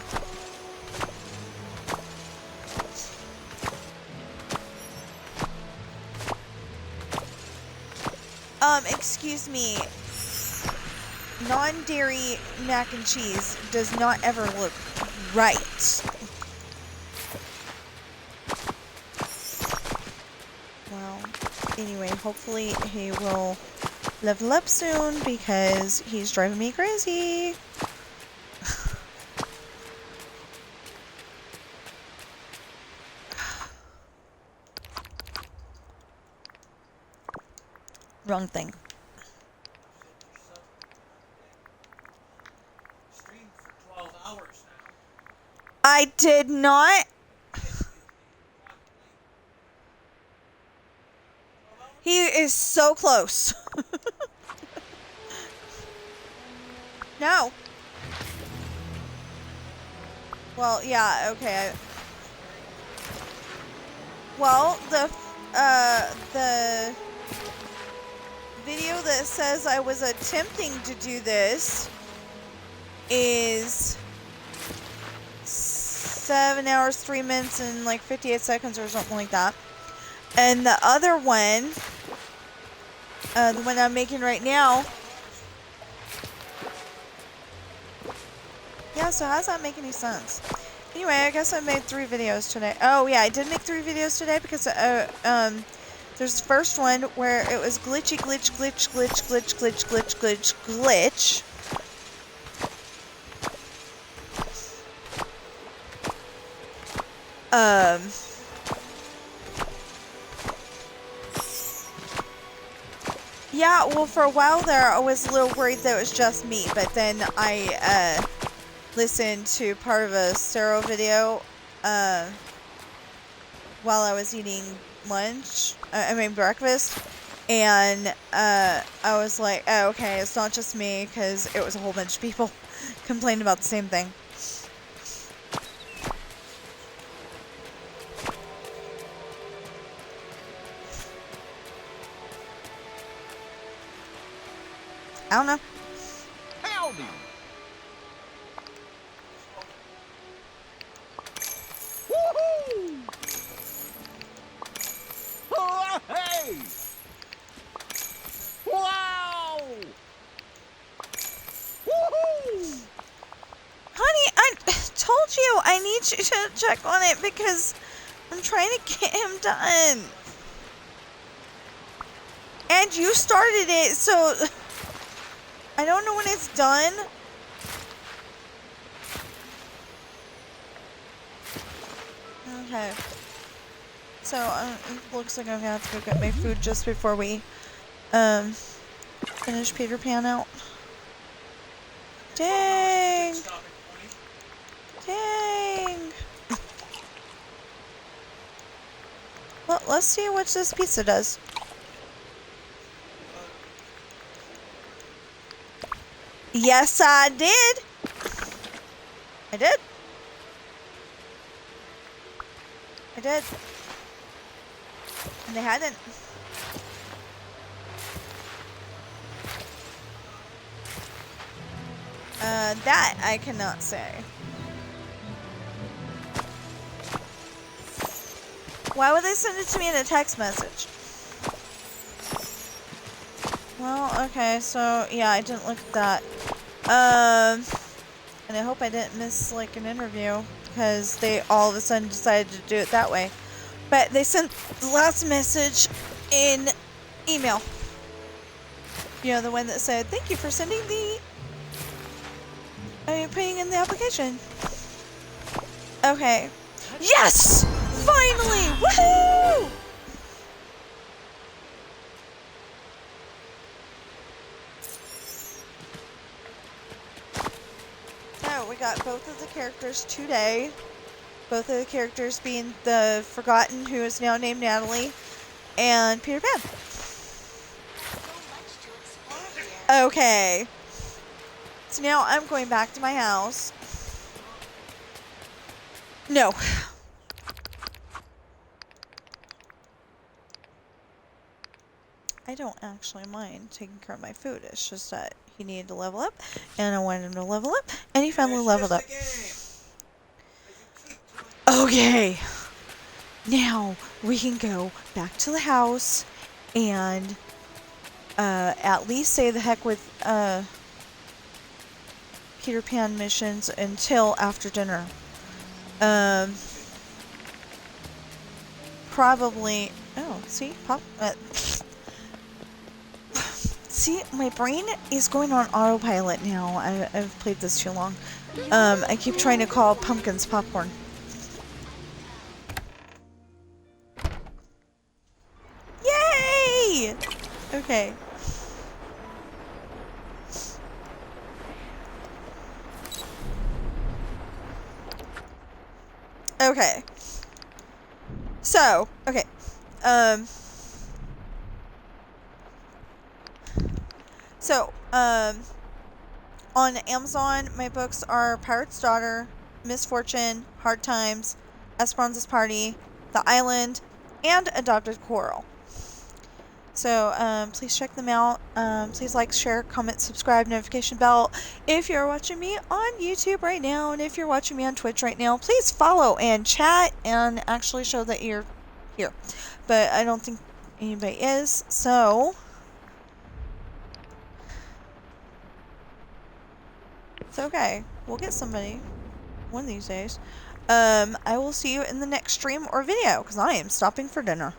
Excuse me. Non-dairy mac and cheese does not ever look right. Well, anyway, hopefully he will level up soon because he's driving me crazy. Wrong thing. I did not. He is so close. No. Well, yeah, okay. Well, the video that says I was attempting to do this is 7 hours, 3 minutes, and like 58 seconds or something like that. And the other one, the one I'm making right now, yeah, so how does that make any sense? Anyway, I guess I made 3 videos today. Oh, yeah, I did make 3 videos today because, there's the first one where it was glitch. Yeah, well, for a while there, I was a little worried that it was just me, but then I, listened to part of a Stero video, while I was eating breakfast, And I was like, oh, okay, it's not just me, because it was a whole bunch of people complaining about the same thing. I don't know. Howdy. Woohoo! Oh, hey! Wow! Woohoo! Honey, I told you I need you to check on it because I'm trying to get him done. And you started it, so I don't know when it's done. Okay. So, it looks like I'm gonna have to go get my food just before we, finish Peter Pan out. Dang! Dang! Well, let's see what this pizza does. Yes, I did! I did. I did. And they hadn't. That I cannot say. Why would they send it to me in a text message? Well, okay, so yeah, I didn't look at that. And I hope I didn't miss like an interview because they all of a sudden decided to do it that way. But they sent the last message in email. You know, the one that said, "Thank you for sending putting in the application." Okay. Yes! Finally! Woohoo! So, we got both of the characters today. Both of the characters being the Forgotten, who is now named Natalie, and Peter Pan. Okay. So now I'm going back to my house. No. I don't actually mind taking care of my food. It's just that he needed to level up, and I wanted him to level up, and he finally leveled up. Okay. Now we can go back to the house and at least say the heck with Peter Pan missions until after dinner. Probably. Oh, see, pop. See, my brain is going on autopilot now. I've played this too long. I keep trying to call pumpkins popcorn. Yay! Okay. Okay. So, okay. On Amazon, my books are Pirate's Daughter, Misfortune, Hard Times, Esperanza's Party, The Island, and Adopted Coral. So, please check them out. Please like, share, comment, subscribe, notification bell. If you're watching me on YouTube right now, and if you're watching me on Twitch right now, please follow and chat and actually show that you're here. But I don't think anybody is, so it's okay. We'll get somebody one of these days. I will see you in the next stream or video, because I am stopping for dinner.